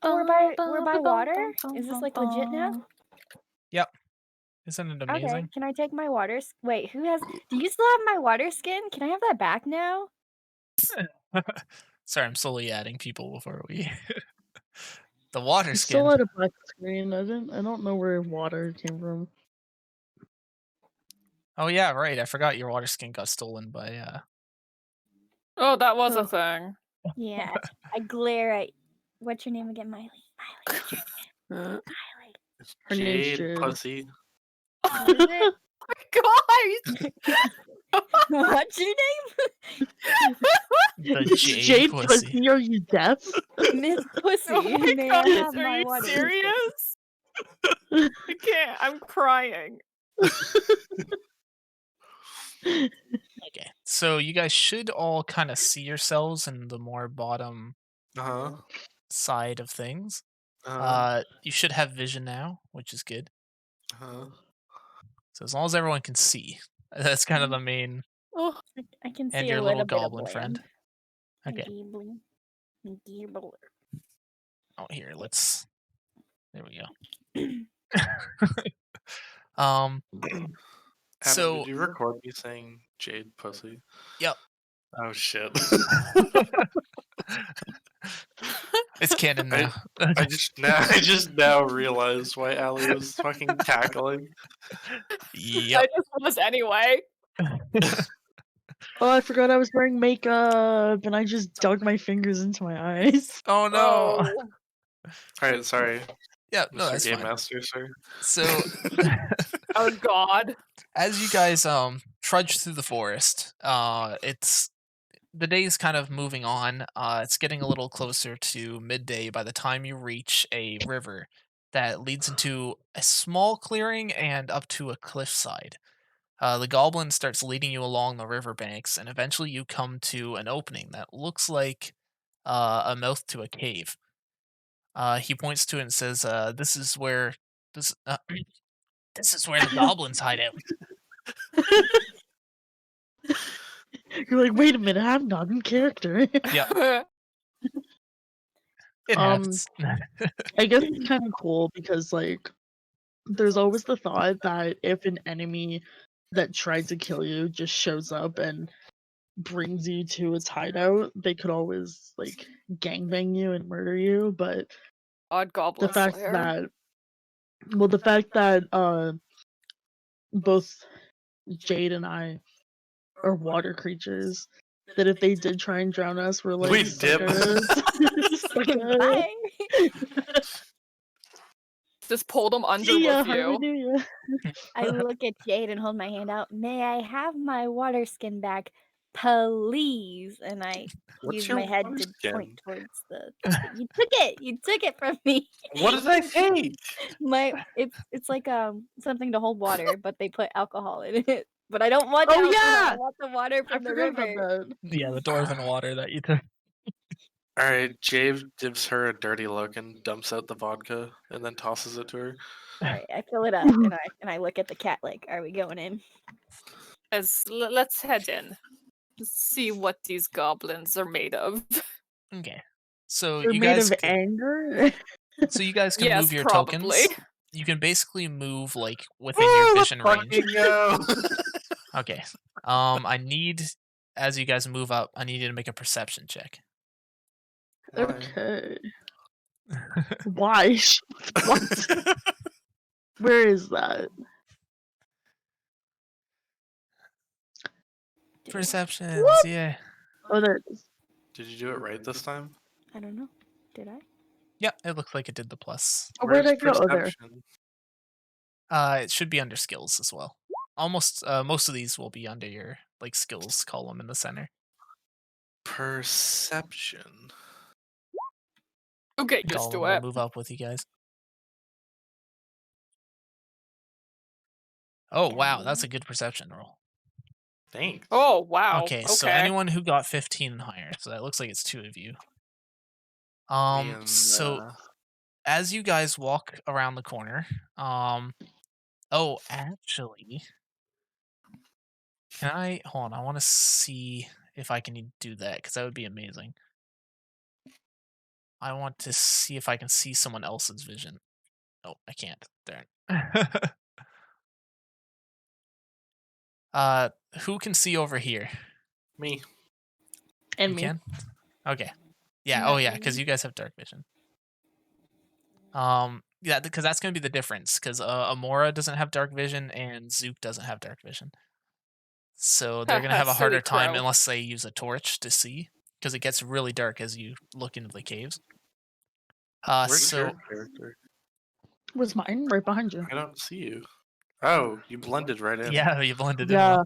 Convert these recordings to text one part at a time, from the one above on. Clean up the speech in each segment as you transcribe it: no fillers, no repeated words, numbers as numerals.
Oh, we're by water? Is this, like, legit now? Yep. Isn't it Okay, amazing? can I take my wait, who has do you still have my water skin? Can I have that back now? Sorry, I'm slowly adding people before we the water I still skin. had a black screen. I don't know where water came from. Oh yeah, right. I forgot your water skin got stolen by Oh, that was a Huh. thing. Yeah, I glare at what's your name again, Miley? Miley, what's your Oh Miley? Her name's Jade, Jade. pussy. What is it? my What's your name? the It's Jade Jade pussy. Pussy. Are you deaf? Miss Oh Pussy, my may I gosh, have are my you water skin? serious? I can't, I'm crying. Okay. So you guys should all kind of see yourselves in the more bottom Uh-huh. side of things. Uh-huh. You should have vision now, which is good. Uh-huh. So as long as everyone can see, that's kind of the main, Oh, I can and see a your little little bit of goblin friend. land. Okay. Gibbling. Gibbler. Oh, here, let's. There we go. um. Adam, So, did you record me saying Jade, pussy? yep. Oh, shit. It's canon now. I just now realized why Allie was fucking cackling. Yep. I just was anyway. Oh, I forgot I was wearing makeup, and I just dug my fingers into my eyes. Oh no. Oh, Alright, sorry, Yeah, no, Mr. that's Game fine. Master, sir. So, oh God. as you guys trudge through the forest, it's the day's kind of moving on. It's getting a little closer to midday by the time you reach a river that leads into a small clearing and up to a cliffside. The goblin starts leading you along the riverbanks, and eventually you come to an opening that looks like a mouth to a cave. He points to it and says, "This is where this this is where the goblins hide out." You're like, wait a minute, I'm not in character. Yep, it um, happens. I guess it's kind of cool because like there's always the thought that if an enemy that tried to kill you just shows up and brings you to its hideout, they could always like gangbang you and murder you. But Odd the Goblin fact Slayer. that, well, the fact that both Jade and I are water creatures, that if they did try and drown us, we're like We dip. suckers. Suckers. Bye. Just pull them under See ya, with you. hallelujah. I look at Jade and hold my hand out. May I have my water skin back, please? And I What's use your my head water to skin? point towards the thing. You took it. You took it from me. What did I take? It's like something to hold water, but they put alcohol in it. But I don't want Oh alcohol. I yeah, want the water I from the forgot about river. that. Yeah, the dwarven water that you took. Alright, Jade gives her a dirty look and dumps out the vodka and then tosses it to her. All right, I fill it up and I look at the cat like, are we going in? Let's head in. See what these goblins are made of. Okay, so They're you made guys, of anger. can Yes, move your probably. tokens. You can basically move like within your Let's vision range. fucking go! Okay. I need as you guys move up, I need you to make a perception check. Why? Okay. Why? What? Where is that? Perceptions, yeah. Oh, there it is. Did you do it right this time? I don't know. Did I? Yep, it looks like it did the plus. Oh, where'd Where's I go? Oh, there. perception? It should be under skills as well. Almost most of these will be under your like skills column in the center. Perception. Okay, just Gollum do will it. move up with you guys. Oh wow, that's a good perception roll. Thanks. Oh wow. Okay, Okay. so anyone who got 15 and higher, so that looks like it's two of you. Me and, So as you guys walk around the corner, oh actually, can I hold on? I want to see if I can do that because that would be amazing. I want to see if I can see someone else's vision. Oh, I can't. Darn. uh, who can see over here? Me. And You me. can? Okay. Yeah, oh Not yeah, because me. you guys have dark vision. Yeah, because that's gonna be the difference. Because Amora doesn't have dark vision and Zook doesn't have dark vision, so they're gonna have a Silly harder time crow. unless they use a torch to see, because it gets really dark as you look into the caves. Where's your So character? Where's mine? Right behind you. I don't see you. Oh, you blended right in. yeah, you blended in Yeah. well.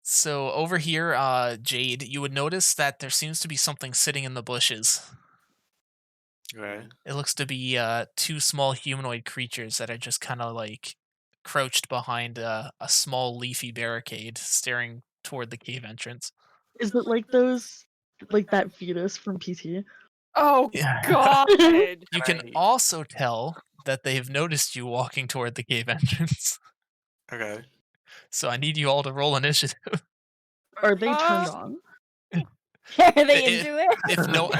So over here, Jade, you would notice that there seems to be something sitting in the bushes. Okay. It looks to be two small humanoid creatures that are just kind of like crouched behind a small leafy barricade, staring toward the cave entrance. Is it like those, like that fetus from PT? Oh Yeah. God! You can I- also tell that they've noticed you walking toward the cave entrance. Okay. So I need you all to roll initiative. Are they turned on? Are they If, into it? if no,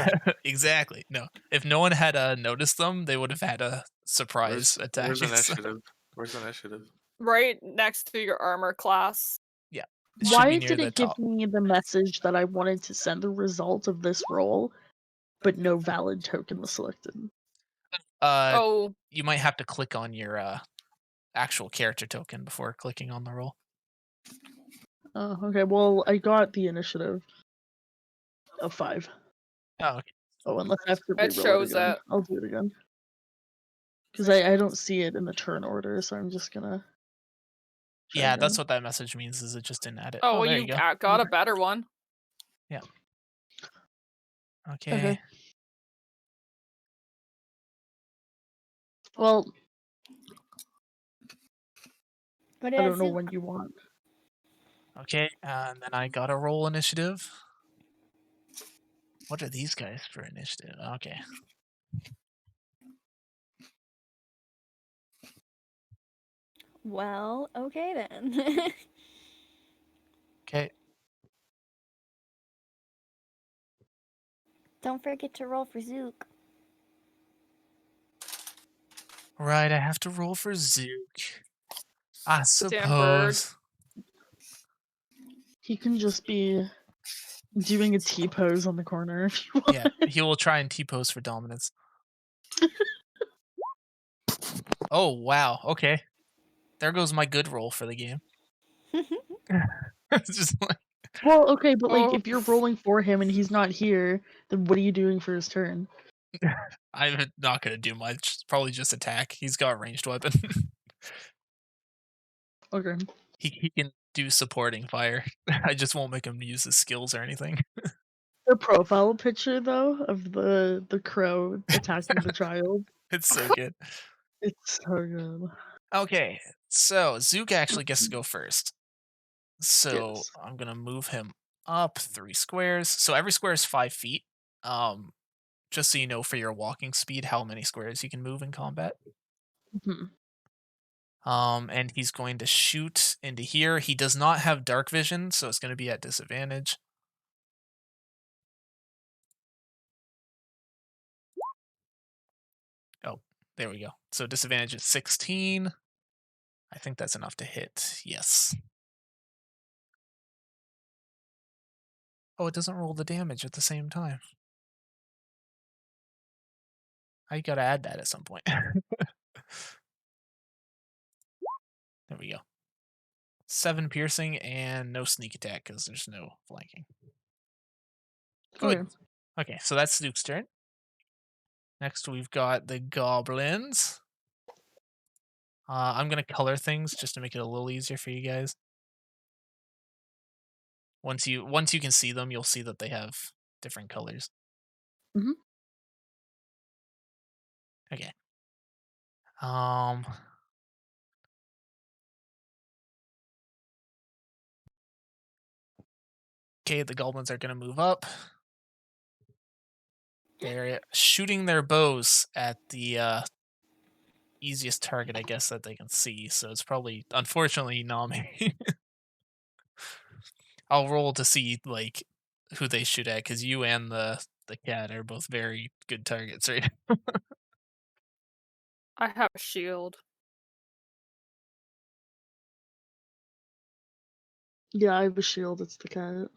exactly no. If no one had noticed them, they would have had a surprise attack. Where's So, initiative? Where's initiative? Right next to your armor class. yeah, it should be Why near did the it give top. me the message that I wanted to send the result of this roll, but no valid token was selected? Oh, You might have to click on your actual character token before clicking on the roll. Oh, okay. Well, I got the initiative of 5. Oh, okay. Oh, unless I have to it reroll shows it again. it. I'll do it again. Because I don't see it in the turn order, so I'm just gonna try Yeah, again. that's what that message means. Is it just didn't add it? Oh, well, there you you go. got a better one. Okay. Okay. Well, What I did I don't know do? when you want. Okay, and then I got a roll initiative. What are these guys for initiative? Okay. Well, okay then. Okay. Don't forget to roll for Zook. Right, I have to roll for Zook. I Damn bird. suppose. He can just be doing a T pose on the corner if you want. Yeah, he will try and T-pose for dominance. Oh, wow. Okay. There goes my good roll for the game. It's just like, Well, okay, but like Oh, if you're rolling for him and he's not here, then what are you doing for his turn? I'm not going to do much. Probably just attack. He's got a ranged weapon. Okay. He can do supporting fire. I just won't make him use his skills or anything. The profile picture though of the crow attacking the child. It's so good. It's so good. Okay, so Zook actually gets to go first. So Yes. I'm gonna move him up 3 squares. So every square is 5 feet. Um, just so you know for your walking speed, how many squares you can move in combat. Mhm. And he's going to shoot into here. He does not have dark vision, so it's going to be at disadvantage. Oh, there we go. So disadvantage is 16. I think that's enough to hit. Yes. Oh, it doesn't roll the damage at the same time. I gotta add that at some point. There we go. 7 piercing and no sneak attack because there's no flanking. Good. Okay. Okay, so that's Duke's turn. Next, we've got the goblins. I'm gonna color things just to make it a little easier for you guys. Once you can see them, you'll see that they have different colors. Mhm. Okay. Um. Okay, the goblins are gonna move up. They're shooting their bows at the easiest target, I guess, that they can see. So it's probably, unfortunately, Nami. I'll roll to see like who they shoot at because you and the the cat are both very good targets, right? I have a shield. Yeah, I have a shield. It's the cat.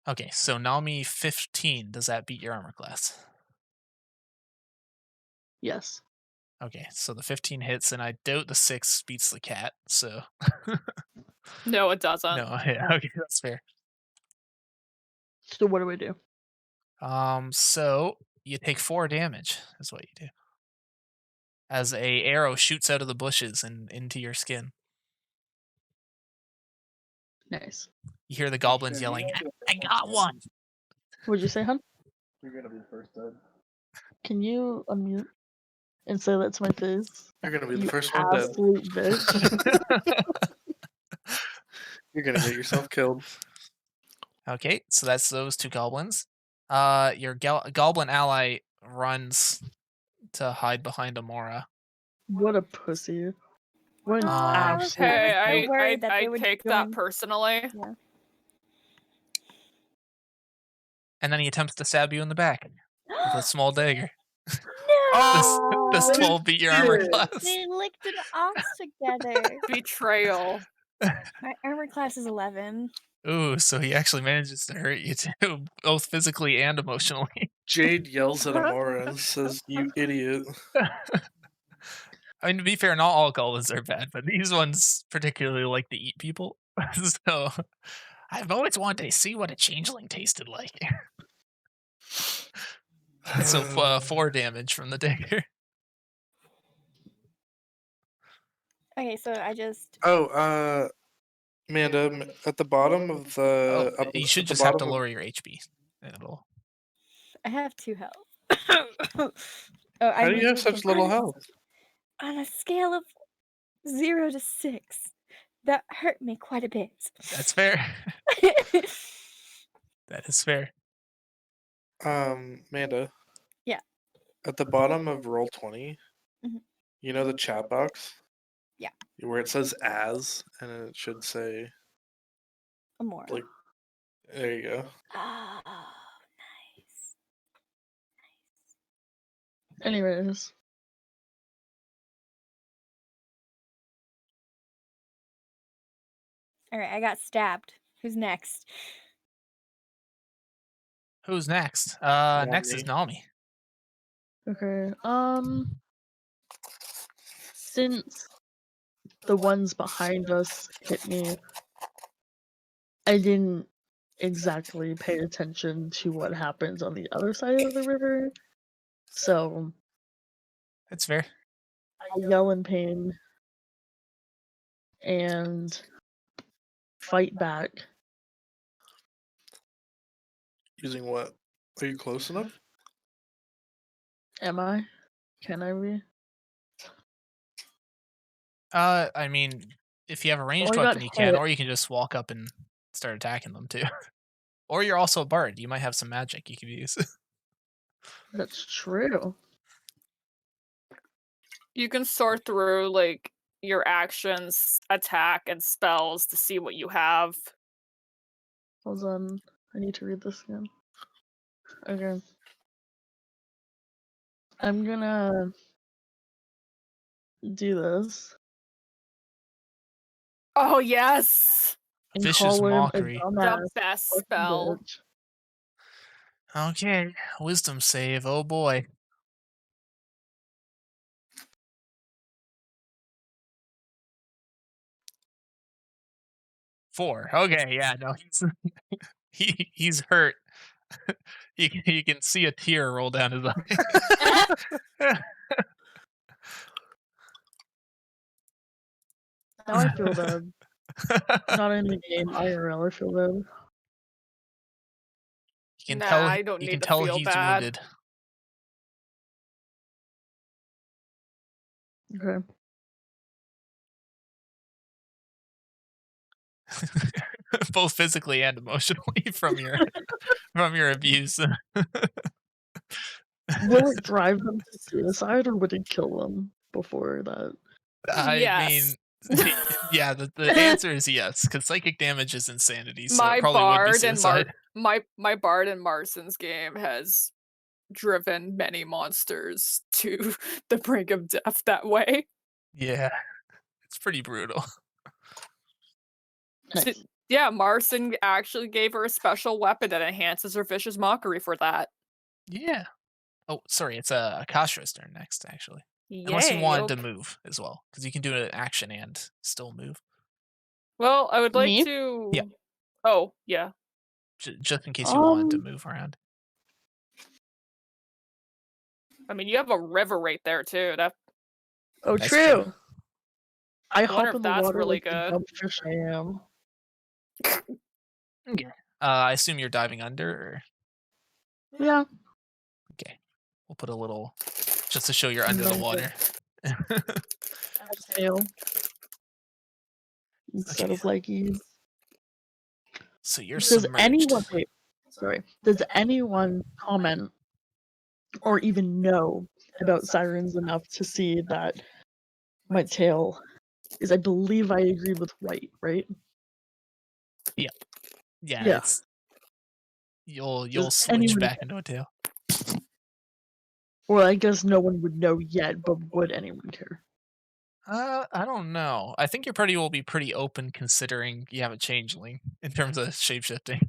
Okay, so Nami 15. Does that beat your armor class? Yes. Okay, so the 15 hits, and I doubt the 6 beats the cat. So No, it doesn't. no, yeah, okay, that's fair. So what do we do? So you take 4 damage. Is what you do. As a arrow shoots out of the bushes and into your skin. Nice. You hear the goblins yelling, "I got one!" What'd you say, hun? You're gonna be the first dead. Can you unmute and say that to my face? You're gonna be the You first one dead. absolute bitch. You're gonna get yourself killed. Okay, so that's those 2 goblins. Your goblin ally runs to hide behind Amora. What a pussy. What an I was absolute. Hey, so worried that I they would take join. that personally. Yeah. And then he attempts to stab you in the back with a small dagger. No! Does 12 beat your armor class? They licked an ox together. Betrayal. My armor class is 11. Ooh, so he actually manages to hurt you too, both physically and emotionally. Jade yells at Amora and says, "You idiot." I mean, to be fair, not all goblins are bad, but these ones particularly like to eat people. So I've always wanted to see what a changeling tasted like. So 4 damage from the dagger. Okay, so I just. Oh, Amanda, at the bottom of the Oh, you should at the just have to bottom of- lower your HP. It'll. I have 2 health. Oh, How do you have such little health? On a scale of 0 to 6, that hurt me quite a bit. That's fair. That is fair. Amanda. Yeah. At the bottom of Roll20, Mhm. you know the chat box? Yeah. Where it says "as" and it should say Amora. like. There you go. Oh, nice. Anyways. All right, I got stabbed. Who's next? Who's next? Next is Nami. Okay. Since the ones behind us hit me, I didn't exactly pay attention to what happens on the other side of the river. So That's fair. I yell in pain and fight back. Using what? Are you close enough? Am I? Can I be? I mean, if you have a ranged I got weapon, you can, hit. or you can just walk up and start attacking them too. Or you're also a bard. You might have some magic you could use. That's true. You can sort through like your actions, attack, and spells to see what you have. Hold on. I need to read this again. Okay. I'm gonna do this Oh yes, and Vicious call him mockery. a the dumbass best fucking spell. bitch. Okay, wisdom save. Oh boy. Four. Okay, yeah, no, he's hurt. You can see a tear roll down his eye. Now I feel bad. Not in the game, IRL, I feel bad. You can Nah, tell. I don't You need can to tell feel he's bad. wounded. Okay. Both physically and emotionally from your abuse. Will it drive them to suicide or would it kill them before that? I Yes. mean, Yeah, the answer is yes, because psychic damage is insanity, so it My probably would be bard and suicide. my bard in Marston's game has driven many monsters to the brink of death that way. Yeah, it's pretty brutal. So, Nice. yeah, Marston actually gave her a special weapon that enhances her vicious mockery for that. Yeah. Oh, sorry, it's Akasha's turn next, actually. Unless you Yay! wanted to Okay. move as well, because you can do an action and still move. Well, I would like Me? Yeah, to. Oh, yeah. just in case you wanted to Um. move around. I mean, you have a river right there too. That Oh, That's true. true. I I wonder hop if in the that's water really like the good. dumb fish I am. Okay. I assume you're diving under, or Yeah. okay. We'll put a little just to show you're under the Nice. water. Exhale instead Okay, of like ease. so you're Does submerged. anyone wait, sorry. Does anyone comment or even know about sirens enough to see that my tail is, I believe I agreed with white, right? Yeah, yeah. Yeah. It's you'll Does switch anyone, back into a tail. or I guess no one would know yet, but would anyone care? I don't know. I think your party will be pretty open considering you have a changeling in terms of shapeshifting.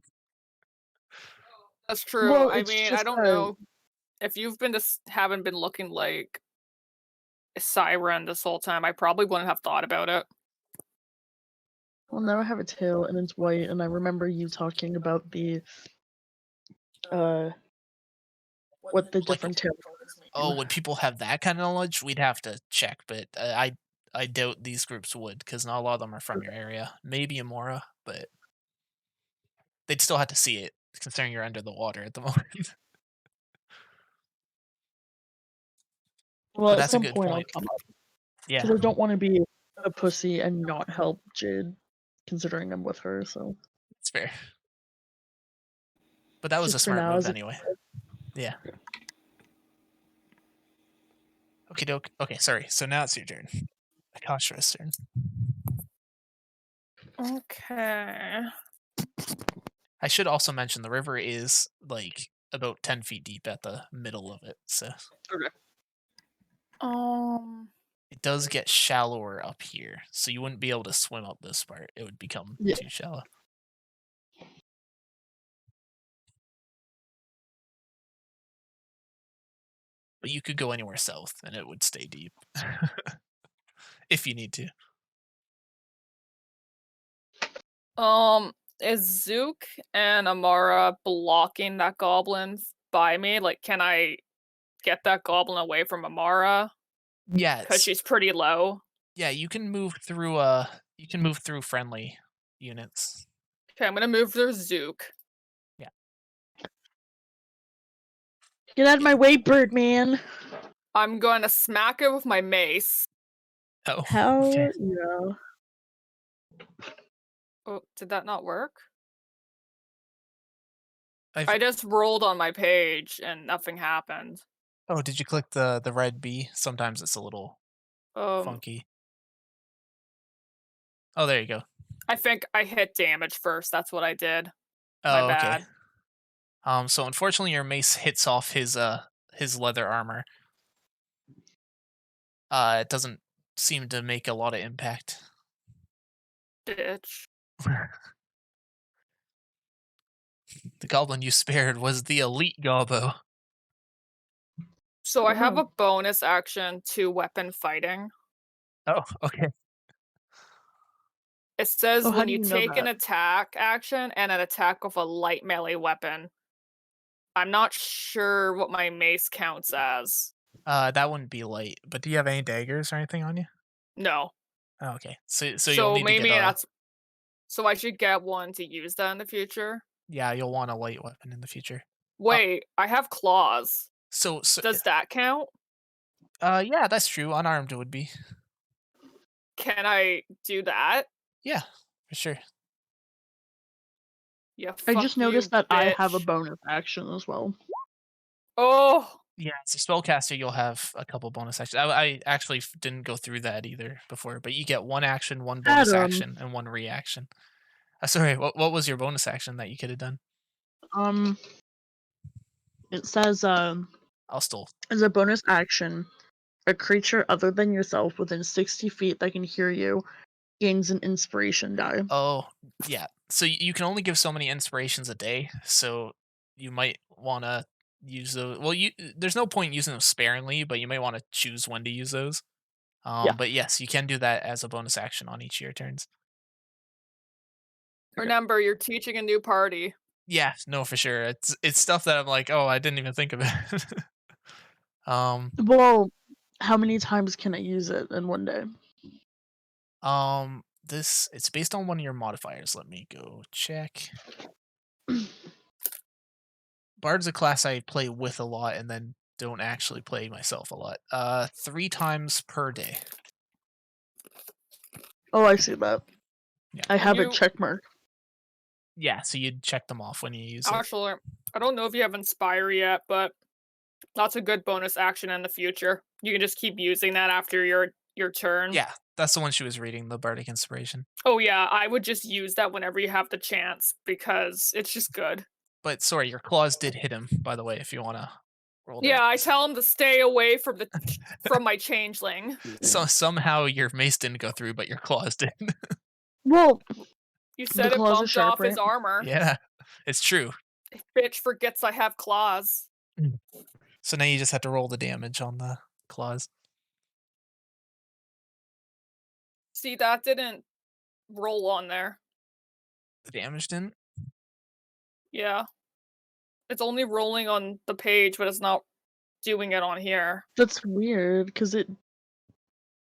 That's true. Well, I it's mean, I just don't know if you've been haven't been looking like a siren this whole time. I probably wouldn't have thought about it. well, now I have a tail and it's white, and I remember you talking about the uh what the Like, different tail oh, mean. would people have that kind of knowledge? We'd have to check, but I doubt these groups would because not a lot of them are from your area. Maybe Amora, but they'd still have to see it considering you're under the water at the moment. Well, But at that's a some good point I'll point. come up Yeah, because I don't want to be a pussy and not help Jade, considering I'm with her. So it's fair. But that was a just for smart now, move as anyway. Yeah. Okay, doke. Okay, sorry. So now it's your turn. Akasha's turn. Okay. I should also mention the river is like about 10 feet deep at the middle of it, so Okay. Um. it does get shallower up here. So you wouldn't be able to swim up this part. It would become yeah, too shallow. But you could go anywhere south and it would stay deep if you need to. Is Zook and Amara blocking that goblin by me? Like, can I get that goblin away from Amara? Yeah, Because she's pretty low. yeah, you can move through friendly units. Okay, I'm gonna move their Zook. Yeah. get out of Yeah. my way, Birdman. I'm gonna smack it with my mace. Oh. Hell Okay. yeah! Oh, did that not work? I've, I just rolled on my page and nothing happened. oh, did you click the red B? Sometimes it's a little Um, funky. Oh, there you go. I think I hit damage first. That's what I did. My Oh, okay. bad. So unfortunately your mace hits off his leather armor. It doesn't seem to make a lot of impact. Bitch. The goblin you spared was the elite gobbo. So I have Oh. a bonus action to weapon fighting. Oh, okay. It says Oh, how when do you you know take an that? attack action and an attack with a light melee weapon. I'm not sure what my mace counts as. That wouldn't be light. But do you have any daggers or anything on you? No. Oh, okay. So you'll So need to get maybe a that's so I should get one to use that in the future. yeah, you'll want a light weapon in the future. Wait, I have claws. So Does that count? yeah, that's true. Unarmed would be. Can I do that? Yeah, for sure. Yeah, I fuck just you, noticed that I have a bitch. bonus action as well. Oh, Yeah, as a spellcaster, you'll have a couple bonus actions. I actually didn't go through that either before, but you get one action, one bonus Adam, action, and one reaction. Sorry, what was your bonus action that you could have done? um, it says, I'll still. as a bonus action, a creature other than yourself within 60 feet that can hear you gains an inspiration die. Oh, yeah. So you can only give so many inspirations a day, so you might want to use those. Well, there's no point using them sparingly, but you might want to choose when to use those. Yeah. But yes, you can do that as a bonus action on each of your turns. Okay. Remember, you're teaching a new party. Yeah, no, for sure. It's stuff that I'm like, oh, I didn't even think of it. Well, how many times can I use it in one day? This it's based on one of your modifiers. Let me go check. Bard's a class I play with a lot and then don't actually play myself a lot. 3 times per day. Oh, I see that. Yeah. I have it You checkmarked. Yeah, so you'd check them off when you use it. actually, I don't know if you have Inspire yet, but that's a good bonus action in the future. You can just keep using that after your turn. Yeah, that's the one she was reading, the Bardic Inspiration. Oh yeah, I would just use that whenever you have the chance because it's just good. But sorry, your claws did hit him, by the way, if you want to roll Yeah, I damage. tell him to stay away from from my changeling. So somehow your mace didn't go through, but your claws did. Well, You the said it claws are bumped sharp, off his right? armor. Yeah, it's true. Bitch forgets I have claws. So now you just have to roll the damage on the claws. See, that didn't roll on there. The damage didn't? Yeah. It's only rolling on the page, but it's not doing it on here. That's weird because it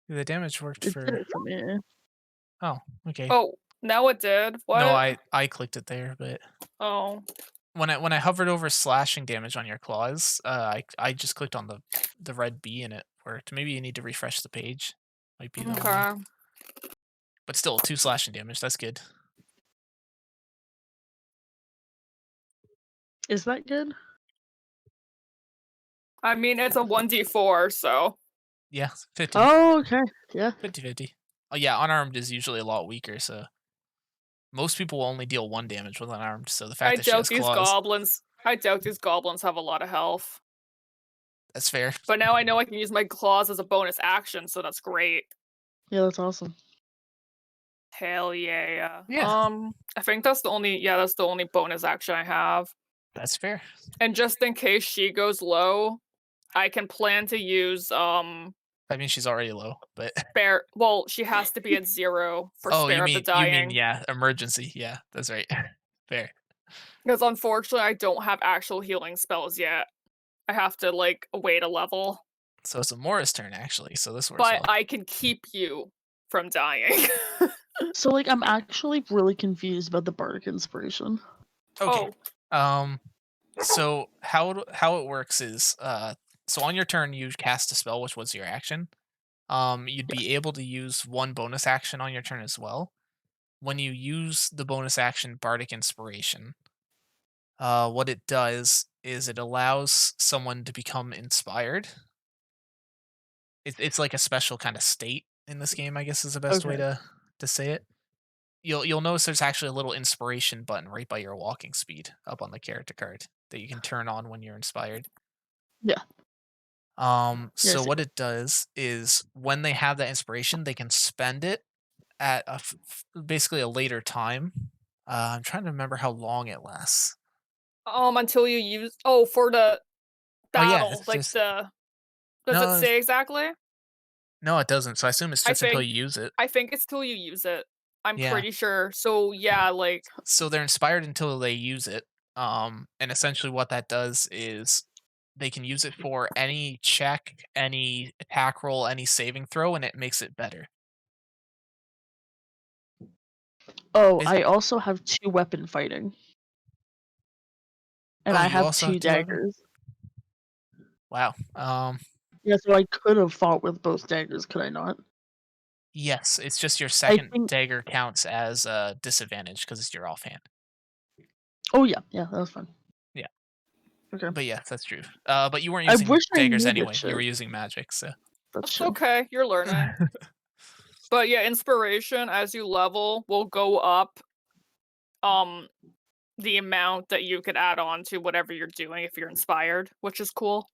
The damage worked did for. it for me. Oh, okay. Oh, now it did. What? No, I clicked it there, but Oh. when I hovered over slashing damage on your claws, I just clicked on the red B and it worked. Maybe you need to refresh the page. Might be the only. Okay. But still, 2 slashing damage. That's good. Is that good? I mean, it's a 1d4, so. Yeah, 50. Oh, okay. Yeah. 50-50. Oh yeah, unarmed is usually a lot weaker, so most people will only deal 1 damage with unarmed. So the fact I that she doubt has these claws, goblins. I doubt these goblins have a lot of health. that's fair. But now I know I can use my claws as a bonus action, so that's great. Yeah, that's awesome. Hell yeah. Yeah. I think that's the only bonus action I have. That's fair. And just in case she goes low, I can plan to use I mean, she's already low, but spare. Well, she has to be at 0 for oh, spare of the dying. yeah, emergency. Yeah, that's right. Fair. Because unfortunately, I don't have actual healing spells yet. I have to like wait a level. So it's a Morris turn actually. So this works But well. I can keep you from dying. So, like, I'm actually really confused about the Bardic Inspiration. Okay. Oh, So how it works is so on your turn you cast a spell, which was your action. You'd be able to use 1 bonus action on your turn as well. When you use the bonus action Bardic Inspiration, what it does is it allows someone to become inspired. It's like a special kind of state in this game, I guess is the best way Okay. to say it. You'll notice there's actually a little inspiration button right by your walking speed up on the character card that you can turn on when you're inspired. Yeah. Yeah, I So see what that. it does is when they have that inspiration, they can spend it at basically a later time. I'm trying to remember how long it lasts. until you use for the Oh yeah, battle, it's like just the. Does it no, say exactly? no, it doesn't. So I assume it's I just until think you use it. I think it's till you use it. I'm Yeah. pretty sure. So yeah, like So they're inspired until they use it. And essentially what that does is they can use it for any check, any attack roll, any saving throw, and it makes it better. Oh, Is- I also have 2 weapon fighting. And Oh, I you have also 2 have 2 weapon? daggers. Wow. Yeah, so I could have fought with both daggers, could I not? Yes, it's just your I second think. dagger counts as a disadvantage because it's your offhand. Oh, yeah. Yeah, that was fun. Yeah. Okay. But yeah, that's true. But you weren't I using wish I daggers knew that anyway. You shit. were using magic, so. That's It's true. okay. You're learning. But yeah, inspiration as you level will go up. The amount that you could add on to whatever you're doing if you're inspired, which is cool.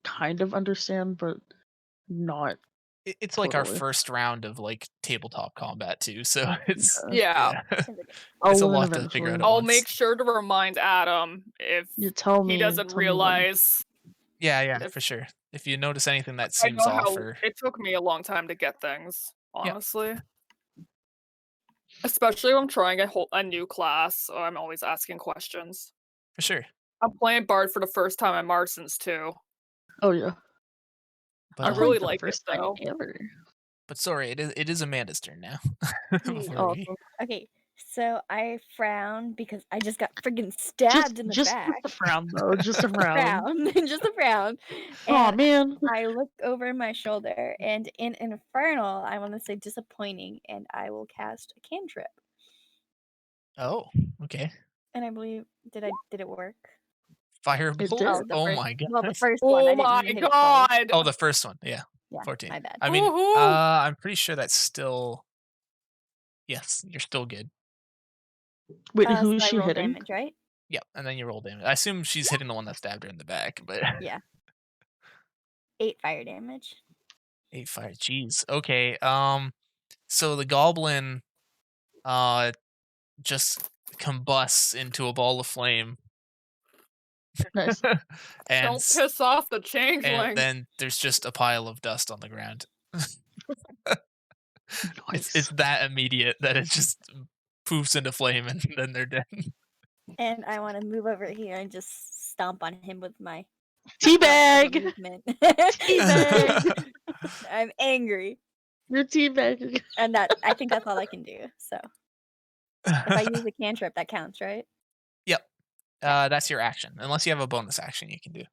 Kind of understand, but not It's like our totally. first round of like tabletop combat too, so it's Yeah. I'll it's a learn lot to figure eventually. out at I'll once. make sure to remind Adam if You tell me. he doesn't tell me when. realize. Yeah, if- for sure. If you notice anything that I seems know off, how or it took me a long time to get things, Yeah. honestly. Especially when I'm trying a new class, so I'm always asking questions. for sure. I'm playing Bard for the first time at Marston's too. Oh yeah. But I I'm really playing for the like it first time though. ever. but sorry, it is Amanda's turn now. Sweet. Before we- Awesome. Okay, so I frown because I just got friggin' stabbed in the back. Just a frown though. Just a frown. Frown, just a frown. Oh And man. I look over my shoulder, and in Infernal, I want to say disappointing, and I will cast a cantrip. Oh, okay. And I believe did it work? Firebolt. did. Oh, the Oh first, my god. well, the first one. Oh I didn't my hit it twice. god! Oh, the first one. Yeah. Yeah, 14. my bad. I mean, Woohoo! I'm pretty sure that's still. Yes, you're still good. Wait, who So is I she roll hitting? damage, right? Yeah, and then you roll damage. I assume she's hitting the one that stabbed her in the back, but Yeah. 8 fire damage. 8 fire. Jeez. Okay. So the goblin, just combusts into a ball of flame, Nice. and Don't piss off the and changeling. then there's just a pile of dust on the ground. It's Nice. that immediate that it just poofs into flame and then they're dead. And I want to move over here and just stomp on him with my Teabag! movement. Teabag! I'm angry, You're teabagging. and that I think that's all I can do. So if I use a cantrip, that counts, right? Yep. That's your action. Unless you have a bonus action you can do.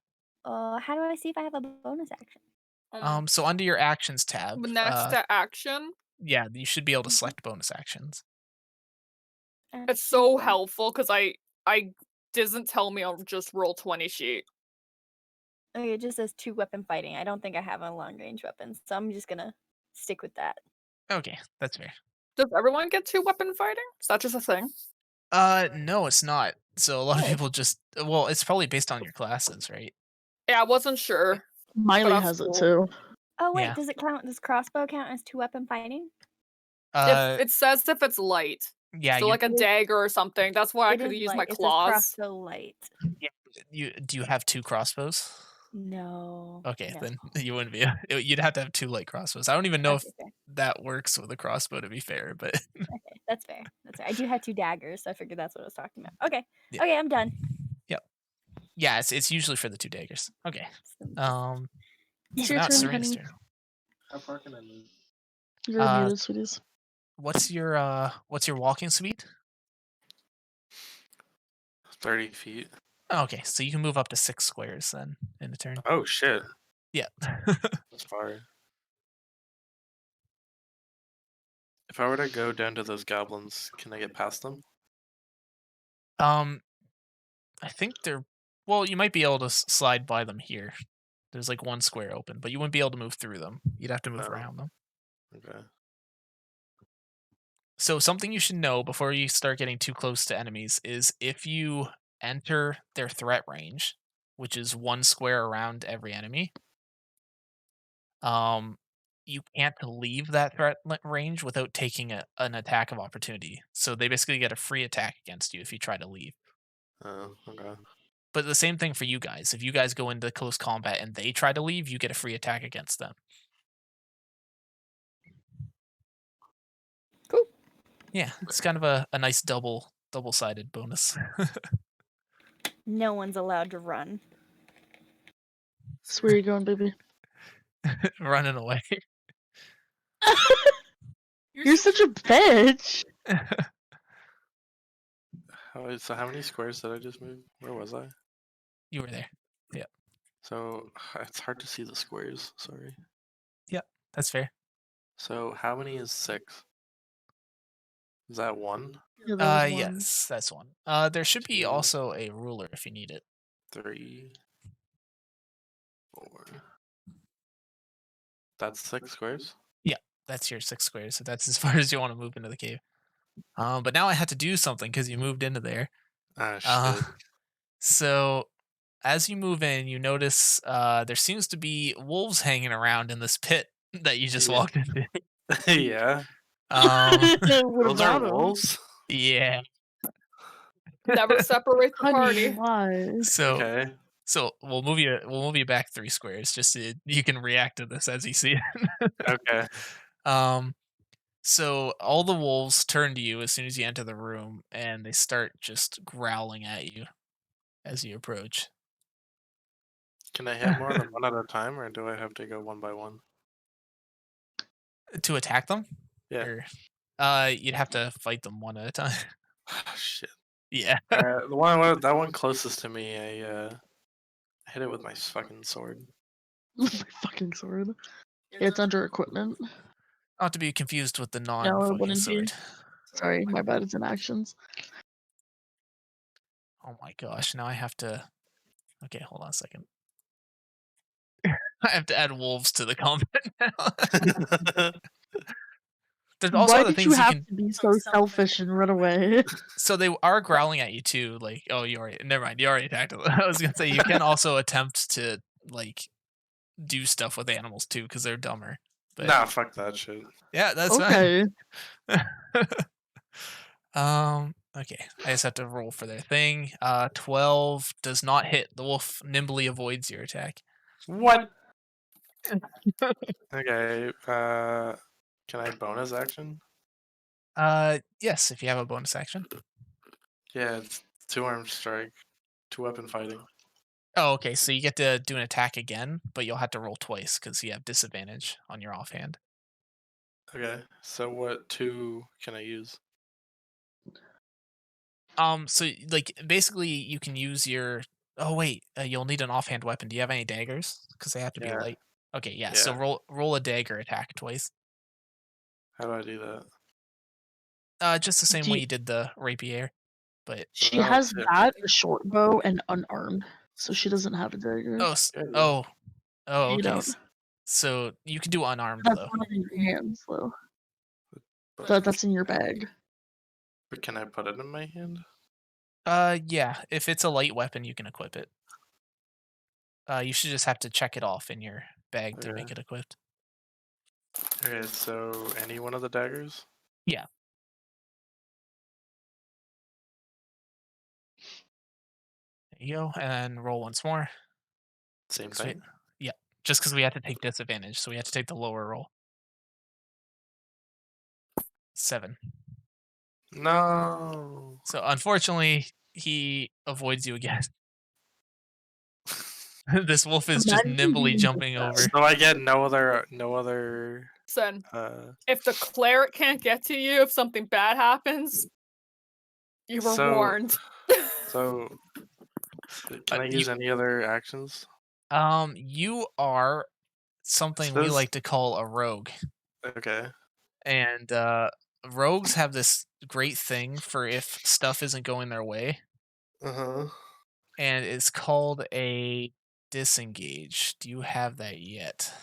How do I see if I have a bonus action? So under your actions tab, Next to action, yeah, you should be able to select bonus actions. it's so helpful because I doesn't tell me on just roll 20 sheet. Okay, it just says 2 weapon fighting. I don't think I have a long range weapon, so I'm just gonna stick with that. Okay, that's fair. Does everyone get 2 weapon fighting? Is that just a thing? No, it's not. So a lot of Oh. people just it's probably based on your classes, right? Yeah, I wasn't sure. Miley that's has it cool. too. Oh wait, Yeah. does it count? Does crossbow count as 2 weapon fighting? If it says if it's light, yeah, so like a It is- dagger or something. That's why I It could is use light. my It says claws. crossbow light. you do you have 2 crossbows? No. Okay, no. then you wouldn't be. You'd have to have 2 light crossbows. I don't even know Okay, if fair. that works with a crossbow, to be fair, but Okay, that's fair. That's fair. I do have 2 daggers, so I figured that's what I was talking about. Okay. Yeah. Okay, I'm done. yeah, it's usually for the 2 daggers. Okay. So- It's So your now it's turn, Serena's honey. turn. How far can I move? You're muted, sweeties. What's your walking speed? 30 feet. Oh, okay, so you can move up to 6 squares then in a turn. Oh shit. Yeah. That's far. If I were to go down to those goblins, can I get past them? I think well, you might be able to slide by them here. There's like 1 square open, but you wouldn't be able to move through them. You'd have to move Oh. around them. Okay. So something you should know before you start getting too close to enemies is if you enter their threat range, which is 1 square around every enemy, you can't leave that threat range without taking an attack of opportunity. So they basically get a free attack against you if you try to leave. Oh, okay. But the same thing for you guys. If you guys go into close combat and they try to leave, you get a free attack against them. Cool. Yeah, it's kind of a nice double-sided bonus. No one's allowed to run. So where you going, baby? Running away. You're such a bitch. So how many squares did I just move? Where was I? You were there. So it's hard to see the squares. Sorry. That's fair. So how many is 6? Is that 1? Yeah, that was one. Yes, that's one. There should be 2, also a ruler if you need it. 3, 4. That's 6 squares. That's your 6 squares. So that's as far as you want to move into the cave. But now I had to do something because you moved into there. Ah, Uh, shit. so as you move in, you notice there seems to be wolves hanging around in this pit that you just Yeah. walked into. Yeah. Um, What Those are about 'em? wolves? yeah. Never separate the Honey, party. why? So Okay. we'll move you back 3 squares just so you can react to this as you see it. Okay. Um, so all the wolves turn to you as soon as you enter the room, and they start just growling at you as you approach. Can I hit more than one at a time, or do I have to go one by one? To attack them? Yeah. Or, you'd have to fight them one at a time. Shit. Yeah. That one closest to me, I hit it with my fucking sword. My fucking sword. It's under equipment. Not to be confused with the No, it non-fucking wouldn't be. sword. Sorry, my bad. It's in actions. Oh my gosh! Now I have to. Okay, hold on a second. I have to add wolves to the combat now. There's also Why other did you things you have can. to be so selfish and run away? So they are growling at you too. Like, oh, you already. Never mind. You already attacked them. I was gonna say you can also attempt to like do stuff with animals too because they're dumber. But Nah, fuck that shit. yeah, that's Okay. fine. Okay. I just have to roll for their thing. 12 does not hit. The wolf nimbly avoids your attack. What? Okay. Can I bonus action? Yes, if you have a bonus action. Yeah, it's 2-armed strike, 2-weapon fighting. Oh, okay. So you get to do an attack again, but you'll have to roll twice because you have disadvantage on your offhand. Okay. So what 2 can I use? So like basically you can use your. Oh wait, you'll need an offhand weapon. Do you have any daggers? Because they have to be Yeah. light. Okay, yeah. So Yeah. roll a dagger attack twice. How do I do that? Just the same Do way you- you did the rapier, but So She that'll has hit that, me. a short bow, and unarmed, so she doesn't have a dagger. oh Yeah, I do. oh oh You okay. don't. So you can do unarmed That's though. one in your hands, though. But, That's in your bag. but can I put it in my hand? Yeah. If it's a light weapon, you can equip it. You should just have to check it off in your bag to make Okay. it equipped. Okay, so any one of the daggers? Yeah. There you go, and roll once more. Same Sweet. thing? Yeah. Just because we had to take disadvantage, so we had to take the lower roll. 7. No. So unfortunately, he avoids you again. This wolf is just Imagine nimbly being jumping like over. So I get no other Listen, uh if the cleric can't get to you, if something bad happens, you were So- warned. so can I use any other actions? You are something we Says- like to call a rogue. Okay. And rogues have this great thing for if stuff isn't going their way, Uh-huh. and it's called a disengage. Do you have that yet?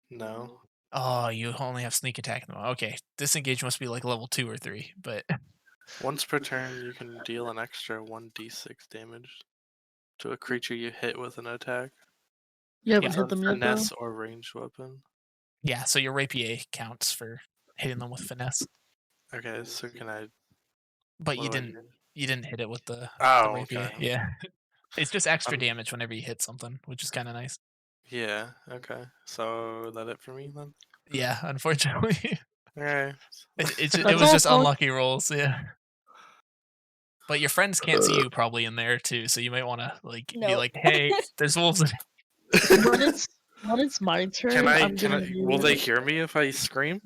No. Oh, you only have sneak attack. Okay, disengage must be like level 2 or 3, but Once per turn, you can deal an extra 1d6 damage to a creature you hit with an attack. You haven't It's hit a them yet, though. finesse or ranged weapon. yeah. So your rapier counts for hitting them with finesse, Okay, so can I? but what you do I didn't. do? You didn't hit it with the Oh, rapier. okay. Yeah, it's just extra Um, damage whenever you hit something, which is kind of nice. Yeah. Okay. So that it for me then? Yeah, unfortunately. Okay. It That's was all, just folks. unlucky rolls, yeah. But your friends can't see you probably in there too, so you might want to like be Nope. like, "Hey, there's wolves." When it's my turn, Can I? I'm Can gonna I? do Will they hear me if I scream?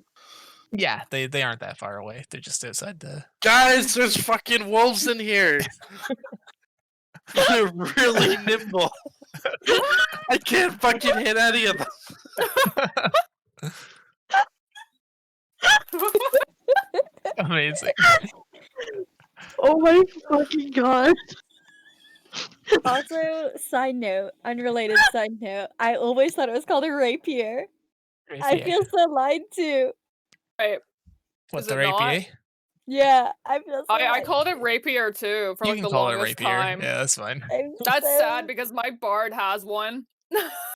Yeah, they aren't that far away. They're just outside the. Guys, there's fucking wolves in here. They're really nimble. I can't fucking hit any of them. Amazing. Oh my fucking god. Also, side note, unrelated side note, I always thought it was called a rapier. I Rapier. feel so lied to. Wait, What, is the it not? rapier? Yeah, I feel so I lied called it to. rapier too for You like can the call it a longest rapier. time. Yeah, that's fine. I'm That's so- sad because my bard has one.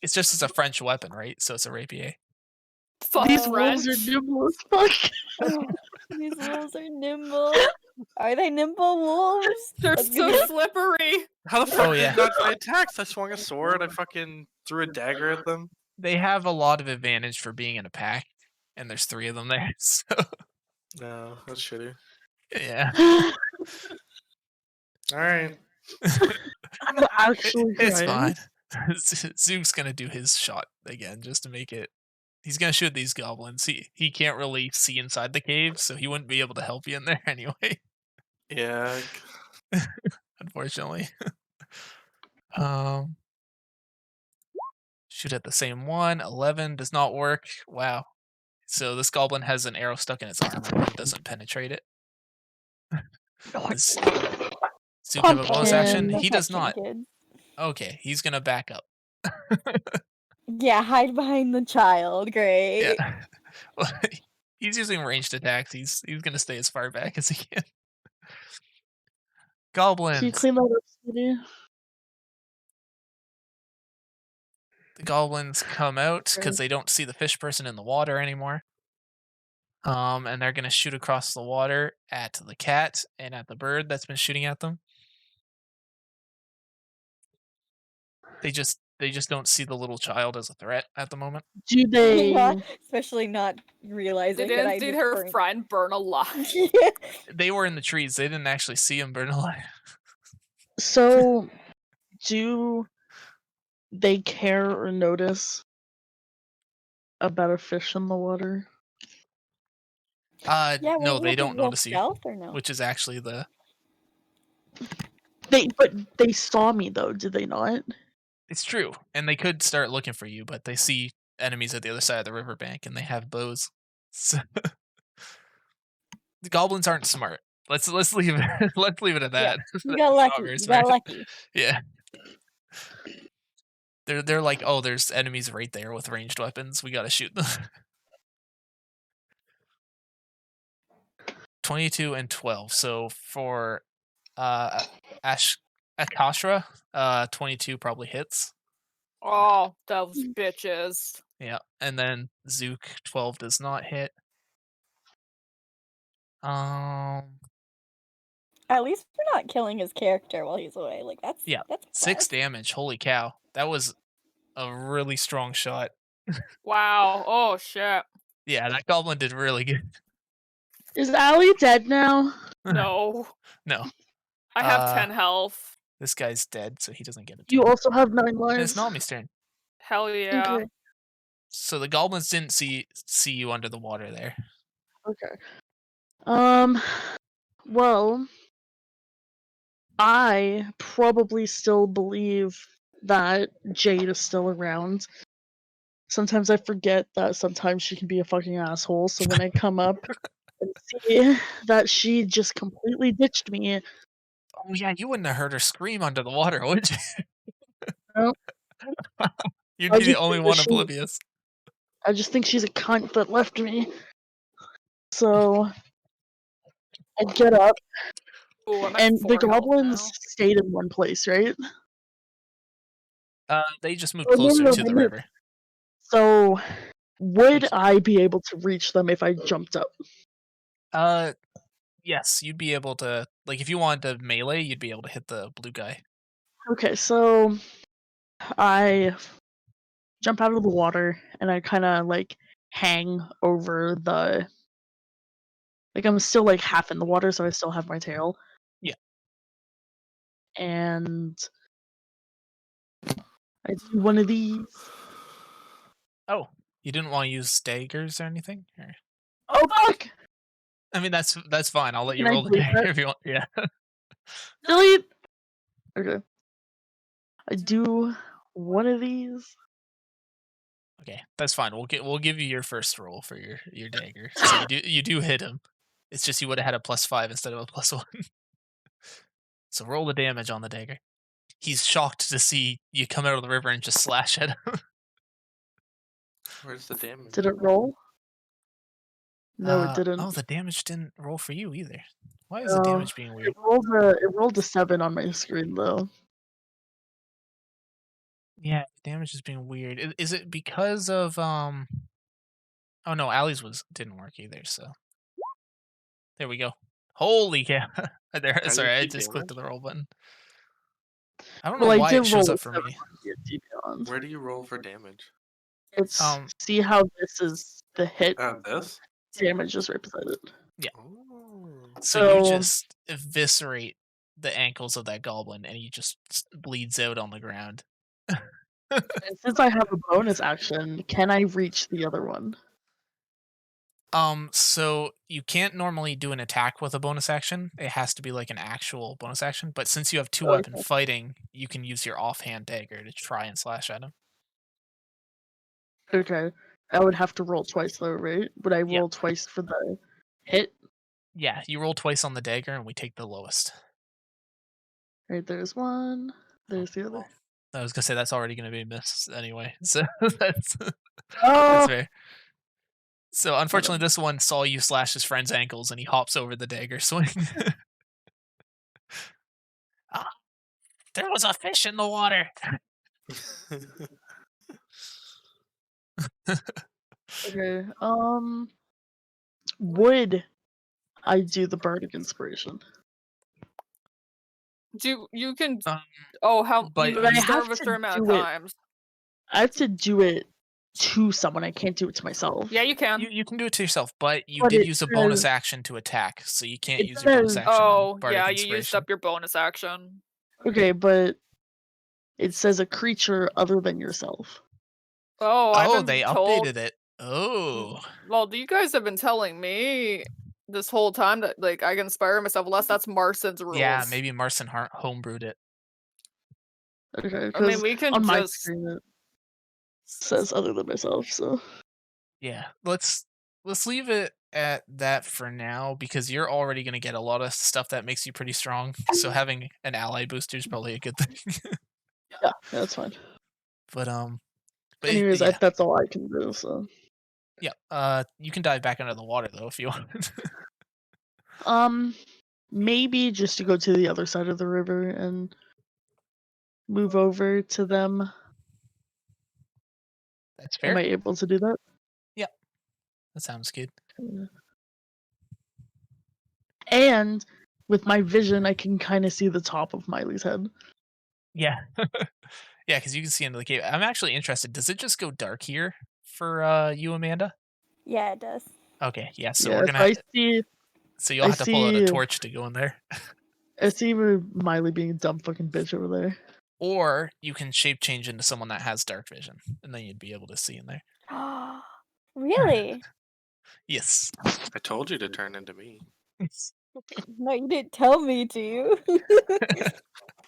It's just it's a French weapon, right? So it's a rapier. Fuck These French. wolves are nimble as fuck. Oh, these wolves are nimble. Are they nimble wolves? They're That's so gonna- slippery. How the fuck Oh, did yeah. you not try attacks? I swung a sword. I fucking threw a dagger at them. They have a lot of advantage for being in a pack, and there's 3 of them there. So No, that's shitty. yeah, All right. I'm actually it's crying. fine. Zook's gonna do his shot again just to make it. He's gonna shoot these goblins. He can't really see inside the cave, so he wouldn't be able to help you in there anyway. Yeah. Unfortunately. um, shoot at the same one. 11 does not work. Wow. So this goblin has an arrow stuck in its armor, but it doesn't penetrate it. Does Zook have a bonus action? Pumpkin. He does not. Kids. Okay, he's gonna back up. Yeah, hide behind the child. Great. Yeah. Well, he's using ranged attacks. He's gonna stay as far back as he can. Can you Goblins. clean that up, City? The goblins come out because they don't see the fish person in the water anymore. And they're gonna shoot across the water at the cat and at the bird that's been shooting at them. They just don't see the little child as a threat at the moment. Do they Yeah, especially not realizing They that I didn't see just her burned- friend burn alive. They were in the trees. They didn't actually see him burn alive. so do they care or notice about a fish in the water? Yeah, No, wait, they was it don't real notice you, stealth or no? which is actually the. But they saw me though, did they not? It's true, and they could start looking for you, but they see enemies at the other side of the riverbank, and they have bows. So the goblins aren't smart. Let's leave it. Let's leave it at Yeah, that. You They're got not lucky. very You smart. got lucky. Yeah. They're like, oh, there's enemies right there with ranged weapons. We gotta shoot them. 22 and 12. So for Akashra, 22 probably hits. Oh, those bitches. Yeah, and then Zook 12 does not hit. Um, At least we're not killing his character while he's away. Like that's Yeah, that's a 6 plus. damage. Holy cow, that was a really strong shot. Wow. Oh shit. Yeah, that goblin did really good. Is Allie dead now? No. No, I have Uh, 10 health. this guy's dead, so he doesn't get a You turn. also have 9 And lives. it's Nami's turn. Hell yeah. Okay. So the goblins didn't see you under the water there. Okay. Well, I probably still believe that Jade is still around. Sometimes I forget that sometimes she can be a fucking asshole, so when I come up and see that she just completely ditched me, Oh yeah, you wouldn't have heard her scream under the water, would you? Nope. You'd I be the just only think that one she- oblivious. I just think she's a cunt that left me. So I get up, Ooh, I'm at and the 4 health goblins now. stayed in one place, right? They just moved Oh, no, closer no, to the they moved. river. So would Which- I be able to reach them if I jumped up? Yes, you'd be able to. Like, if you wanted to melee, you'd be able to hit the blue guy. Okay, so I jump out of the water and I kind of like hang over the. Like I'm still like half in the water, so I still have my tail. Yeah. And I do one of these. Oh, you didn't want to use daggers or anything? Or... Oh fuck! I mean, that's fine. I'll let you Can I roll the delete dagger that? if you want. Yeah. Delete. Okay. I do one of these. Okay, that's fine. We'll give you your first roll for your dagger. So you do hit him. It's just you would have had a +5 instead of a +1. So roll the damage on the dagger. He's shocked to see you come out of the river and just slash at him. Where's the damage? Did it roll? No, it didn't. Oh, the damage didn't roll for you either. Why is the damage being weird? It rolled a 7 on my screen though. Yeah, damage is being weird. Is it because of Oh no, Allie's didn't work either, so there we go. Holy cow. There, How do you sorry, I keep just clicked on damage? the roll button. I don't Well, know I why did it shows roll a up for 7 me. on D&D Beyond. Where do you roll for damage? It's see how this is the hit This? damage is represented. Oh. So you So just eviscerate the ankles of that goblin and he just bleeds out on the ground. and since I have a bonus action, can I reach the other one? So you can't normally do an attack with a bonus action. It has to be like an actual bonus action. But since you have two weapon Okay. fighting, you can use your offhand dagger to try and slash at him. Okay. I would have to roll twice though, right? Would I Yeah. roll twice for the hit? Yeah, you roll twice on the dagger and we take the lowest. Right, there's one. There's the other. Well, I was gonna say that's already gonna be a miss anyway. So that's Oh! fair. So unfortunately, this one saw you slash his friend's ankles, and he hops over the dagger swing. Ah, there was a fish in the water. Okay. Would I do the bardic inspiration? You can Um, how but you But I serve have a to certain amount of do it. times. I have to do it to someone. I can't do it to myself. Yeah, you can. you can do it to yourself, but you But did it use a bonus says- action to attack, so you can't it use your bonus says- action Oh, on bardic yeah, you used inspiration. up your bonus action. Okay, but it says a creature other than yourself. Oh, I've Oh, been they told. updated it. Oh, Well, you guys have been telling me this whole time that like I can inspire myself, unless that's Marston's rules. yeah, maybe Marson homebrewed it. Okay, I mean, because we can on my just. screen it says other than myself. So Yeah, let's leave it at that for now because you're already going to get a lot of stuff that makes you pretty strong. So having an ally booster is probably a good thing. yeah, that's fine. but Anyways, yeah, that's all I can do. So yeah. You can dive back under the water though if you want. maybe just to go to the other side of the river and move over to them. That's fair. Am I able to do that? Yeah, that sounds good. And with my vision, I can kind of see the top of Miley's head. Yeah, yeah, because you can see into the cave. I'm actually interested. Does it just go dark here for you, Amanda? Yeah, it does. Okay, yeah. So Yeah, we're gonna. I see. So you'll I have to pull out a see- torch to go in there, I see Miley being a dumb fucking bitch over there. or you can shape change into someone that has dark vision, and then you'd be able to see in there. Really? Yes. I told you to turn into me. No, you didn't tell me to.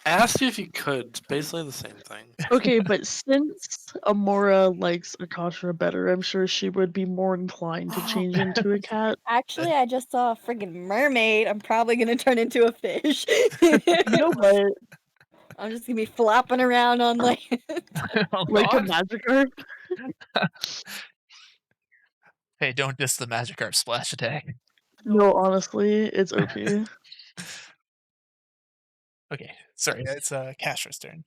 I asked you if you could. It's basically the same thing. Okay, but since Amora likes Akasha better, I'm sure she would be more inclined to change into a cat. Actually, I just saw a friggin' mermaid. I'm probably gonna turn into a fish. You know what? I'm just gonna be flopping around on land. Oh, Like a God. Magikarp? Hey, don't diss the Magikarp splash attack. No, honestly, it's OP. Okay, sorry, it's Casher's turn.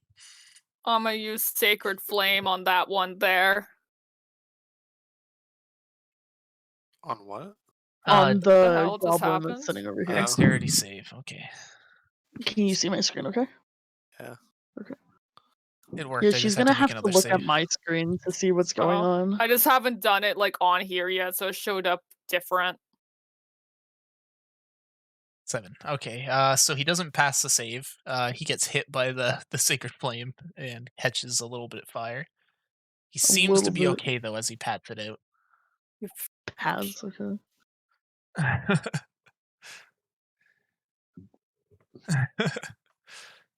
I'm gonna use Sacred Flame on that one there. On what? On the the hell just goblin happened? that's sitting over here. Dexterity save. Okay, Can you see my screen, okay? it worked. Yeah, I she's just had gonna to have make to another look save. at my screen to see what's going on. I just haven't done it like on here yet, so it showed up different. 7. Okay, so he doesn't pass the save. He gets hit by the sacred flame and catches a little bit of fire. He seems to little be bit. okay though as he pats it out. Has, okay.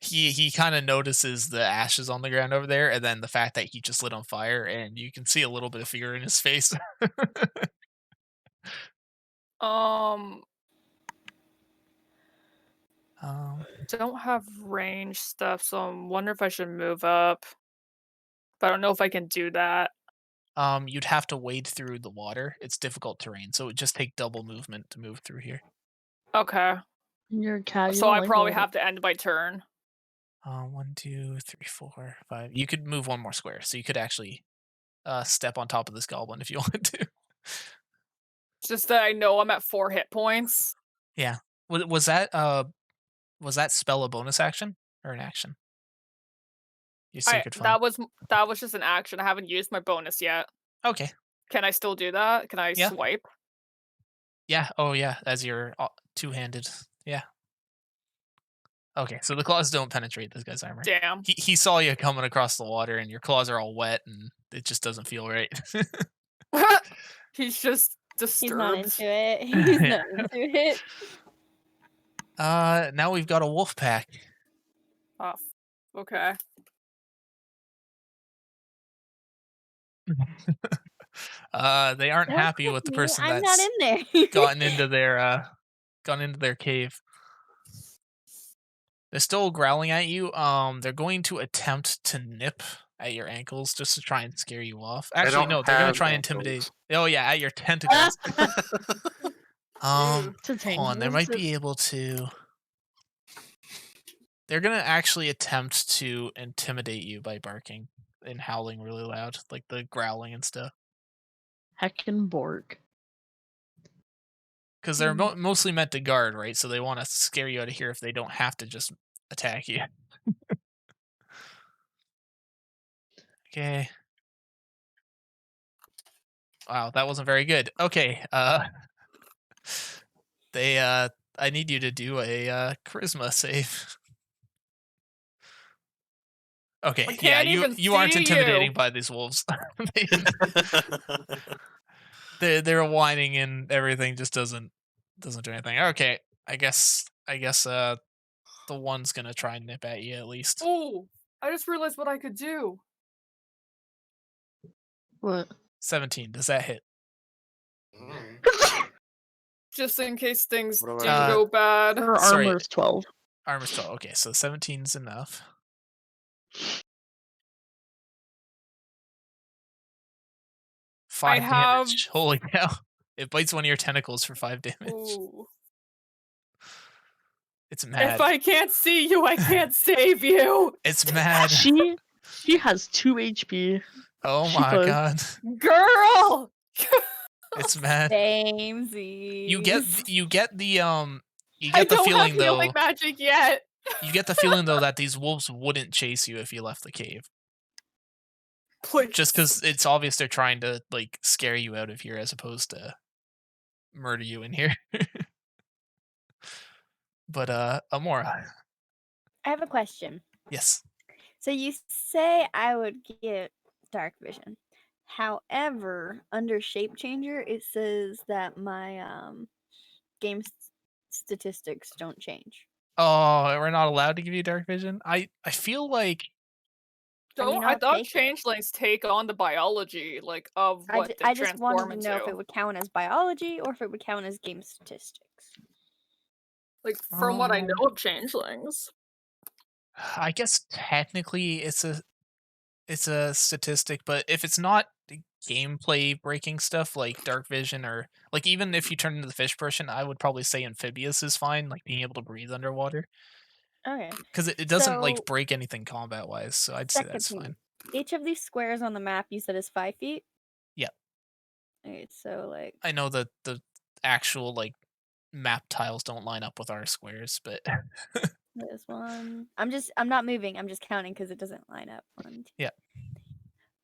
He kind of notices the ashes on the ground over there, and then the fact that he just lit on fire, and you can see a little bit of fear in his face. Don't have range stuff, so I wonder if I should move up. But I don't know if I can do that. You'd have to wade through the water. It's difficult terrain, so it would just take double movement to move through here. Okay. You're a cat. You So don't I like probably water. have to end my turn. 1, 2, 3, 4, 5. You could move one more square, so you could actually step on top of this goblin if you wanted to. It's just that I know I'm at 4 hit points. Yeah. Was that spell a bonus action or an action? Your sacred flame. That was just an action. I haven't used my bonus yet. Okay. Can I still do that? Can I Yeah. swipe? Yeah. Oh yeah. As you're two-handed. Yeah. Okay. So the claws don't penetrate this guy's armor. Damn. He saw you coming across the water, and your claws are all wet, and it just doesn't feel right. He's just He's not disturbed. into it. He's Yeah. not into it. Now we've got a wolf pack. Oh, okay. They aren't Don't happy click with the me, person I'm not that's in there. gotten into their cave. They're still growling at you. They're going to attempt to nip at your ankles just to try and scare you off. Actually, don't no, they're going to have try and ankles. intimidate. Oh yeah, at your tentacles. Ew. Hold on, they might be able to. They're going to actually attempt to intimidate you by barking and howling really loud, like the growling and stuff. Heckin' Borg. Because they're mostly meant to guard, right? So they want to scare you out of here if they don't have to just attack you. Okay. Wow, that wasn't very good. Okay, I need you to do a charisma save. Okay, I yeah, can't even you aren't see intimidating you. by these wolves. They're whining and everything just doesn't do anything. Okay, I guess the one's gonna try and nip at you at least. Oh, I just realized what I could do. What? 17. Does that hit? Just in case things What do about go bad. Her Sorry. armor's 12. Armor's 12. Okay, so 17's enough. I 5 have- damage. Holy cow! It bites one of your tentacles for 5 damage. Ooh. It's mad. If I can't see you, I can't save you. It's mad. She has 2 HP. Oh she my does. god. Girl! It's mad. Samesies. You get the you I get the don't feeling have though. healing magic yet. You get the feeling though that these wolves wouldn't chase you if you left the cave. Please. Just because it's obvious they're trying to like scare you out of here as opposed to murder you in here. But Amora. I have a question. Yes. So you say I would get dark vision. However, under shape changer, it says that my game statistics don't change. Oh, we're not allowed to give you dark vision? I feel like I thought take it. changelings take on the biology, like, of what they I just transform wanted to into. know if it would count as biology or if it would count as game statistics. Like, from what I know of changelings. I guess technically it's a statistic, but if it's not gameplay breaking stuff like dark vision or like even if you turn into the fish person, I would probably say amphibious is fine, like being able to breathe underwater. Okay. Because it doesn't So- like break anything combat wise, so I'd say Second that's thing, fine. Each of these squares on the map you said is 5 feet? Yep. Okay, so like I know that the actual like map tiles don't line up with our squares, but this one. I'm not moving. I'm just counting because it doesn't line up. 1, 2. Yeah.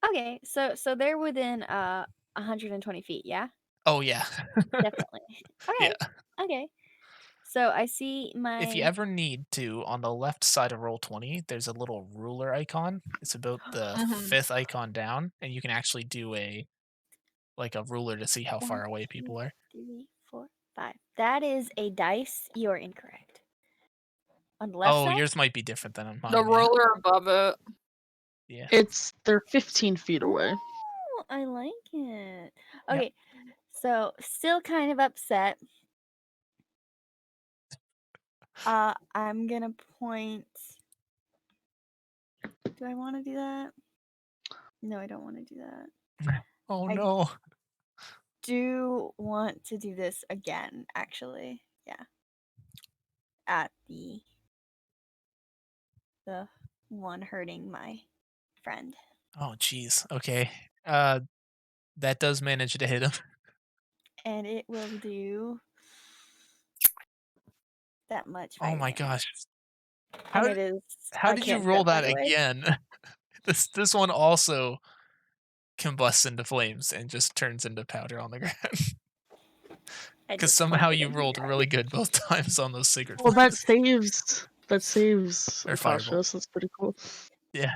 Okay, so they're within 120 feet. Yeah, oh yeah. definitely. Okay. Yeah. Okay. So I see my. If you ever need to, on the left side of Roll20, there's a little ruler icon. It's about the Mhm. 5th icon down, and you can actually do a ruler to see how 1, far away people are. 3, 4, 5. That is a dice. You're incorrect. On the left Oh, side. yours might be different than on mine. The roller above it. Yeah. They're 15 feet away. Oh, I like it. Yep. Okay, so still kind of upset. I'm gonna point. Do I want to do that? No, I don't want to do that. Oh I no. do want to do this again, actually. Yeah. At the one hurting my friend. Oh jeez. Okay. That does manage to hit him. And it will do that much Oh fire my damage. gosh. And it is. How I did you can't roll jump, by that the way. again? This one also combusts into flames and just turns into powder on the ground. I Because just somehow pointed you and he rolled died. really good both times on those cigarette Well, that flames. saves Or fireball. Akasha, so that's pretty cool. Yeah.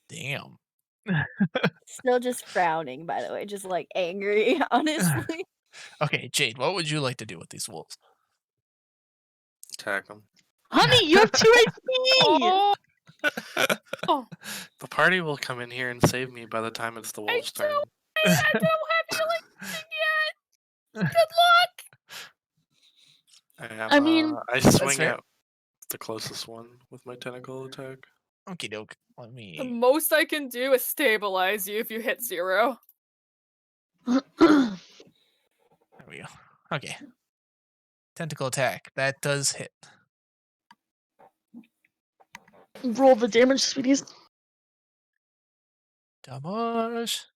Damn. Still just frowning, by the way, just like angry, honestly. Okay, Jade, what would you like to do with these wolves? Attack them. Honey, you have 2 HP! Oh, The party will come in here and save me by the time it's the wolf's turn. I don't have healing yet. Good luck. I mean, I swing fair. at the closest one with my tentacle attack. Okie doke. Let The me. most I can do is stabilize you if you hit 0. There we go. Okay. Tentacle attack. That does hit. roll the damage, sweeties. Damage.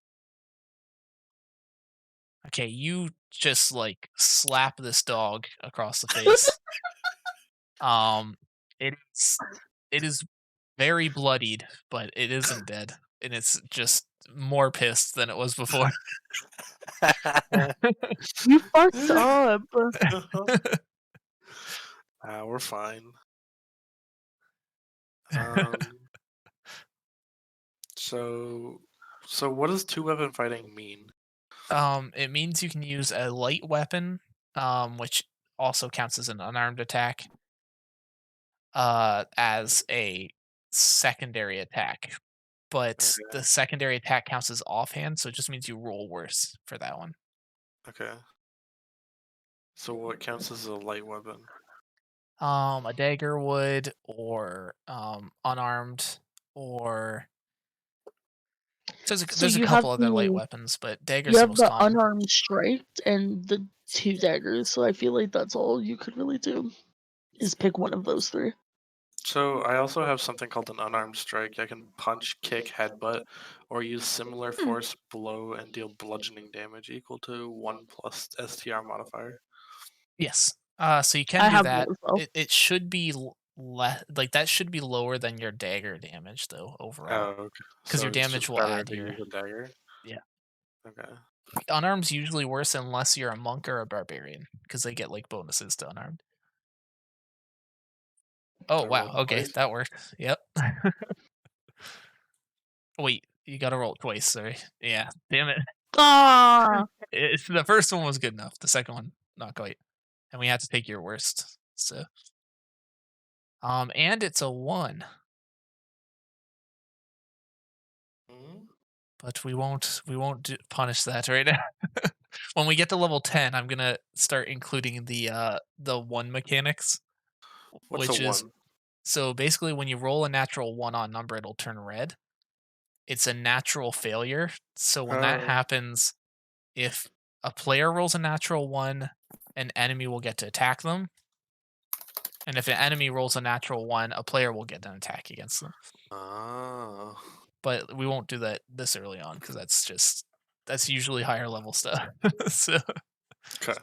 Okay, you just like slap this dog across the face. It is very bloodied, but it isn't dead, and it's just more pissed than it was before. You fucked up. We're fine. Um, so what does 2-weapon fighting mean? It means you can use a light weapon, which also counts as an unarmed attack, as a secondary attack. But Okay. the secondary attack counts as offhand, so it just means you roll worse for that one. Okay. So what counts as a light weapon? A dagger would, or unarmed, or so So there's a you have couple other light the weapons, but dagger's you the have most the common. unarmed strike and the 2 daggers, so I feel like that's all you could really do. Is pick one of those 3. So I also have something called an unarmed strike. I can punch, kick, headbutt, or use similar force blow and deal bludgeoning damage equal to 1 plus STR modifier. Yes. So you can I do have that. that as well. It should be like that should be lower than your dagger damage though overall, Oh, okay. because So your it's damage just will better add to your use a dagger? yeah. Okay. Unarmed's usually worse unless you're a monk or a barbarian, because they get like bonuses to unarmed. Oh I wow, rolled okay, twice. that worked. Yep. Wait, you gotta roll it twice, sorry. Yeah, damn it. Ah, It's the first one was good enough. The second one, not quite. And we had to take your worst. So and it's a 1. Mhm. But we won't punish that right now. When we get to level 10, I'm gonna start including the 1 mechanics, What's a which is 1? so basically when you roll a natural 1 on number, it'll turn red. It's a natural failure. So when that Oh. happens, if a player rolls a natural 1, an enemy will get to attack them. And if an enemy rolls a natural 1, a player will get an attack against them. Oh. But we won't do that this early on because that's usually higher level stuff. So Okay.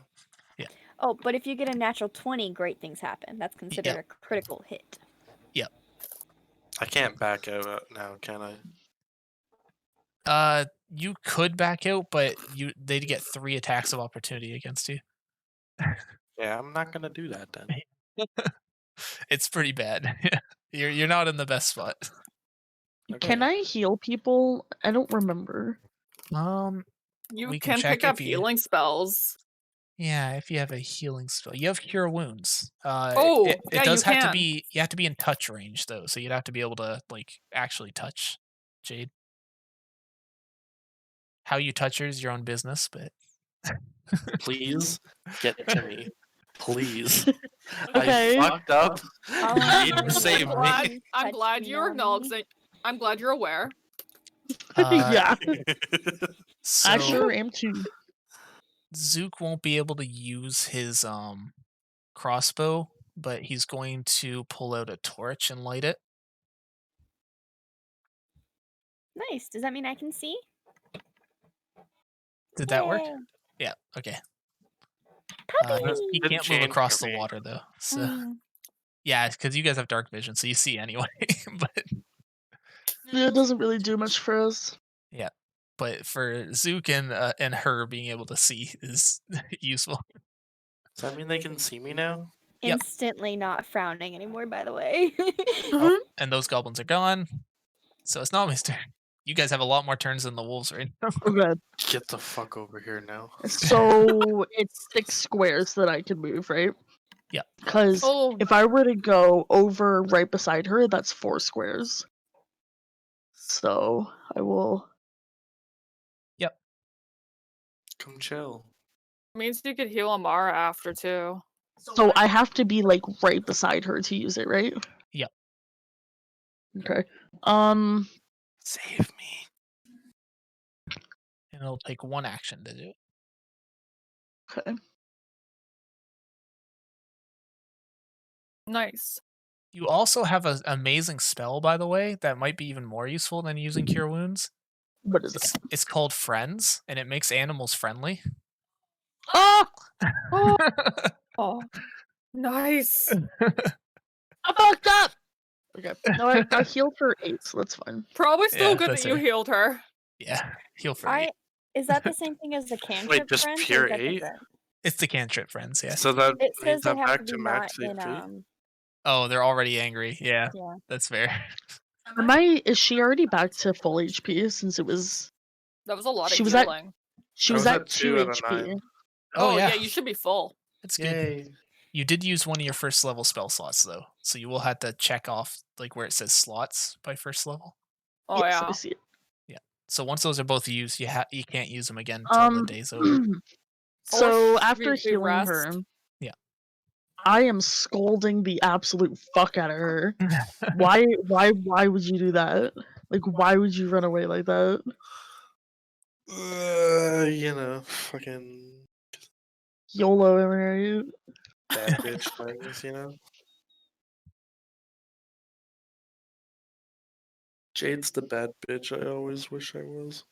Oh, but if you get a natural 20, great things happen. That's considered a critical hit. yep. I can't back out now, can I? You could back out, but they'd get 3 attacks of opportunity against you. Yeah, I'm not gonna do that then. It's pretty bad. You're not in the best spot. can I heal people? I don't remember. You We can can check pick up if you healing spells. yeah, if you have a healing spell. You have cure wounds. Oh, it yeah, does you have to can. be you have to be in touch range though, so you'd have to be able to like actually touch Jade. How you touch her is your own business, but Please get to me. Please. Okay. I fucked up. All You I'm need doing to is save glad, me. I'm touch glad me, you're Nani. acknowledging. I'm glad you're aware. Yeah, I So sure am too. Zook won't be able to use his crossbow, but he's going to pull out a torch and light it. Nice. Does that mean I can see? Did that work? Yay. Yeah. Okay. Puppy! He Didn't can't move change across for the me. water though. So Mm. yeah, because you guys have dark vision, so you see anyway. But It doesn't really do much for us. yeah, but for Zook and her being able to see is useful. Does that mean they can see me now? Yep. Instantly not frowning anymore, by the way. Oh, and those goblins are gone. So it's not my turn. You guys have a lot more turns than the wolves right now. Okay. Get the fuck over here now. So it's 6 squares that I can move, right? Yep. Because Oh, if I were to go over right beside her, that's 4 squares. So I will. Come chill. means you could heal Amara after too. So I have to be like right beside her to use it, right? Yep. Okay. Save me. And it'll take 1 action to do it. Okay. Nice. You also have an amazing spell, by the way, that might be even more useful than using Cure Wounds. What is it? It's called Friends, and it makes animals friendly. Ah! Oh, nice. I fucked up. Okay. No, I healed for 8, so that's fine. Probably still Yeah, good that's that you right. healed her. Yeah, heal for 8. Is that the same thing as the cantrip just friends, or pure is that 8? different? It's the cantrip Friends, yeah. So that It means says they I'm have to back be to not max in HP. Oh, they're already angry. Yeah, yeah. that's fair. Is she already back to full HP since it was That was a lot She of was at- healing. she I was was at at 2 2 out of HP? 9. Oh, yeah. You should be full. That's good. Yay. You did use one of your first level spell slots though, so you will have to check off like where it says slots by first level. Oh Yes, yeah. I see it. So once those are both used, you can't use them again until the day's over. So Or after we healing rest. her, Yeah. I am scolding the absolute fuck out of her. Why would you do that? Like, why would you run away like that? Fucking YOLO, am I right? bad bitch things, Jade's the bad bitch I always wish I was.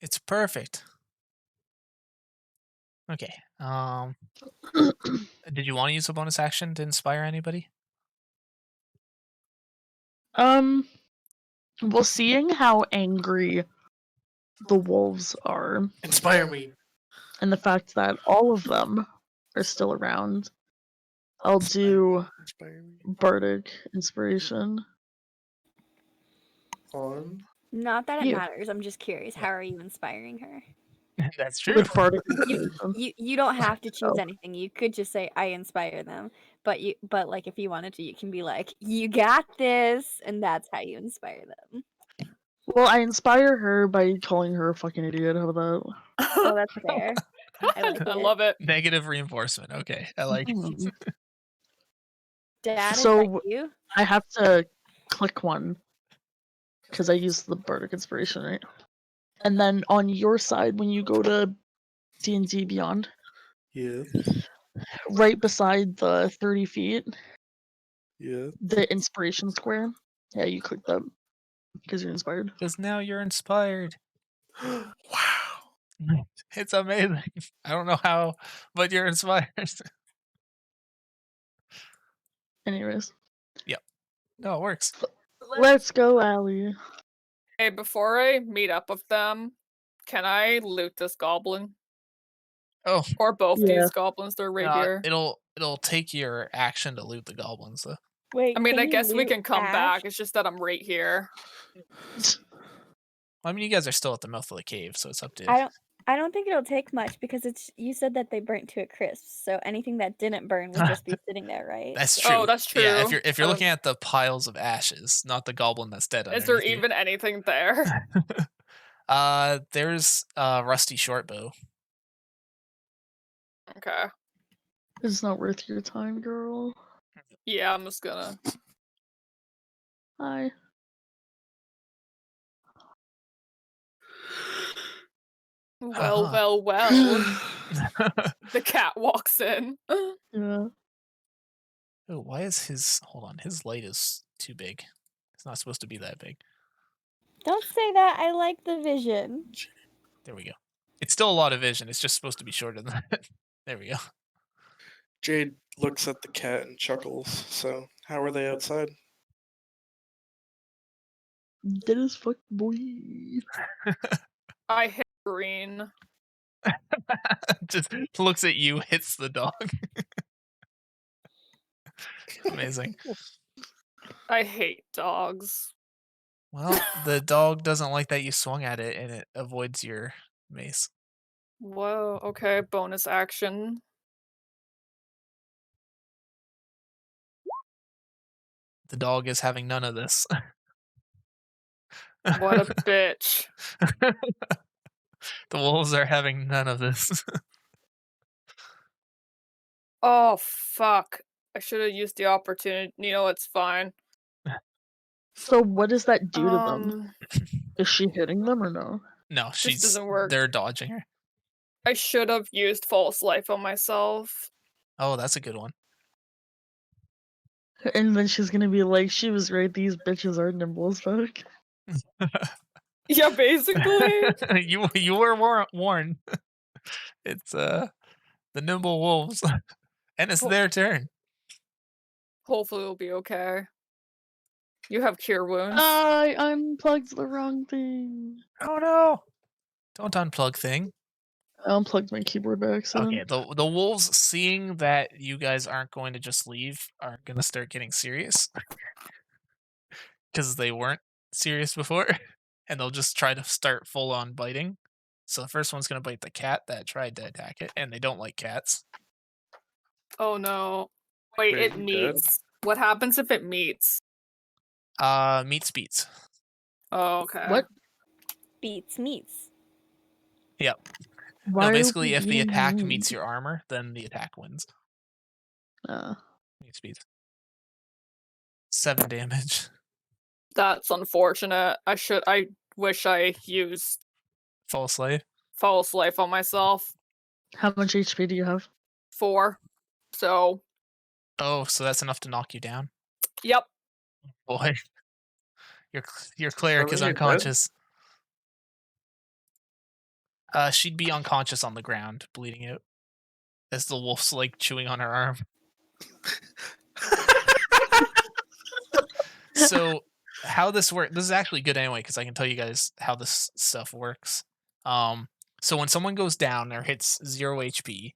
It's perfect. Okay. Did you want to use a bonus action to inspire anybody? Well, seeing how angry the wolves are, Inspire me. and the fact that all of them are still around, I'll do Inspire me. bardic inspiration. On. Not that it You. matters. I'm just curious. How are you inspiring her? That's true. With bardic You, inspiration. you don't have to choose Oh. anything. You could just say I inspire them. But like if you wanted to, you can be like, you got this, and that's how you inspire them. Well, I inspire her by calling her a fucking idiot. How about Oh, that's fair. I like I it. love it. Negative reinforcement. Okay, I like it. that? Dad, is So- that you? I have to click one because I use the bardic inspiration, right? And then on your side, when you go to D&D Beyond, Yeah. right beside the 30 feet, Yeah. the inspiration square, yeah, you click that because you're inspired. Because now you're inspired. Wow. It's amazing. I don't know how, but you're inspired. Anyways, No, it works. let's go, Allie. Hey, before I meet up with them, can I loot this goblin? Oh, Or both Yeah. these goblins? They're right here. it'll take your action to loot the goblins though. Wait, I mean, can I you guess we loot can come Ash? back. It's just that I'm right here. I mean, you guys are still at the mouth of the cave, so it's up to you. I don't think it'll take much because you said that they burnt to a crisp, so anything that didn't burn would just be sitting there, right? That's So- true. Oh, that's Yeah, true. if you're looking at the piles of ashes, not the goblin that's dead Is there underneath you. even anything there? There's rusty shortbow. Okay. It's not worth your time, girl. Yeah, I'm just gonna. Hi. Well, Uh-huh. well. The cat walks in. Yeah. Oh, why is his hold on, his light is too big. It's not supposed to be that big. Don't say that. I like the vision. There we go. It's still a lot of vision. It's just supposed to be shorter than that. There we go. Jade looks at the cat and chuckles. So, how are they outside? Dead as fuck, boy. I hit green. Just looks at you, hits the dog. Amazing. I hate dogs. Well, the dog doesn't like that you swung at it and it avoids your mace. Whoa, okay, bonus action. The dog is having none of this. What a bitch. The wolves are having none of this. Oh, fuck. I should have used the opportunity. You know, it's fine. So what does that do to them? Is she hitting them or no? No, doesn't work. they're dodging her. I should have used false life on myself. Oh, that's a good one. And then she's gonna be like, she was right, these bitches are nimble as fuck. Yeah, basically. you were warned. It's the nimble wolves. And it's their turn. Hopefully it'll be okay. You have cure wounds. I unplugged the wrong thing. Oh no. Don't unplug thing. I unplugged my keyboard by accident. Okay, the wolves, seeing that you guys aren't going to just leave, are gonna start getting serious. Because they weren't serious before. And they'll just try to start full on biting. So the first one's gonna bite the cat that tried to attack it, and they don't like cats. Oh no. Wait, Wait, it you dead? meets. What happens if it meets? Meats beats. Oh, okay. What? Beats meats. Yep. Why No, are basically, we if the eating attack meat? meets your armor, then the attack wins. Meats beats. 7 damage. That's unfortunate. I wish I used False life. false life on myself. How much HP do you have? 4. So, Oh, so that's enough to knock you down? yep. Boy. Your cleric is Charlie, you dead? unconscious. She'd be unconscious on the ground, bleeding out. As the wolf's like chewing on her arm. So how this works, this is actually good anyway, because I can tell you guys how this stuff works. So when someone goes down or hits 0 HP,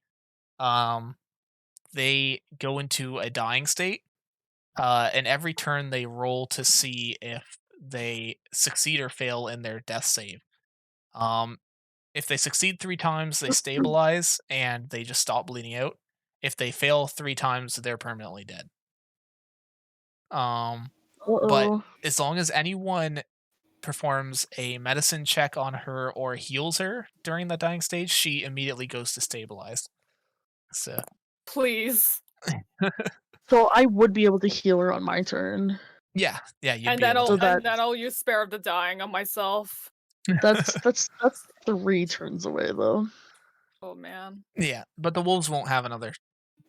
they go into a dying state. And every turn they roll to see if they succeed or fail in their death save. If they succeed 3 times, they stabilize and they just stop bleeding out. If they fail 3 times, they're permanently dead. But Uh-oh. as long as anyone performs a medicine check on her or heals her during the dying stage, she immediately goes to stabilized. So Please. So I would be able to heal her on my turn. yeah, you'd And be then able I'll to. that- and then I'll use Spare of the Dying on myself. That's 3 turns away though. Oh man. Yeah, but the wolves won't have another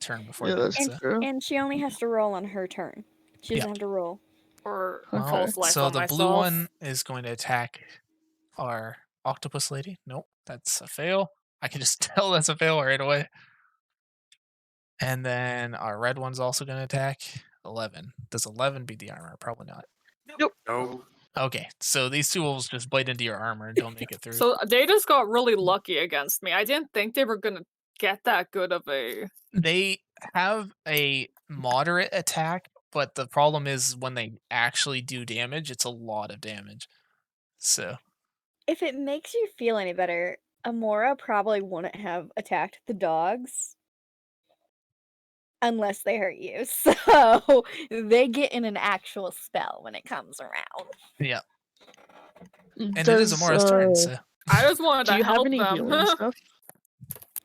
turn before Yeah, that. that's So. true. And she only has to roll on her turn. She doesn't Yeah. have to roll. Or Okay. false life So on the myself. blue one is going to attack our octopus lady. Nope, that's a fail. I can just tell that's a fail right away. And then our red one's also going to attack. 11. Does 11 beat the armor? Probably not. No. Okay, so these two wolves just bite into your armor and don't make it through. So they just got really lucky against me. I didn't think they were gonna get that good of a. They have a moderate attack, but the problem is when they actually do damage, it's a lot of damage. So If it makes you feel any better, Amora probably wouldn't have attacked the dogs unless they hurt you. So they get in an actual spell when it comes around. Yeah. And it is Does Amora's turn, so I just wanted do to you have help any them. healing stuff?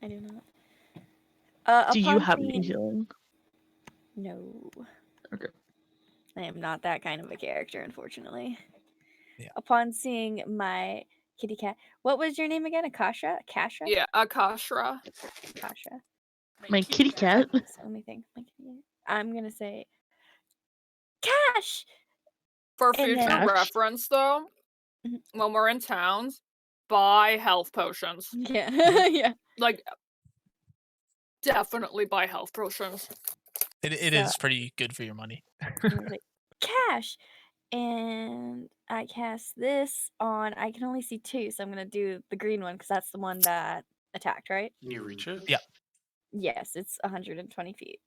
I do not. Do you Upon have any seeing... healing? No. Okay. I am not that kind of a character, unfortunately. Yeah. Upon seeing my kitty cat... What was your name again? Akasha? Akasha? Yeah, Akashra. Akasha. My kitty cat. Okay, so let me think. I'm gonna say... Cash! For And future then... Cash? reference, though, Mhm. when we're in towns, buy health potions. Yeah. Yeah. Like, definitely buy health potions. it So- is pretty good for your money. I'm gonna say, Cash! And I cast this on... I can only see 2, so I'm gonna do the green one, because that's the one that attacked, right? Can you reach it? Yeah. Yes, it's 120 feet.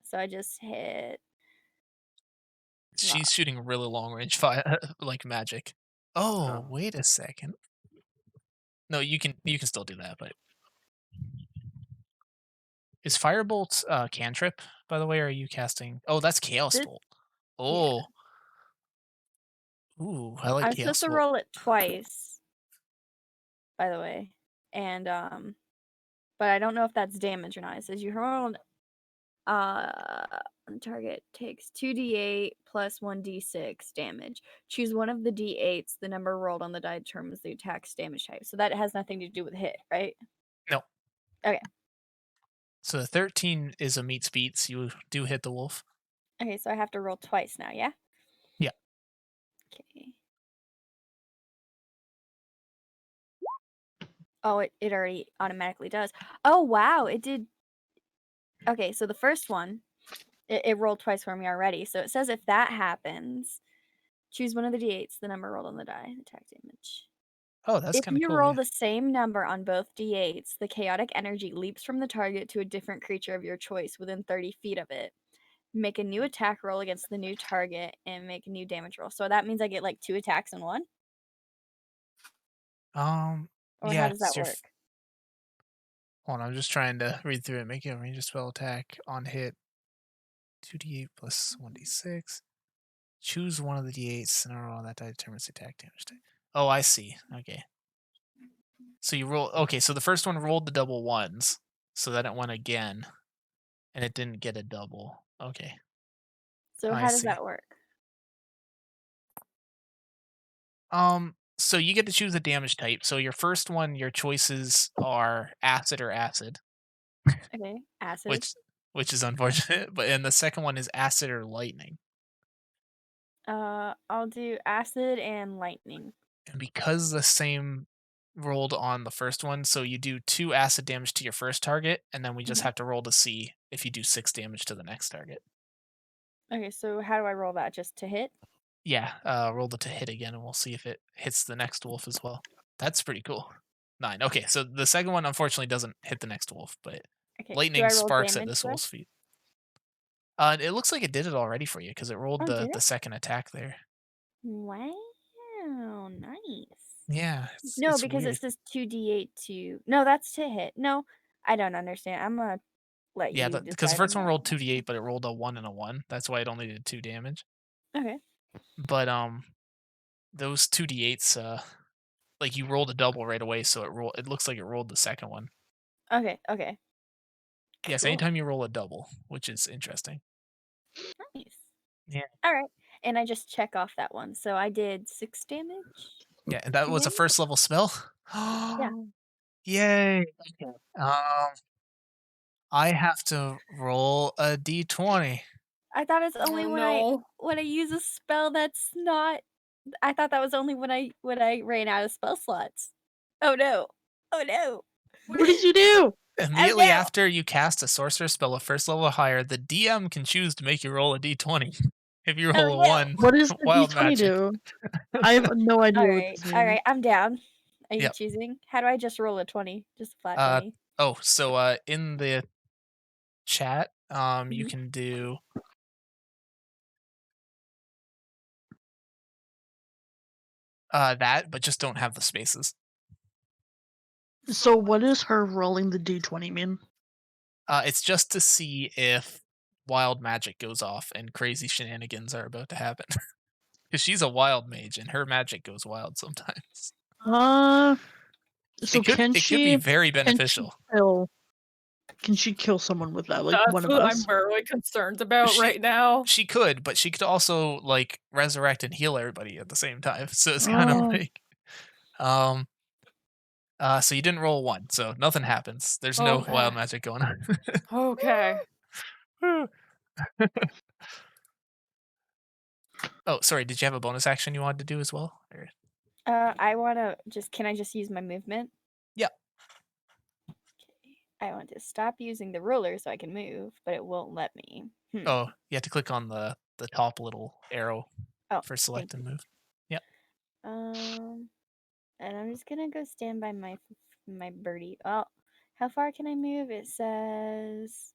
So I just hit... She's shooting really long range fire, like magic. Oh, Oh. wait a second. No, you can still do that, but is Firebolt cantrip, by the way, or are you casting? Oh, that's Chaos This- Bolt. Oh. Ooh, I like I'm Chaos supposed to Bolt. roll it twice, by the way. And but I don't know if that's damage or not. It says you roll the target takes 2d8 plus 1d6 damage. Choose one of the d8s. The number rolled on the die determines the attack's damage type. So that has nothing to do with hit, right? No. Okay. So the 13 is a meets beats. You do hit the wolf. Okay, so I have to roll twice now, yeah? Yeah. Okay. Oh, it already automatically does. Oh, wow, it did. Okay, so the first one, it rolled twice for me already. So it says if that happens, choose one of the d8s, the number rolled on the die, attack damage. Oh, that's If kind of you cool. roll Yeah. the same number on both d8s, the chaotic energy leaps from the target to a different creature of your choice within 30 feet of it. Make a new attack roll against the new target and make a new damage roll. So that means I get like 2 attacks in one? Or Yeah, how does that it's your work? Hold on, I'm just trying to read through it. Make a range spell attack on hit. 2d8 plus 1d6. Choose one of the d8s and roll on that die determines the attack damage type. Oh, I see. Okay. So you roll. Okay, so the first one rolled the double ones, so then it went again, and it didn't get a double. Okay. So I how does see. that work? So you get to choose a damage type. So your first one, your choices are acid or acid, Okay, acid. which is unfortunate. But and the second one is acid or lightning. I'll do acid and lightning. And because the same rolled on the first one, so you do 2 acid damage to your first target, and then we just Mhm. have to roll to see if you do 6 damage to the next target. Okay, so how do I roll that? Just to hit? Yeah, roll it to hit again, and we'll see if it hits the next wolf as well. That's pretty cool. 9. Okay, so the second one unfortunately doesn't hit the next wolf, but Okay. Do lightning I roll sparks at damage this though? wolf's feet. It looks like it did it already for you because it rolled Oh, did the it? second attack there. Wow, nice. Yeah, No, it's because weird. it says 2d8 to... No, that's to hit. No, I don't understand. I'm gonna let Yeah, you because the decide first on one that. rolled 2d8, but it rolled a 1 and a 1. That's why it only did 2 damage. Okay. But those 2d8s, like you rolled a double right away, so it looks like it rolled the second one. Okay, okay. Yes, Cool. anytime you roll a double, which is interesting. Nice. Yeah. Alright. And I just check off that one. So I did 6 damage? Yeah, and that 2 was a damage? first level spell. Yeah. Yay. Okay. I have to roll a d20. I thought it's only Oh, when no. I use a spell that's not... I thought that was only when I ran out of spell slots. Oh no. Oh no. What did you do? Immediately no. after you cast a sorcerer spell of first level or higher, the DM can choose to make you roll a d20. If you roll Oh a no. 1, What does the wild D20 magic. do? I have no idea what Alright. this means. Alright, I'm down. Are you Yep. choosing? How do I just roll a 20? Just a flat 20? Oh, so in the chat, you Mhm. can do that, but just don't have the spaces. So what does her rolling the d20 mean? It's just to see if wild magic goes off and crazy shenanigans are about to happen. Because she's a wild mage and her magic goes wild sometimes. So It could be very beneficial. Can she kill someone with that? Like That's one of what us? I'm really concerned about She- right now. She could, but she could also like resurrect and heal everybody at the same time. So it's kind of Oh. like, so you didn't roll a 1, so nothing happens. There's no Okay. wild magic going on. Okay. Oh, sorry. Did you have a bonus action you wanted to do as well? Or... I wanna can I just use my movement? Yeah. Okay. I want to stop using the ruler so I can move, but it won't let me. Oh, you have to click on the top little arrow Oh, for select and move. Yep. And I'm just gonna go stand by my birdie. Oh, how far can I move? It says.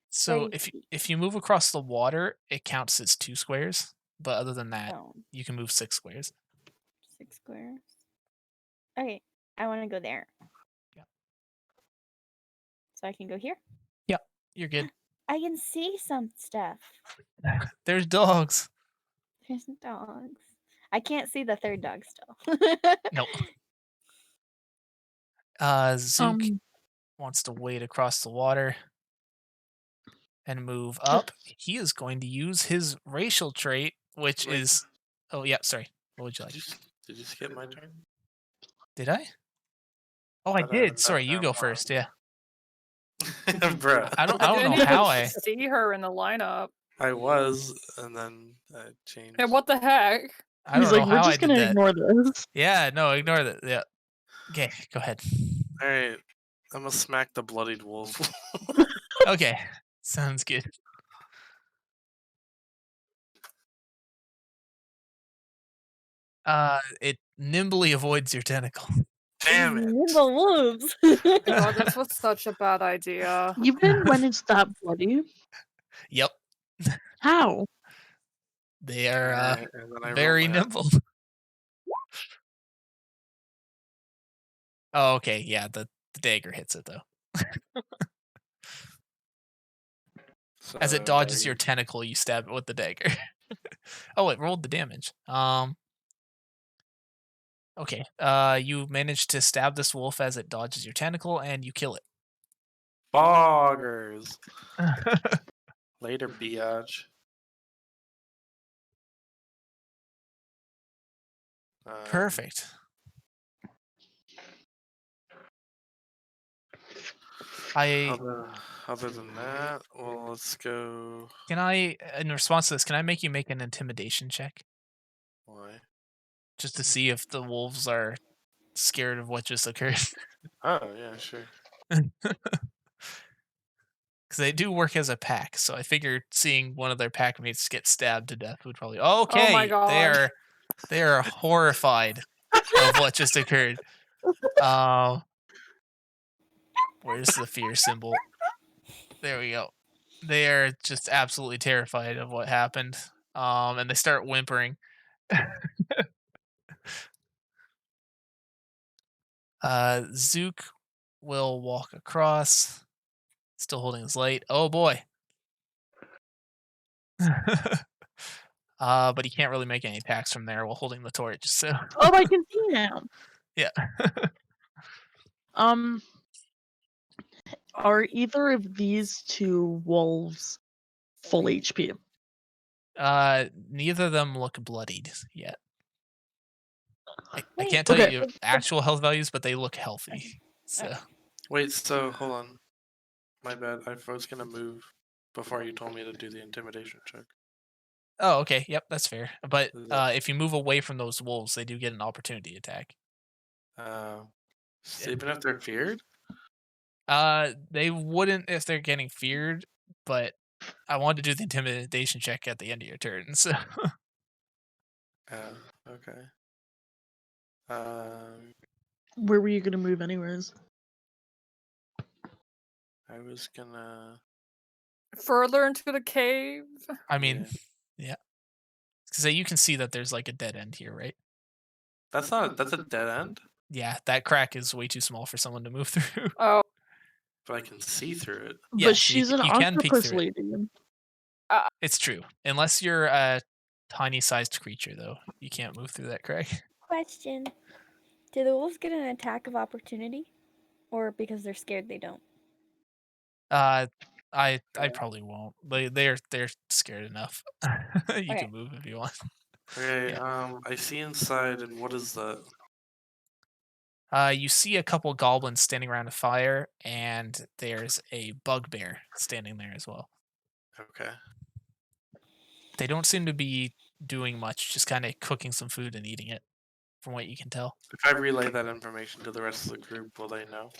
So 30 feet. if you move across the water, it counts as 2 squares. But other than that, Oh, you can move 6 squares. 6 squares. Okay, I want to go there. Yeah. So I can go here. Yep, you're good. I can see some stuff. There's dogs. There's dogs. I can't see the third dog still. Nope. Zook wants to wade across the water and move up. He is going to use his racial trait, which Wait. is. Oh yeah, sorry. What would you like? Did you skip my turn? Did I? Oh, I That- did. that- Sorry, you that go one. first. Yeah. Bruh. I don't I know didn't how even I. see her in the lineup. I was, and then I changed. Hey, what the heck? I He's don't like, know we're how I just did gonna that. ignore this. Yeah, no, ignore that. Yeah. Okay, go ahead. All right, I'm gonna smack the bloodied wolf. Okay, sounds good. It nimbly avoids your tentacle. Damn it! Nimble wolves. God, this was such a bad idea. Even when it's that bloody? Yep, How? they are Alright, and then I very roll my nimble. Oh, okay, yeah, the dagger hits it though. As it dodges your tentacle, you stab it with the dagger. Oh, it rolled the damage. Okay. You manage to stab this wolf as it dodges your tentacle, and you kill it. Boggers. Later, biatch. Perfect. Other than that, well, let's go. Can I, in response to this, can I make you make an intimidation check? Why? Just to see if the wolves are scared of what just occurred. Oh, yeah, sure. Because they do work as a pack, so I figured seeing one of their pack mates get stabbed to death would probably. Okay, Oh my God. they are horrified of what just occurred. Where's the fear symbol? There we go. They are just absolutely terrified of what happened. And they start whimpering. Zook will walk across, still holding his light. Oh boy. But he can't really make any attacks from there while holding the torch. So Oh, I can see now. yeah. Are either of these two wolves full HP? Neither of them look bloodied yet. I Wait, can't tell Okay. you actual health values, but they look healthy. So Wait, so hold on. My bad. I was gonna move before you told me to do the intimidation check. oh, okay, yep, that's fair. But Is that- if you move away from those wolves, they do get an opportunity attack. Even if they're feared? They wouldn't if they're getting feared, but I wanted to do the intimidation check at the end of your turn. So Okay. Where were you gonna move anyways? I was gonna. Further into the cave? I mean, yeah, because you can see that there's like a dead end here, right? That's a dead end. Yeah, that crack is way too small for someone to move through. Oh, But I can see through it. Yeah, But so she's an you can peek octopus through it. lady. It's true. Unless you're a tiny-sized creature, though, you can't move through that crack. Question: do the wolves get an attack of opportunity, or because they're scared they don't? I probably won't. They're scared enough. You Okay. can move if you want. Okay, Yeah. I see inside, and what is that? You see a couple goblins standing around a fire, and there's a bugbear standing there as well. Okay. They don't seem to be doing much, just kind of cooking some food and eating it, from what you can tell. If I relay that information to the rest of the group, will they know?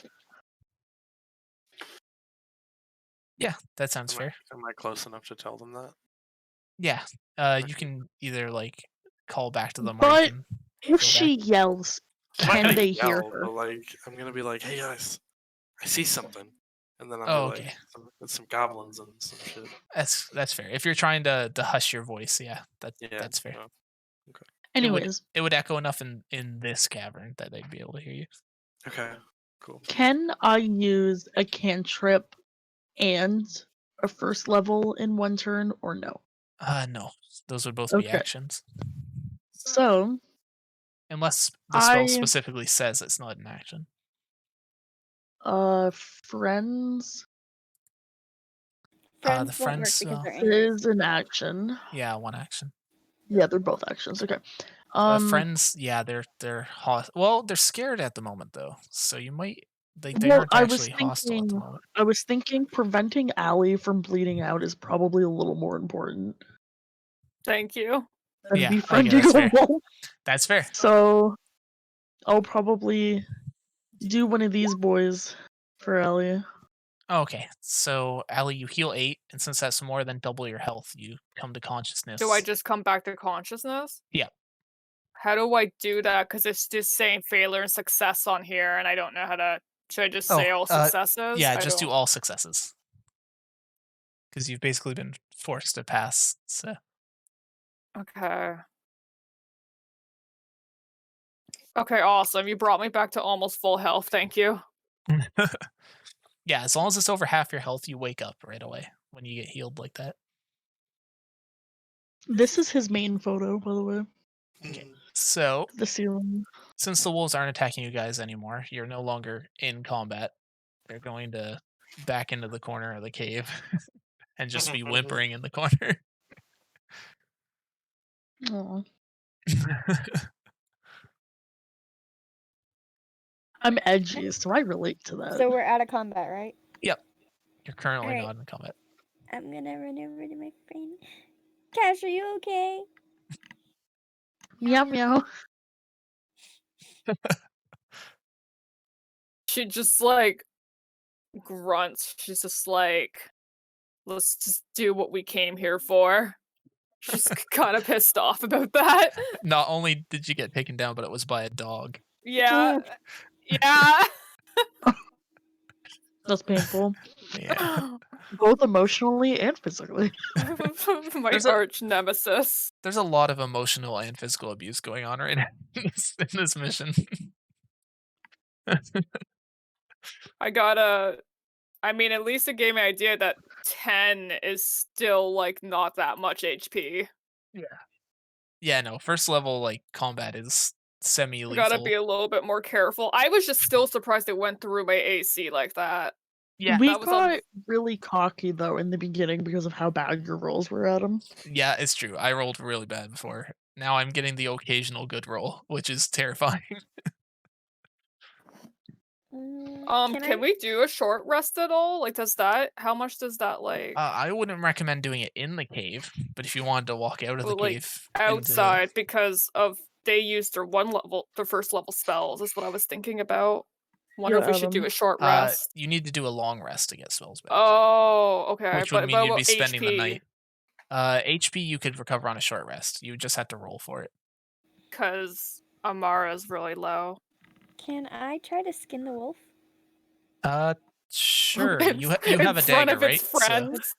Yeah, that sounds fair. Am I close enough to tell them that? Yeah, you can either like call back to them, or But you can if go she back. yells, I'm not can gonna they hear yell, her? but like I'm gonna be like, "Hey guys, I see something," and then I'll Oh, be like, okay. "It's some goblins and some shit." That's fair. If you're trying to hush your voice, yeah, Yeah, that's fair. no. Anyways, It would echo enough in this cavern that they'd be able to hear you. Okay, cool. can I use a cantrip and a first level in one turn, or no? No, those would both be Okay. actions, So unless the spell I specifically says it's not an action. friends Friends The won't work friends, because they're angry. is an action. yeah, one action. Yeah, they're both actions. Okay. Friends, yeah, they're well, they're scared at the moment though, so you might they Well, aren't I was actually hostile at the thinking, moment. preventing Allie from bleeding out is probably a little more important thank you. than Yeah, okay, befriending that's a fair. wolf. That's fair. So I'll probably do one of these boys for Allie. Okay, so Allie, you heal 8, and since that's more than double your health, you come to consciousness. Do I just come back to consciousness? Yeah. How do I do that? Because it's just saying failure and success on here, and I don't know how to. Should I just say all successes? Yeah, I just do don't- all successes. Because you've basically been forced to pass, so. Okay. Okay, awesome. You brought me back to almost full health. Thank you. Yeah, as long as it's over half your health, you wake up right away when you get healed like that. This is his main photo, by the way. Okay. So, The ceiling. since the wolves aren't attacking you guys anymore, you're no longer in combat. They're going to back into the corner of the cave and just be whimpering in the corner. Aw. I'm edgy, so I relate to that. So we're out of combat, right? Yep. You're currently Alright. not in combat. I'm gonna run over to my friend. Cash, are you okay? Meow meow. She just like grunts. She's just like, let's just do what we came here for. She's kind of pissed off about that. Not only did you get taken down, but it was by a dog. Yeah. Yeah. That's painful. Yeah. Both emotionally and physically. My There's a- arch nemesis. There's a lot of emotional and physical abuse going on right now in this mission. I mean, at least it gave me an idea that 10 is still like not that much HP. Yeah, no, first level like combat is semi-lethal. Gotta be a little bit more careful. I was just still surprised it went through my AC like that. Yeah, We that was got really cocky though in the beginning because of how bad your rolls were at him. yeah, it's true. I rolled really bad before. Now I'm getting the occasional good roll, which is terrifying. Can we do a short rest at all? Like, how much does that like? I wouldn't recommend doing it in the cave, but if you wanted to walk out of the Like, cave outside because of they used their first level spells is what I was thinking about. Wonder Yeah, if we should do Adam. a short rest. You need to do a long rest to get spells back. Oh, okay. Which would mean you'd what be spending the HP? night. HP you could recover on a short rest. You just have to roll for it. Because Amara's really low. Can I try to skin the wolf? Sure. In You have a in front dagger, of right? its friends.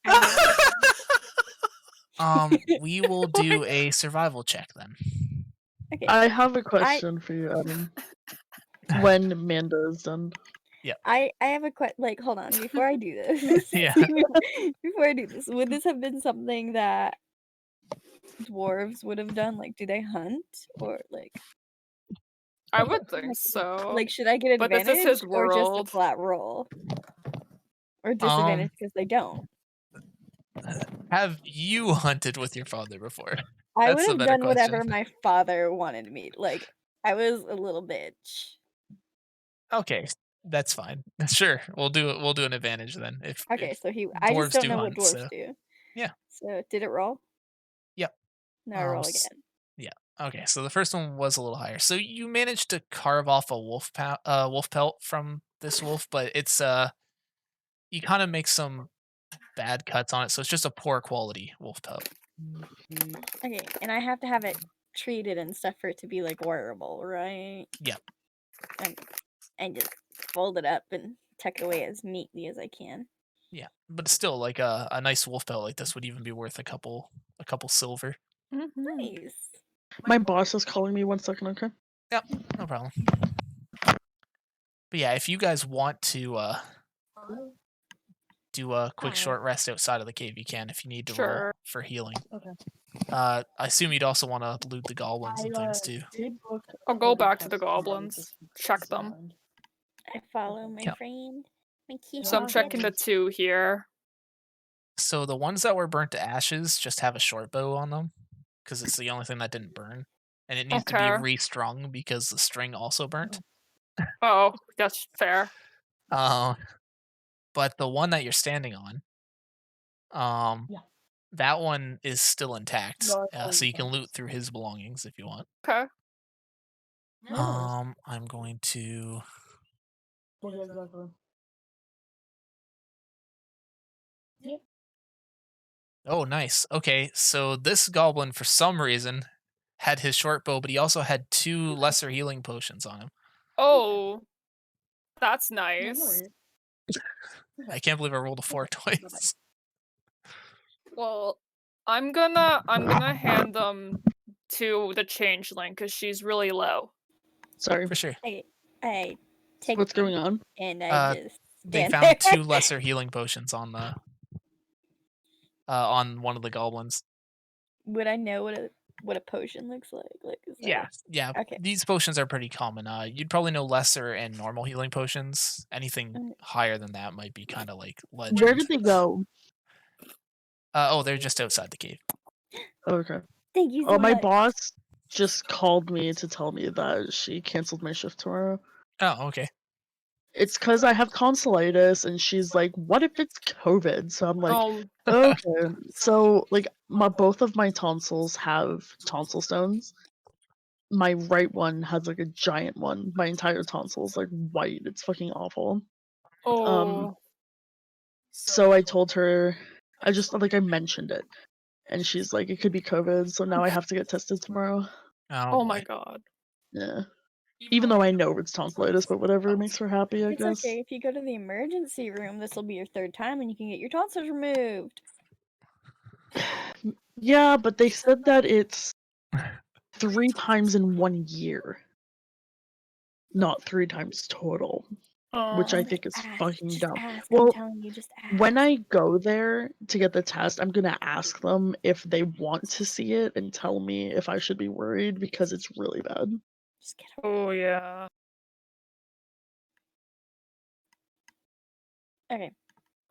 We will do a survival check then. Okay. I have a question for you, Adam. When Amanda is done. I have a question. Like, hold on, before I do this. Yeah. Before I do this, would this have been something that dwarves would have done? Like, do they hunt or like? I would think so. Like, should I get But this is advantage his or just a world. flat roll? Or disadvantage because they don't? Have you hunted with your father before? I That's would the have better done whatever question. my father wanted me. Like, I was a little bitch. Okay, that's fine. Sure, we'll do it. We'll do an advantage then. If Okay, so I just dwarves don't do know what hunt, dwarves so do. yeah. So did it roll? Yep. No, I roll again. Yeah. Okay, so the first one was a little higher. So you managed to carve off a wolf pelt from this wolf, but it's you kind of make some bad cuts on it, so it's just a poor quality wolf pelt. Okay, and I have to have it treated and stuff for it to be like wearable, right? Yep. And just fold it up and tuck it away as neatly as I can. Yeah, but still, like a nice wolf pelt like this would even be worth a couple silver. Nice. My boss is calling me 1 second, okay? Yep, no problem. But yeah, if you guys want to do a quick short rest outside of the cave, you can if you need to roll Sure. for healing. Okay. I assume you'd also want to loot the goblins and things too. I'll go back to the goblins. Check them. I follow my Yep. friend. My cute So I'm checking the 2 here. So the ones that were burnt to ashes just have a short bow on them because it's the only thing that didn't burn, and it needs to be Okay. restrung because the string also burnt. Oh, that's fair. But the one that you're standing on, that one is still intact, so you can loot through his belongings if you want. Okay. I'm going to. Oh, nice. Okay, so this goblin, for some reason, had his short bow, but he also had 2 lesser healing potions on him. Oh, that's nice. I can't believe I rolled a 4 twice. Well, I'm gonna hand them to the changeling because she's really low. Sorry. For sure. I take What's them going on? and I just They stand found there. 2 lesser healing potions on the on one of the goblins. Would I know what a potion looks like? Like, is that Yeah. Okay. These potions are pretty common. You'd probably know lesser and normal healing potions. Anything higher than that might be kind of like legend. Where did they go? They're just outside the cave. Okay. Thank you so My much. boss just called me to tell me that she canceled my shift tomorrow. Oh, okay. It's because I have tonsillitis, and she's like, "What if it's COVID?" So I'm like, "Okay." So like, both of my tonsils have tonsil stones. My right one has like a giant one. My entire tonsil is like white. It's fucking awful. Oh. So I told her, I mentioned it, and she's like, "It could be COVID." So now I have to get tested tomorrow. Oh my god. Yeah. Even though I know it's tonsillitis, but whatever makes her happy, I It's guess. okay. If you go to the emergency room, this will be your 3rd time and you can get your tonsils removed. Yeah, but they said that it's 3 times in 1 year. Not 3 times total. Which I think is fucking dumb. Well, I'm telling you, just ask. when I go there to get the test, I'm gonna ask them if they want to see it and tell me if I should be worried because it's really bad. Just get Oh yeah. Okay.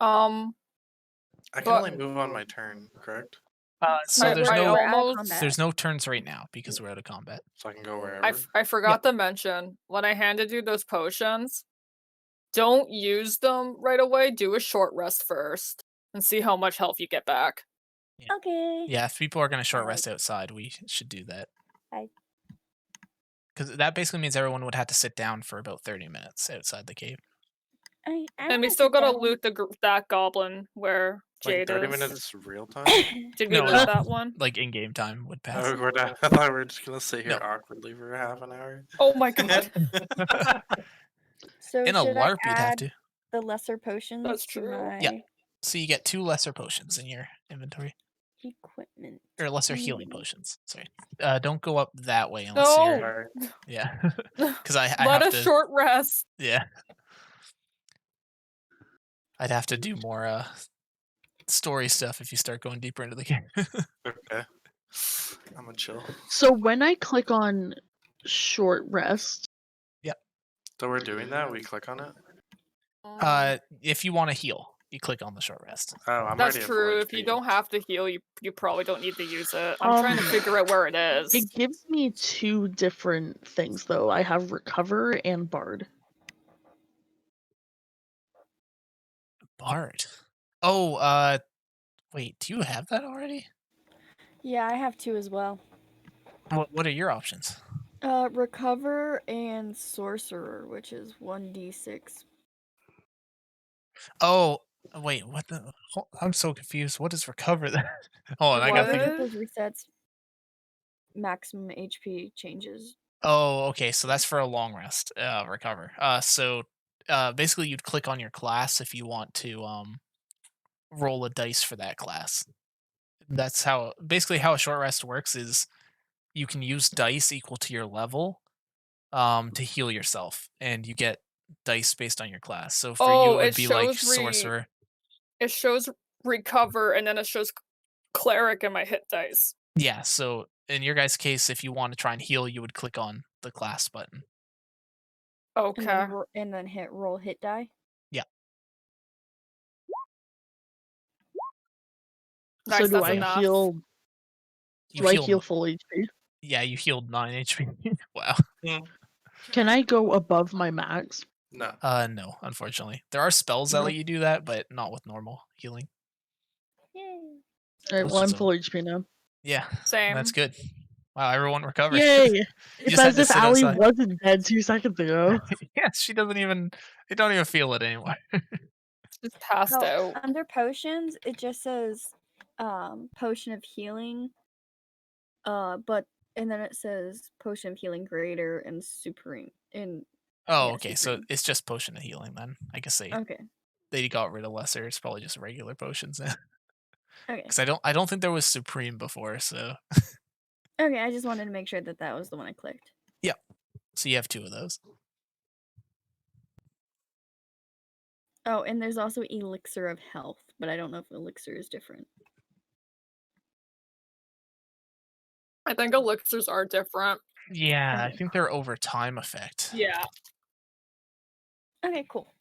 I can only move on my turn, correct? So I- there's I no almost- there's no turns right now because we're out of combat. So I can go wherever. I forgot to mention when I handed you those potions, don't use them right away. Do a short rest first and see how much health you get back. Okay. Yeah, if people are going to short rest outside, we should do that. Because that basically means everyone would have to sit down for about 30 minutes outside the cave. And we still gotta loot that goblin where Like Jade 30 is. minutes real time? Did we No, loot that one? Like in-game time would pass. Oh, we're not, I thought we were just going to sit here No. awkwardly for half an hour. Oh my god. So In a should LARP, I you'd have add to. the lesser potions That's to true. my Yeah. So you get 2 lesser potions in your inventory. equipment? or lesser healing Mm. potions. Sorry. Don't go up that way unless No. you're. Sorry. Yeah. Because I Let have a to. short rest. Yeah. I'd have to do more story stuff if you start going deeper into the game. Okay. I'm gonna chill. So when I click on short rest, So we're doing that. We click on it. If you want to heal, you click on the short rest. Oh, I'm That's already at full true. If you HP. don't have to heal, you probably don't need to use it. I'm trying to figure out where it is. it gives me two different things though. I have recover and bard. Bard. Oh, wait. Do you have that already? Yeah, I have two as well. What are your options? Recover and sorcerer, which is 1d6. Oh, wait. What the? I'm so confused. What is recover then? Hold on, I gotta What? think. Those resets maximum HP changes. Oh, okay. So that's for a long rest. Recover. So basically, you'd click on your class if you want to roll a dice for that class. That's how basically how a short rest works. Is you can use dice equal to your level to heal yourself, and you get dice based on your class. So for you, Oh, it would it be like shows sorcerer. it shows recover, and then it shows cleric in my hit dice. Yeah. So in your guys' case, if you want to try and heal, you would click on the class button. Okay. And then hit roll hit die. Yeah. Nice, So do that's I enough. heal? You Do I heal. heal full HP? Yeah, you healed 9 HP. Wow. Can I go above my max? No. No, unfortunately. There are spells that No. let you do that, but not with normal healing. Yay. Alright, well Which I'm is full HP now. Yeah, Same. that's good. Wow, everyone recovered. Yay! It's just had as to if sit Allie outside. wasn't dead 2 seconds ago. Yeah, she doesn't even. They don't even feel it anymore. Just passed Oh, out. under potions, it just says potion of healing. But and then it says potion of healing greater and supreme. And Oh, yeah, okay. So supreme. it's just potion of healing then. I guess Okay. they got rid of lesser. It's probably just regular potions now. Okay. Because I don't think there was supreme before. So Okay, I just wanted to make sure that that was the one I clicked. yeah. So you have 2 of those. Oh, and there's also elixir of health, but I don't know if elixir is different. I think elixirs are different. Yeah, I Okay. think they're over time effect. Yeah. Okay, cool.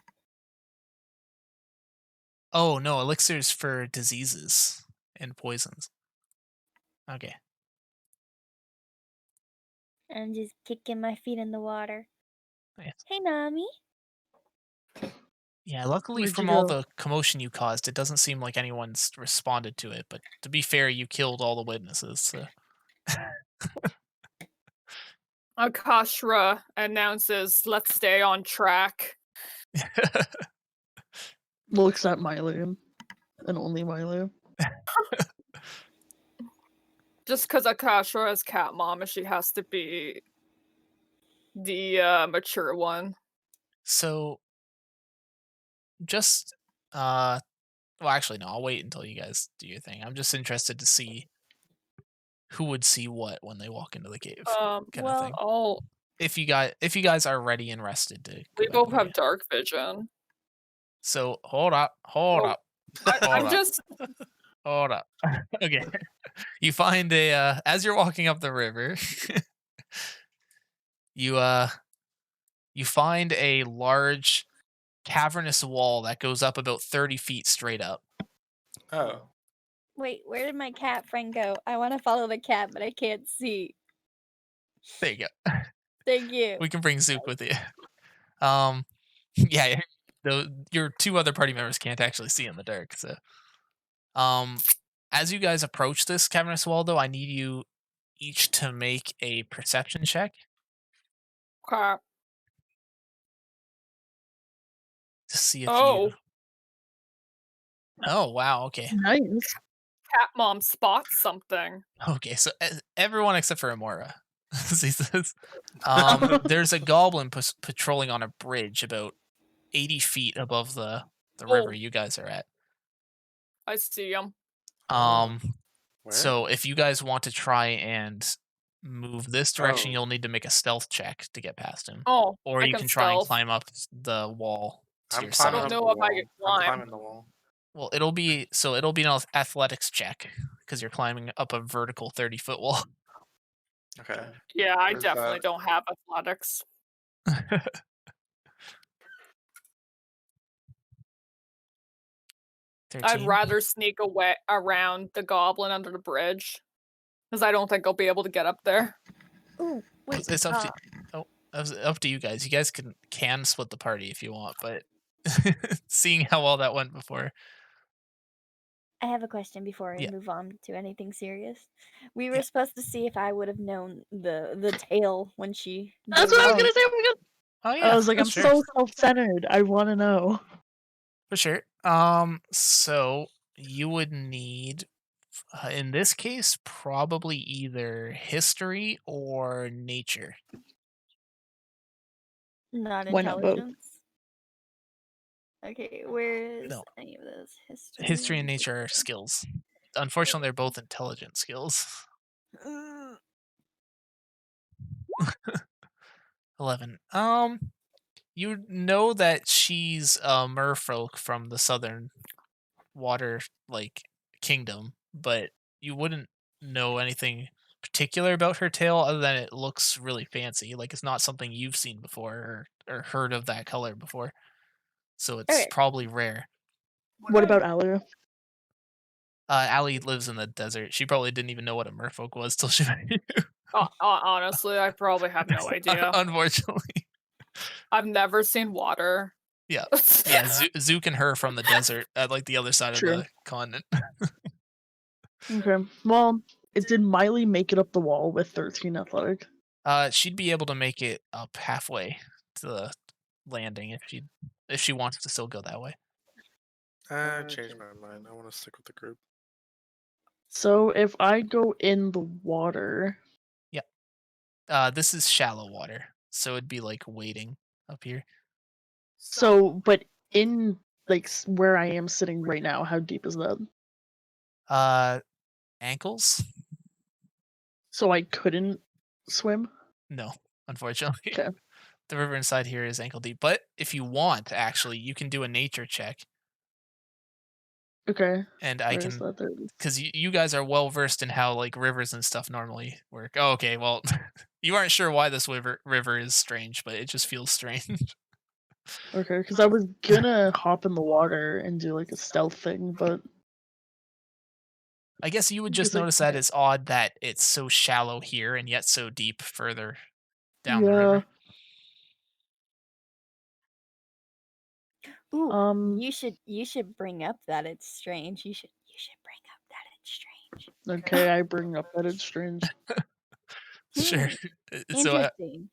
Oh no, elixirs for diseases and poisons. Okay. I'm just kicking my feet in the water. Nice. Hey, Nami. Yeah, luckily Where'd you from all go? the commotion you caused, it doesn't seem like anyone's responded to it. But to be fair, you killed all the witnesses. So. Akashra announces, "Let's stay on track." Looks at Milo. And only Milo. Just because Akashra is cat mom, she has to be the mature one. So, just well, actually, no. I'll wait until you guys do your thing. I'm just interested to see who would see what when they walk into the cave, kind of well, thing. Oh, If you guys are ready and rested to go we back both in the have cave. dark vision. So hold up. I'm Hold up. just Hold up. Okay. You find a as you're walking up the river, you find a large cavernous wall that goes up about 30 feet straight up. Oh. wait, where did my cat friend go? I want to follow the cat, but I can't see. There you go. Thank you. We can bring Zook with you. Yeah, your 2 other party members can't actually see in the dark. So, as you guys approach this cavernous wall, though, I need you each to make a perception check okay. to see if Oh, you. Oh wow. Okay. Nice. cat mom spots something. Okay. So everyone except for Amora sees this. There's a goblin patrolling on a bridge about 80 feet above the river Oh. you guys are at. I see him. Um, Where? So if you guys want to try and move this direction, Oh. you'll need to make a stealth check to get past him. Oh, Or I you can can try and stealth. climb up the wall to I'm your I climbing side. don't up the know if I wall. can I'm climb. climbing the wall. Well, it'll be an athletics check because you're climbing up a vertical 30-foot wall. Okay. Yeah, I Where's definitely that? don't have athletics. 13. I'd rather sneak away around the goblin under the bridge, because I don't think I'll be able to get up there. Ooh, wait. It's up to it's up to you guys. You guys can split the party if you want, but seeing how well that went before. I have a question before we Yeah. move on to anything serious. We were Yeah. supposed to see if I would have known the tail when she. That's gave what I was it- gonna say. Oh my god. Oh yeah. I was like, I'm sure. so self-centered. I want to know. For sure. So you would need, in this case, probably either history or nature. Not Why not both? intelligence. Okay, where is No. any of those history? History and nature are skills. Unfortunately, they're both intelligent skills. Ugh. 11. You know that she's a merfolk from the southern water kingdom, but you wouldn't know anything particular about her tail other than it looks really fancy. Like it's not something you've seen before or heard of that color before. So it's Okay. probably rare. What about Alia? Allie lives in the desert. She probably didn't even know what a merfolk was till she met you. Honestly, I probably have no idea. Unfortunately. I've never seen water. Yeah. Yeah, Zook and her from the desert at like the other side True. of the continent. Okay. Well, did Miley make it up the wall with 13 athletic? She'd be able to make it up halfway to the landing if she wants to still go that way. I changed my mind. I want to stick with the group. So if I go in the water, This is shallow water, so it'd be like wading up here. but in like where I am sitting right now, how deep is that? Ankles? So I couldn't swim? No, unfortunately. Okay. The river inside here is ankle deep, but if you want, actually, you can do a nature check, Okay. and I Where is can that? There it is. because you guys are well versed in how like rivers and stuff normally work. Oh, okay, well, you aren't sure why this river is strange, but it just feels strange. Okay, because I was gonna hop in the water and do like a stealth thing, but I guess you would Because, just like, notice that okay. it's odd that it's so shallow here and yet so deep further down the Yeah. river. Ooh, you should bring up that it's strange. You should bring up that it's strange. Okay, I bring up that it's strange. Sure. So, Interesting.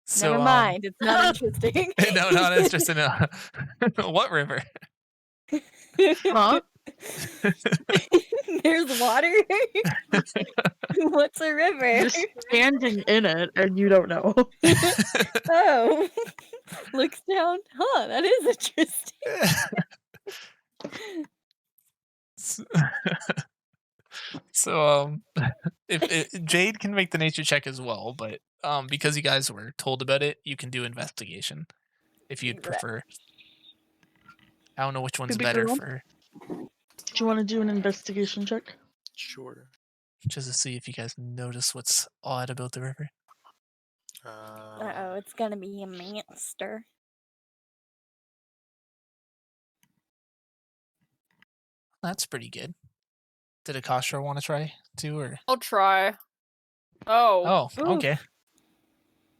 so Never mind. It's not interesting. no, not interesting. What river? Huh? There's water. What's a river? You're standing in it and you don't know. Oh, looks down. Huh, that is interesting. So, if Jade can make the nature check as well, but because you guys were told about it, you can do investigation if you'd prefer. I don't know which one's Baby better girl. for Do you want to do an investigation check? Sure. just to see if you guys notice what's odd about the river. Uh-oh, it's gonna be a monster. That's pretty good. Did Akasha want to try too, or? I'll try. Oh. Oh, okay.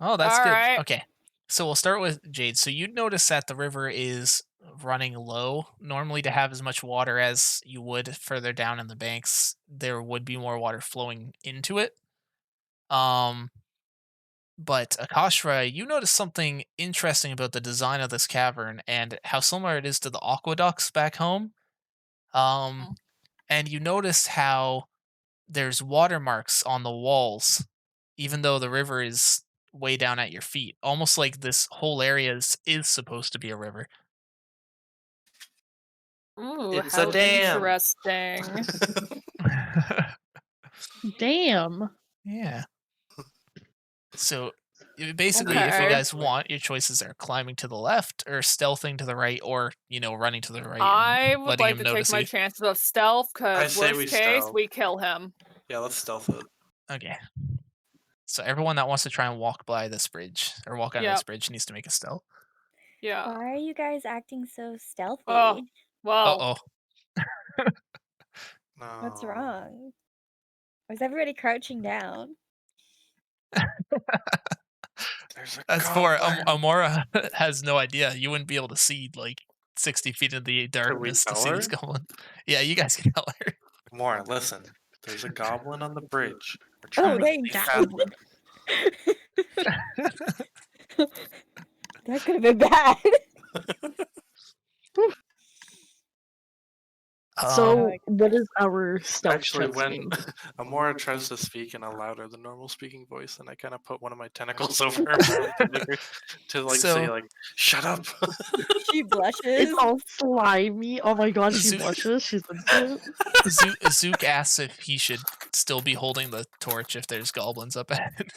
Oh, that's All good. right. Okay. So we'll start with Jade. So you notice that the river is running low. Normally, to have as much water as you would further down in the banks, there would be more water flowing into it. But Akashra, you notice something interesting about the design of this cavern and how similar it is to the aqueducts back home. And you notice how there's watermarks on the walls, even though the river is way down at your feet. Almost like this whole area is supposed to be a river. Ooh, It's how a dam. interesting. Damn. Yeah. So basically, if you Okay. guys want, your choices are climbing to the left, or stealthing to the right, or running to the right. And I would letting like him to take notice my you. chances of stealth, I because say we worst case, stealth. we kill him. Yeah, let's stealth it. Okay. So everyone that wants to try and walk by this bridge or walk under this Yep. bridge needs to make a stealth. Yeah. Why are you guys acting so stealthy? Oh, well, Uh-oh. What's No. wrong? Is everybody crouching down? There's a As for goblin. Amora has no idea. You wouldn't be able to see like 60 feet in the Can we darkness to tell see this her? goblin. Yeah, you guys can tell her. More, listen. There's a goblin on the bridge. We're Oh, trying to sneak past him. That could have been bad. So, Um, what is our stealth Actually, check when scheme? Amora tries to speak in a louder than normal speaking voice, and I kind of put one of my tentacles over her mouth to make her say So- shut up. She blushes. It's all slimy. Oh my god, she Zook- blushes. She's into it. Zook asks if he should still be holding the torch if there's goblins up ahead.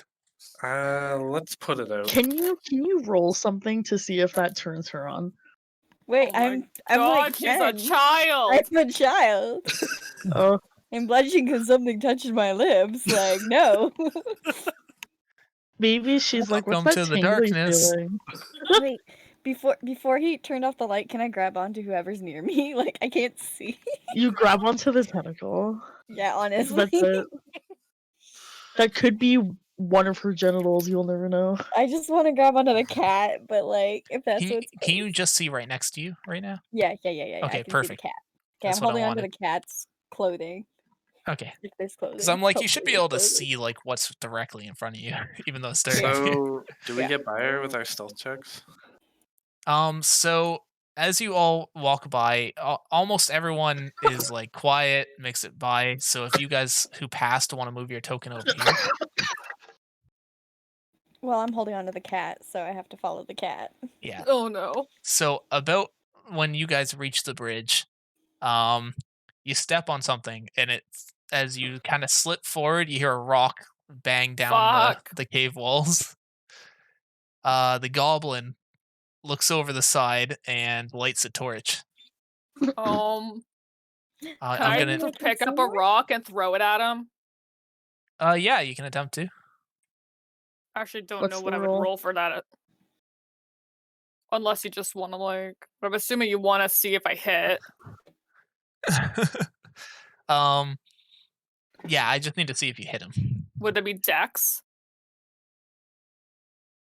Let's put it out. Can you roll something to see if that turns her on? Wait, oh my I'm God, like she's a 10. child. I'm a child. Oh, I'm blushing because something touches my lips. Like, no. maybe she's like, what's Welcome that to the tingly darkness. feeling? Wait, before he turned off the light, can I grab onto whoever's near me? Like, I can't see. You grab onto the tentacle. Yeah, honestly. That's it. That could be one of her genitals. You'll never know. I just want to grab onto the cat, but like, if that's what's Can you just see right next to you right now? Yeah. Okay, I can perfect. see the cat. Okay, That's I'm what I holding onto the wanted. cat's clothing. Okay. If there's clothing. Because I'm like, you should be Hopefully able to there's clothing. see like what's directly in front of you, even though it's dark. So, do we Yeah. get by her with our stealth checks? So as you all walk by, almost everyone is like quiet, makes it by. So if you guys who passed want to move your token over here, Well, I'm holding onto the cat, so I have to follow the cat. yeah. Oh no. So about when you guys reach the bridge, you step on something, and it's as you kind of slip forward, you hear a rock bang down Fuck. the cave walls. The goblin looks over the side and lights a torch. Can I'm I gonna. just pick up a rock and throw it at him? Yeah, you can attempt to. I actually don't What's know the what I would roll? roll for that. Unless you just want to like, but I'm assuming you want to see if I hit. Yeah, I just need to see if you hit him. Would it be Dex?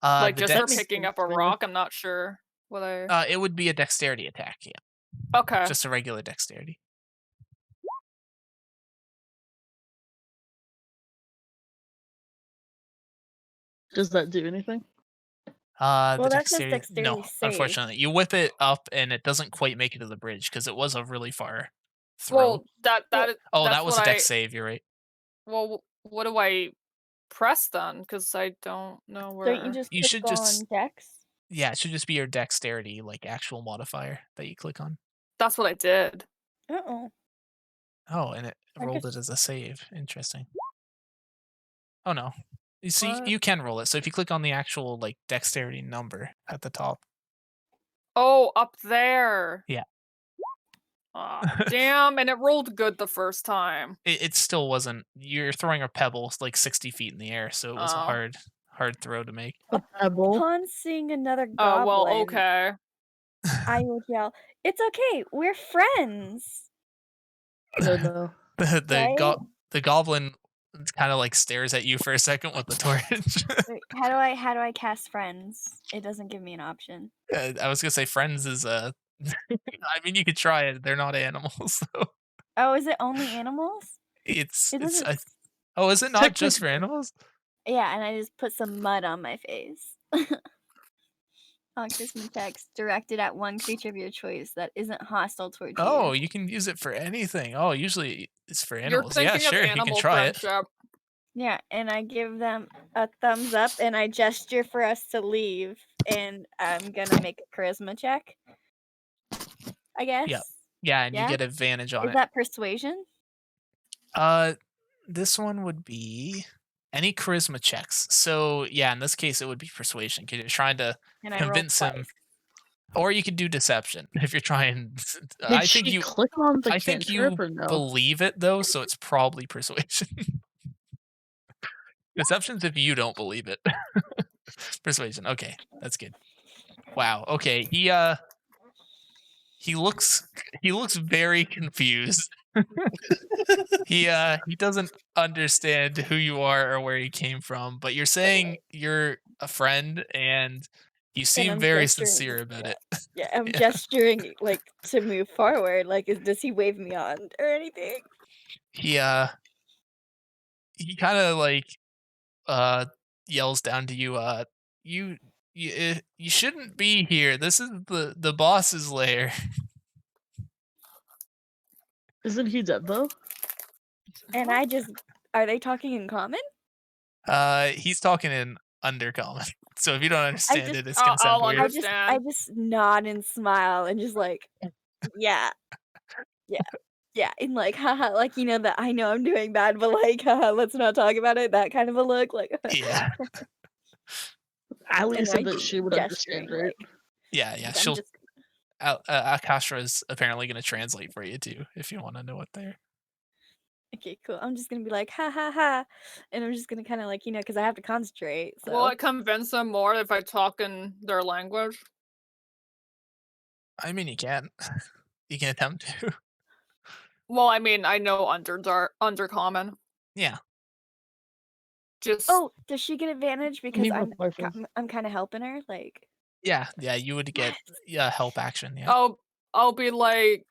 The Just for dex, picking up a rock? I'm not sure. What I? it would be a dexterity attack. Yeah, Okay. just a regular dexterity. Does that do anything? The Well, that says no, dexterity save. unfortunately, you whip it up and it doesn't quite make it to the bridge because it was a really far throw. Well, that Oh, that's that was what a dex save. You're right. Well, what do I press then? Because I don't know where. Don't you just You click should on just- Dex? Yeah, it should just be your dexterity, like actual modifier that you click on. That's what I did. Uh-oh. Oh, and it I rolled guess- it as a save. Interesting. Oh no. You see, What? you can roll it. So if you click on the actual like dexterity number at the top. Oh, up there. Yeah. Aw, damn, and it rolled good the first time. It still wasn't. You're throwing a pebble like 60 feet in the air, so it was a Oh. hard throw to make. A pebble. Upon seeing another Oh, goblin, well, okay. I would yell, "It's okay, we're friends!" Oh no. The goblin kind of like stares at you for a second with the torch. Wait, how do I cast friends? It doesn't give me an option. I was gonna say friends is I mean, you could try it. They're not animals. So Oh, is it only animals? it doesn't is it not Technic- just for animals? Yeah, and I just put some mud on my face. Charisma text directed at one creature of your choice that isn't hostile towards Oh, you. you can use it for anything. Oh, usually it's for You're animals. thinking Yeah, of sure, you can animal try it. friendship. Yeah, and I give them a thumbs up and I gesture for us to leave, and I'm gonna make a charisma check. I guess. Yeah, and you Yeah? get advantage on Is it. that persuasion? This one would be any charisma checks. So yeah, in this case, it would be persuasion because you're trying to And I rolled convince him, twice. or you could do deception if you're trying. Did I think she you, click on the I think cantrip you or no? believe it though, so it's probably persuasion. Deception's if you don't believe it. Persuasion. Okay, that's good. Wow. Okay, he looks very confused. He doesn't understand who you are or where you came from, but you're saying you're a friend and you And seem I'm very gesturing. sincere about Yeah. it. Yeah, I'm Yeah. gesturing like to move forward. Like, does he wave me on or anything? He kind of like uh yells down to you, you you shouldn't be here. This is the boss's lair. Isn't he dead though? And I just, are they talking in common? He's talking in undercommon. So if you don't I understand just, it, it's gonna sound I'll weird. I understand. just nod and smile and just like, yeah, yeah, yeah, and like, haha, like that I know I'm doing bad, but like, haha, let's not talk about it. That kind of a look, like, Yeah. Ali and said I that keep she would gesturing, understand, right? Yeah, like I'm she'll just Akashra is apparently going to translate for you too, if you want to know what they're. okay, cool. I'm just gonna be like, ha ha ha, and I'm just gonna kind of like, because I have to concentrate. Will So it convince them more if I talk in their language? I mean, you can, you can attempt to. Well, I mean, I know undercommon. Yeah, Just oh, does she get advantage because Me reply first. I'm kind of helping her? Like, yeah. You would get help action. Yeah. I'll be like,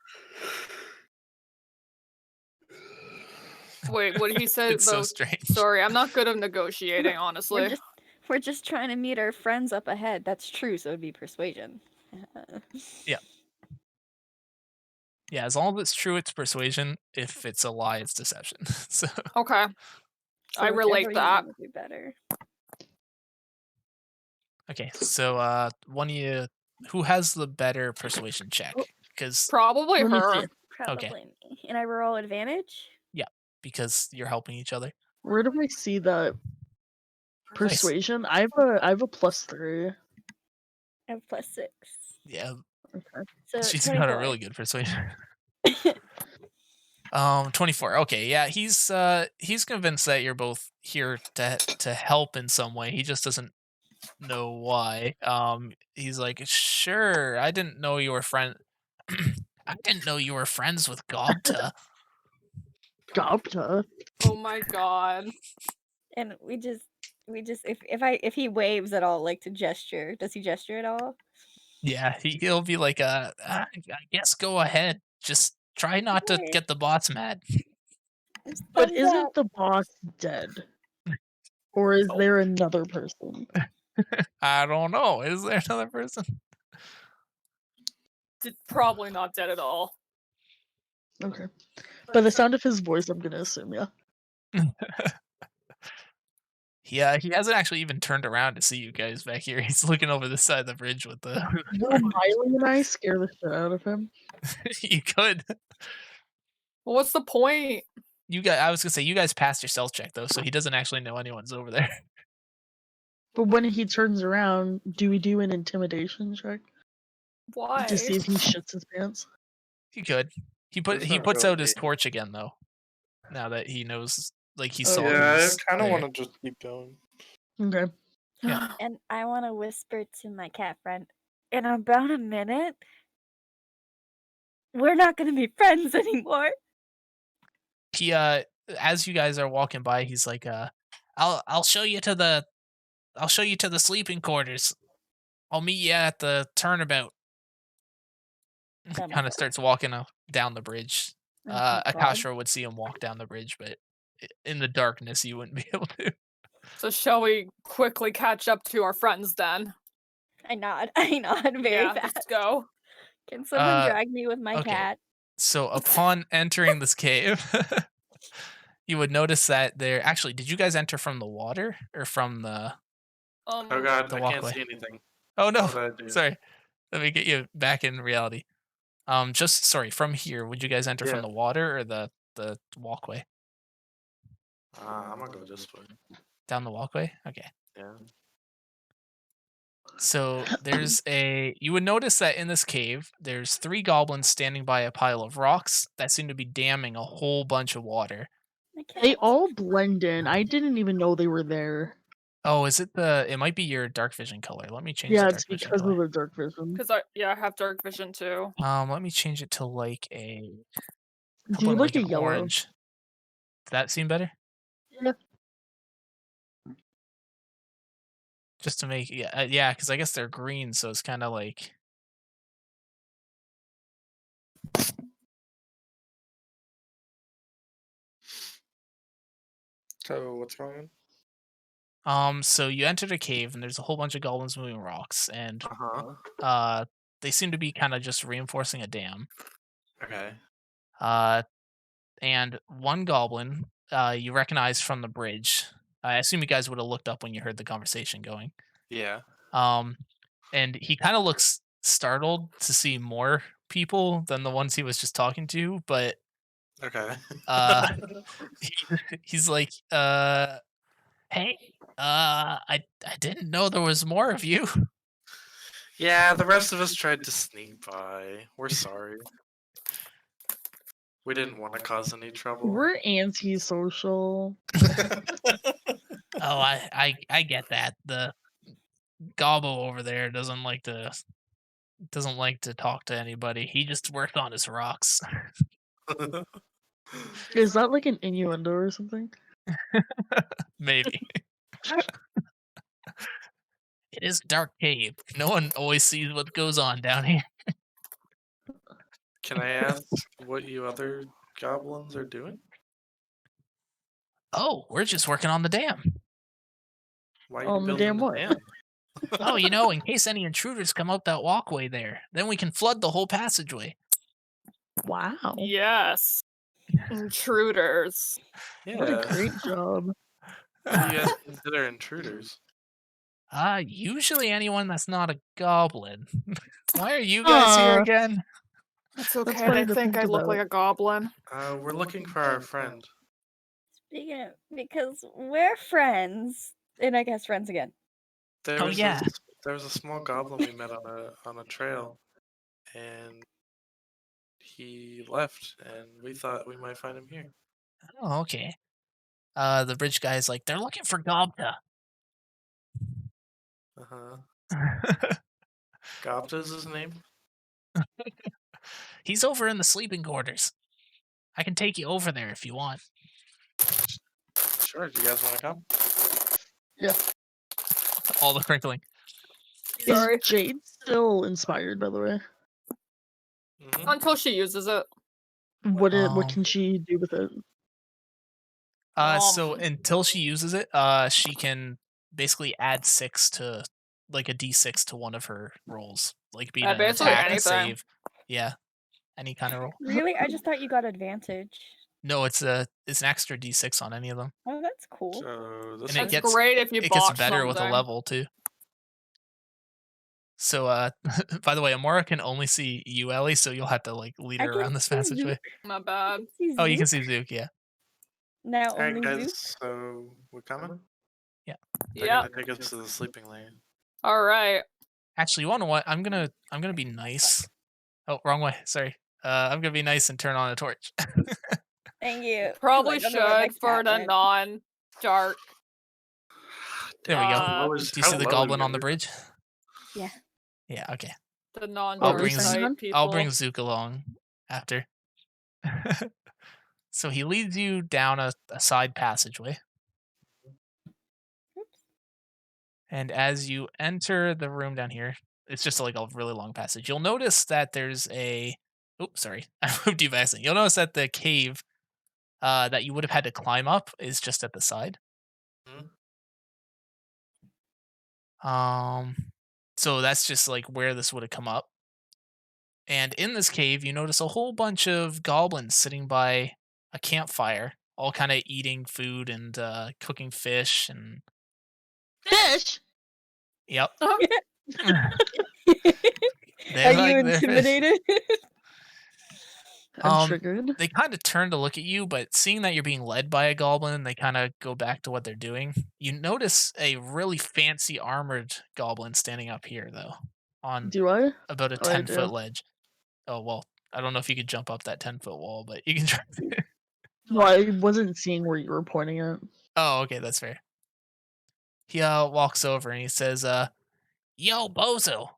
wait, what he said It's so though. strange. Sorry, I'm not good at negotiating, honestly. we're just trying to meet our friends up ahead. That's true. So it'd be persuasion. Yeah, as long as it's true, it's persuasion. If it's a lie, it's deception. So Okay, So I relate whichever you that. wanna do better. okay, so one of you, who has the better persuasion check? Because Probably Let me her. see. Probably me. And I roll advantage. because you're helping each other. Where do I see that Nice. persuasion? I have a +3. I have +6. Yeah, So she's 24. got a really good persuasion. 24. Okay, yeah, he's convinced that you're both here to help in some way. He just doesn't know why. He's like, sure, I didn't know you were friend. I didn't know you were friends with Gobta. Gobta. Oh my god. And we just if he waves at all, like to gesture, does he gesture at all? Yeah, he'll be like, I guess go ahead. Just try not to Okay. get the boss mad. Just But thumbs isn't up. the boss dead? Or is Oh. there another person? I don't know. Is there another person? Probably not dead at all. Okay. By the sound of his voice, I'm gonna assume, yeah. He hasn't actually even turned around to see you guys back here. He's looking over the side of the bridge with the. Will Miley and I scare the shit out of him? You could. Well, what's the point? I was gonna say you guys passed your stealth check though, so he doesn't actually know anyone's over there. But when he turns around, do we do an intimidation check Why? to see if he shits his pants? He could. He Doesn't puts out his really- torch again though. Now that he knows, like he Oh, saw. Yeah, I who's kind of there. want to just keep going. Okay. Yeah. And I want to whisper to my cat friend, in about a minute, we're not going to be friends anymore. He as you guys are walking by, he's like, I'll show you to the sleeping quarters. I'll meet you at the turnabout. That Kind must of starts walking down the bridge. Oh, God. Akashra would see him walk down the bridge, but in the darkness, you wouldn't be able to. So shall we quickly catch up to our friends then? I nod very Yeah, fast. let's go. Can someone drag me with my okay. cat? So upon entering this cave, you would notice that there. Actually, did you guys enter from the water or from the? Oh god, The I walkway. can't see anything. Oh no! What did I do? Sorry. Let me get you back in reality. Just sorry, from here, would you guys enter from Yeah. the water or the walkway? I'm gonna go this way. Down the walkway? Okay. Yeah. So you would notice that in this cave, there's 3 goblins standing by a pile of rocks that seem to be damming a whole bunch of water. My They cat. all blend in. I didn't even know they were there. Oh, it might be your dark vision color. Let me change Yeah, the it's dark vision because color. of the dark vision. Because I have dark vision too. Let me change it to like a how Do you about like like a an yellow? orange? Does that seem better? Yeah. Just to make yeah, because I guess they're green, so it's kind of like So what's going on? So you entered a cave and there's a whole bunch of goblins moving rocks, and Uh-huh. they seem to be kind of just reinforcing a dam. Okay. Uh, and one goblin you recognize from the bridge. I assume you guys would have looked up when you heard the conversation going. Yeah. And he kind of looks startled to see more people than the ones he was just talking to, but Okay. uh, he's like, hey, I didn't know there was more of you. Yeah, the rest of us tried to sneak by. We're sorry. We didn't want to cause any trouble. We're antisocial. Oh, I get that. The gobbo over there doesn't like to talk to anybody. He just worked on his rocks. Is that like an innuendo or something? Maybe. It is a dark cave. No one always sees what goes on down here. Can I ask what you other goblins are doing? Oh, we're just working on the dam. Why are you On the building damn the what? dam? Oh, in case any intruders come up that walkway there, then we can flood the whole passageway. Wow. Yes. Intruders. Yeah. What a great job. Who do you guys consider intruders? Usually anyone that's not a goblin. Why are you guys here Aw. again? It's That's okay. funny They to think I think look about. like a goblin. We're looking for our friend. Speaking of, because we're friends, and I guess friends again. There Oh, was yeah. there was a small goblin we met on a trail, and he left, and we thought we might find him here. Oh, okay. The bridge guy's like, they're looking for Gobta. Uh-huh. Gopta is his name? He's over in the sleeping quarters. I can take you over there if you want. Sure, do you guys want to come? All the crinkling. Sorry. Is Jade still inspired, by the way? Mhm. Until she uses it. What Um, can she do with it? So until she uses it, she can basically add 6 to like a d6 to one of her rolls, like be it an Basically attack, a anything. save, yeah, any kind of roll. Really? I just thought you got advantage. No, it's an extra d6 on any of them, Oh, that's cool. So this and it That's gets great if you it gets botch better with a something. level too. So, by the way, Amora can only see you, Ellie, so you'll have to like lead I her can around this see passageway. Zook. My bad. See Oh, you can Zook. see Zook, yeah. Now All right, only guys. Zook. So we're coming. They're Yep. gonna take us to the sleeping lane. All right. Actually, you want to what? I'm gonna be nice. Oh, wrong way. Sorry. I'm gonna be nice and turn on a torch. Thank you. 'cause I Probably don't know where my should for cat the went. non-dark. There we go. Uh, Do you see the goblin on the bridge? Yeah. Yeah. Okay. The I'll non-dark bring saying, side hon? people. I'll bring Zook along after. So he leads you down a side passageway. And as you enter the room down here, it's just like a really long passage. You'll notice that there's a. Oops, sorry, I moved you back. You'll notice that the cave that you would have had to climb up is just at the side. So that's just like where this would have come up. And in this cave, you notice a whole bunch of goblins sitting by a campfire, all kind of eating food and cooking fish and. Fish? Yep. Are They you like their fish. intimidated? I'm triggered. They kind of turn to look at you, but seeing that you're being led by a goblin, they kind of go back to what they're doing. You notice a really fancy armored goblin standing up here, though, on Do I? about a Oh, I 10-foot do. ledge. Oh, well, I don't know if you could jump up that 10-foot wall, but you can try. No, I wasn't seeing where you were pointing at. Oh, okay, that's fair. He walks over and he says, "Yo, bozo,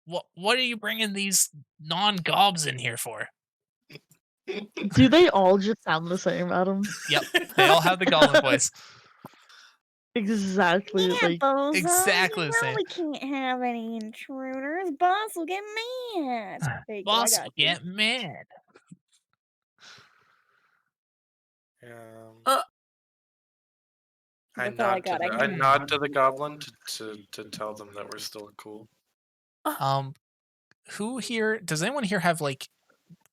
what are you bringing these non-gobs in here for?" Do they all just sound the same, Adam? Yep, they all have the goblin voice. Exactly, Yeah, like bozo. Exactly You the know same. we can't have any intruders. Boss will get mad. Hey, girl, I Boss got will you. get mad. I That's all I nod to got. I the I can. nod to the goblin to tell them that we're still cool. Who here? Does anyone here have like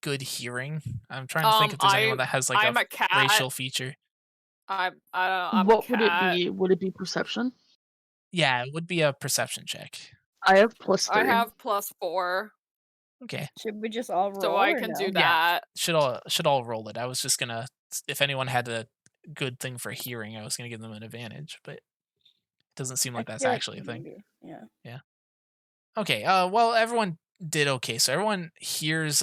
good hearing? I'm trying to think if there's anyone that has like I'm a a cat. racial feature. I don't know. I'm a what would it cat. be? Would it be perception? Yeah, it would be a perception check. I have +3. I have +4, Okay, Should we just all roll? so I or can no? do Yeah. that. should all roll it. I was just gonna, if anyone had a good thing for hearing, I was gonna give them an advantage, but it doesn't seem like I that's feel actually a thing. maybe. Yeah. Yeah. Okay. Well, everyone did okay. So everyone hears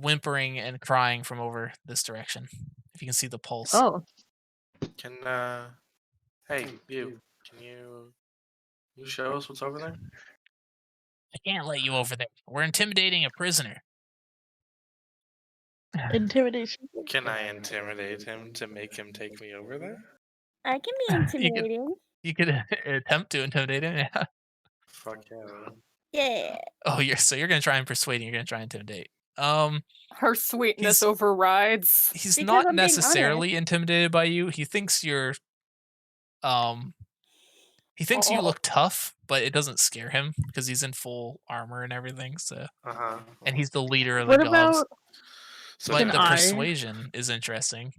whimpering and crying from over this direction. If you can see the pulse. Oh, Can hey you, can you show us what's over there? I can't let you over there. We're intimidating a prisoner. intimidation. Can I intimidate him to make him take me over there? I can be intimidating. You could attempt to intimidate him. Yeah. Fuck yeah. Yeah. Oh, you're gonna try and persuade him. You're gonna try and intimidate. Her sweetness He's- overrides. He's Because not I'm being necessarily intimidated by you. He thinks you're he thinks you Oh. look tough, but it doesn't scare him because he's in full armor and everything. So, Uh-huh. and he's the leader of the What gobs. about? So But Can the I- persuasion is interesting.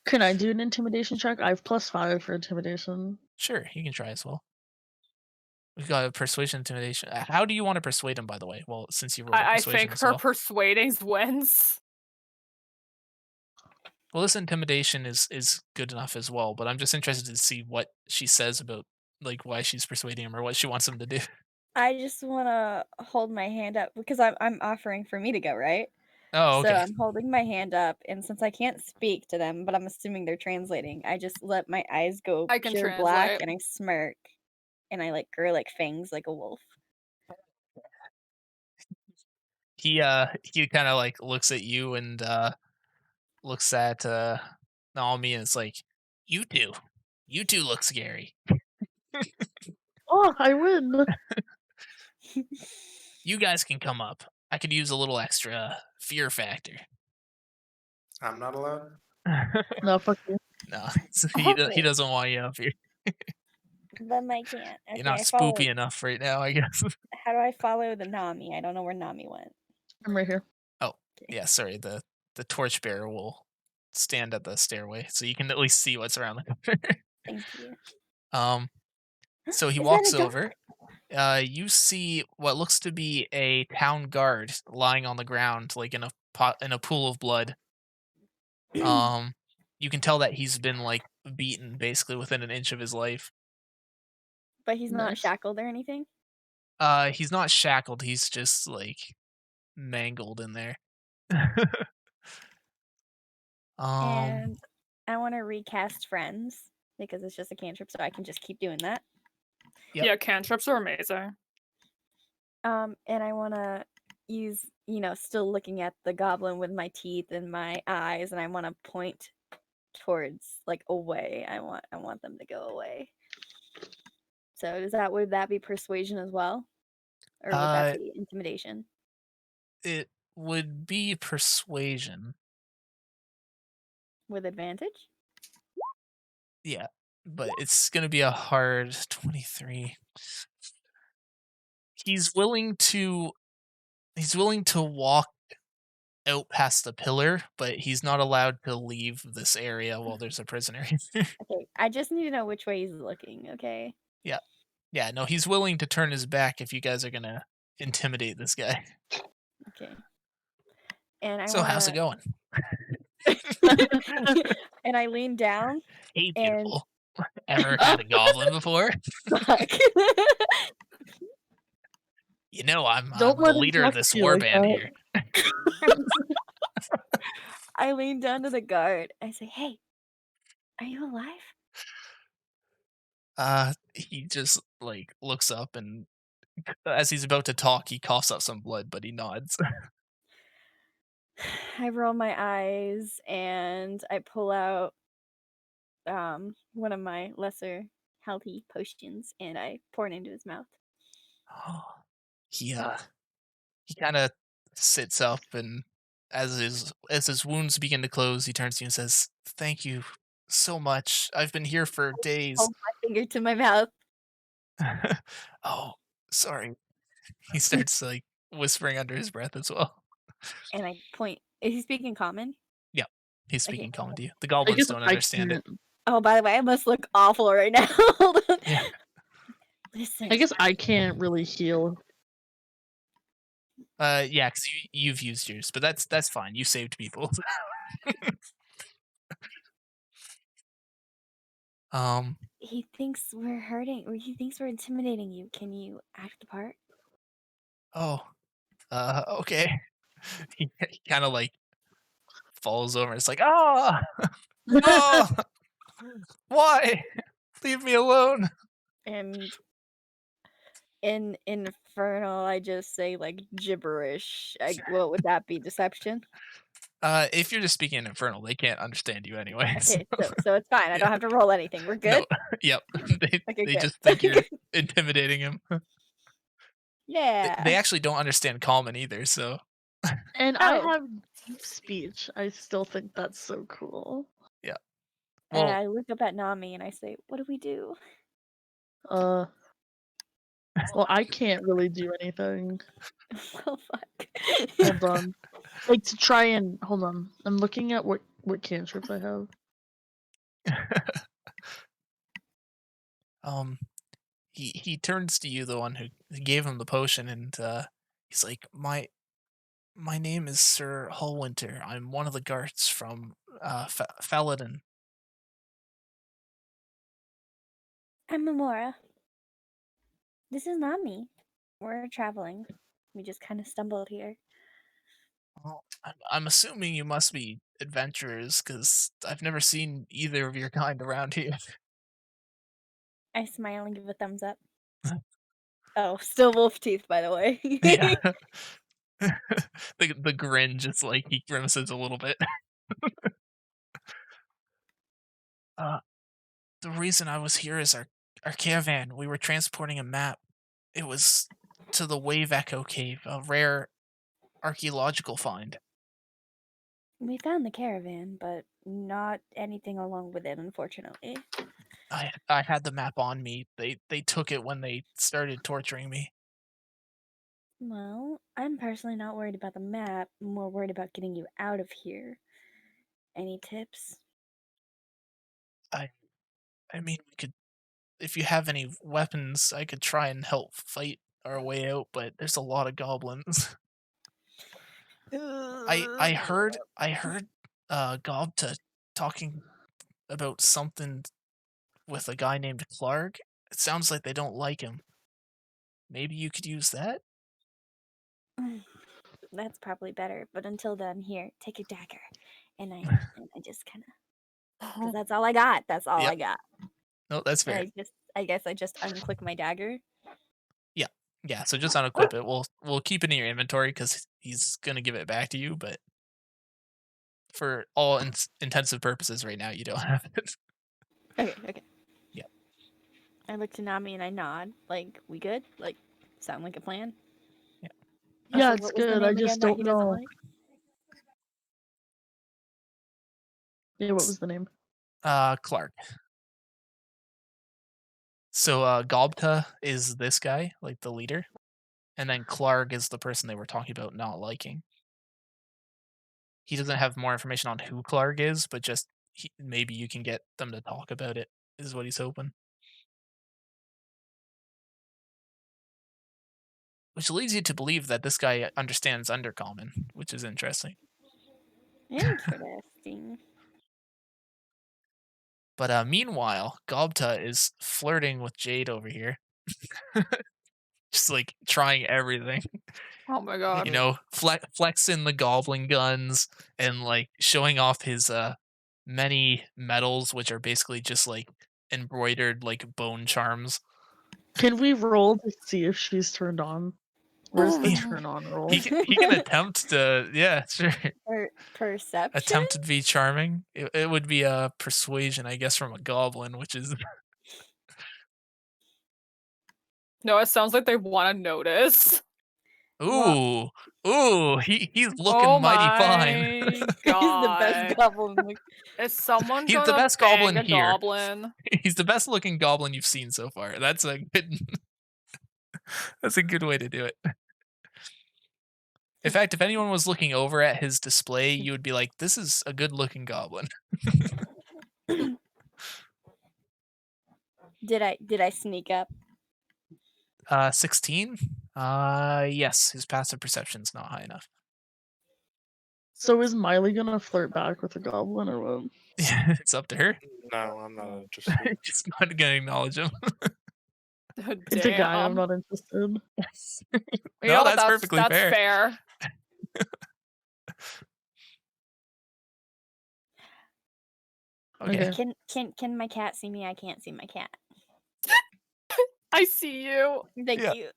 Can I do an intimidation check? I have +5 for intimidation. Sure, you can try as well. We've got a persuasion intimidation. How do you want to persuade him, by the way? Well, since you rolled a I persuasion think as her well. persuading wins. Well, this intimidation is good enough as well, but I'm just interested to see what she says about like why she's persuading him or what she wants him to do. I just want to hold my hand up because I'm offering for me to go, right? Oh, So okay. I'm holding my hand up, and since I can't speak to them, but I'm assuming they're translating, I just let my eyes go I can pure black, translate. and I smirk, and I like grow like fangs like a wolf. He kind of like looks at you and looks at Naomi and it's like, you two look scary. Oh, I win. You guys can come up. I could use a little extra fear factor. I'm not allowed? No, fuck you. No, he doesn't want you up here. But I can't. You're Okay, not I follow. spoopy enough right now, I guess. How do I follow the Nami? I don't know where Nami went. I'm right here. Oh, yeah, sorry. The torchbearer will stand at the stairway, so you can at least see what's around the corner. Thank you. So he Is that walks a dog? over. You see what looks to be a town guard lying on the ground, like in a pool of blood. You can tell that he's been like beaten basically within an inch of his life. But he's not Nice. shackled or anything. He's not shackled. He's just like mangled in there. And I want to recast friends because it's just a cantrip, so I can just keep doing that. Yep. Yeah, cantrips are amazing. And I want to use, still looking at the goblin with my teeth and my eyes, and I want to point towards like away. I want them to go away. So would that be persuasion as well, or would that be intimidation? It would be persuasion. With advantage? Yeah, but it's gonna be a hard 23. He's willing to walk out past the pillar, but he's not allowed to leave this area while there's a prisoner. Okay, I just need to know which way he's looking, okay? Yeah, no, he's willing to turn his back if you guys are gonna intimidate this guy. Okay. and I So how's it wanna going? and I lean down Hey, and beautiful. Ever had a goblin before? fuck. You know, I'm Don't the let him leader of talk this to you war like band that. here. I lean down to the guard. I say, "Hey, are you alive?" He just like looks up and as he's about to talk, he coughs up some blood, but he nods. I roll my eyes and I pull out one of my lesser healthy potions and I pour it into his mouth. he he kind of sits up and as his wounds begin to close, he turns to you and says, "Thank you so much. I've been here for days." Hold my finger to my mouth. Oh, sorry. He starts like whispering under his breath as well. And I point. Is he speaking common? Yeah, he's Okay. speaking common to you. The I goblins guess don't I understand it. can't. Oh, by the way, I must look awful right now. Hold on. Yeah. Listen. I guess I can't really heal. Yeah, because you've used yours, but that's fine. You saved people. um. He thinks we're hurting, or he thinks we're intimidating you. Can you act the part? Oh. Okay. He kind of like falls over. It's like, ah, oh, why? Leave me alone. And in infernal, I just say like gibberish. What would that be? Deception? If you're just speaking in infernal, they can't understand you anyway. Okay, so it's fine. I Yeah. don't have to roll anything. We're No. good. Yep. Okay, They good. just think you're intimidating him. Yeah. They actually don't understand common either. So And I Oh. have deep speech. I still think that's so cool. yeah. And Well, I look up at Nami and I say, "What do we do?" Well, I can't really do anything. Oh fuck. Hold on. Like to try and hold on. I'm looking at what cantrips I have. he turns to you, the one who gave him the potion, and he's like, my name is Sir Hallwinter. I'm one of the guards from Faladin. I'm Memora. This is not me. We're traveling. We just kind of stumbled here. Well, I'm assuming you must be adventurers, because I've never seen either of your kind around here. I smile and give a thumbs up. Oh, still wolf teeth, by the way. Yeah. The grin just like he grimaces a little bit. uh, the reason I was here is our caravan. We were transporting a map. It was to the Wave Echo Cave, a rare archaeological find. We found the caravan, but not anything along with it, unfortunately. I had the map on me. They took it when they started torturing me. Well, I'm personally not worried about the map, more worried about getting you out of here. Any tips? I I mean, we could, if you have any weapons, I could try and help fight our way out, but there's a lot of goblins. I heard Gobta talking about something with a guy named Clark. It sounds like they don't like him. Maybe you could use that? That's probably better, but until then, here, take your dagger. And I just kind of, because that's all I got. That's all I Yep. got. No, that's And fair. I guess I just unclick my dagger. Yeah. Yeah, so just unequip it. We'll keep it in your inventory because he's gonna give it back to you, but for all intensive purposes right now, you don't have it. Okay. Yeah. I look to Nami and I nod. Like, we good? Like, sound like a plan? Yeah. Yeah, Also, it's what was the good. I name just again that don't he doesn't know. like? Yeah, what was the name? Clark. So Gobta is this guy, like the leader, and then Clark is the person they were talking about not liking. He doesn't have more information on who Clark is, but just maybe you can get them to talk about it. Is what he's hoping. Which leads you to believe that this guy understands Undercommon, which is interesting. Interesting. But meanwhile, Gobta is flirting with Jade over here. Just like trying everything. Oh my god. You know, flexing the goblin guns and like showing off his many medals, which are basically just like embroidered like bone charms. Can we roll to see if she's turned on? Where's the Oh. turn on roll? He can attempt to, yeah, sure, Perception? attempt to be charming. It would be a persuasion, I guess, from a goblin, which is No, it sounds like they want to notice. ooh, he's looking Oh mighty fine. my He's the god. best goblin. Like, Is someone He's the gonna best bang goblin a here. goblin? He's the best looking goblin you've seen so far. That's a good that's a good way to do it. In fact, if anyone was looking over at his display, you would be like, this is a good looking goblin. did I sneak up? 16? Yes, his passive perception's not high enough. So is Miley gonna flirt back with the goblin or what? It's up to her. No, I'm not interested. Just not gonna acknowledge him. It's a guy, I'm Damn. not interested. You No, know what, that's perfectly that's fair. fair. Okay. Can my cat see me? I can't see my cat. I see you. Thank Yeah. you.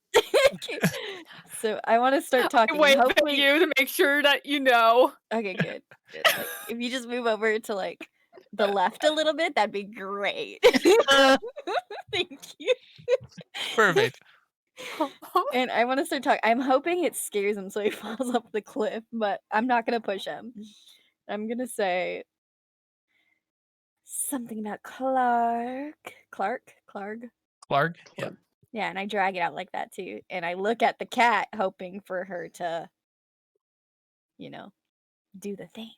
So I want to start I talking. wave at Hopefully, you to make sure that you know. okay, good. Like, if you just move over to like the left a little bit, that'd be great. Thank you. Perfect. And I want to start talking. I'm hoping it scares him so he falls off the cliff, but I'm not gonna push him. I'm gonna say something about Clark. Clark? Yeah. Yeah, and I drag it out like that too. And I look at the cat, hoping for her to, you know, do the thing.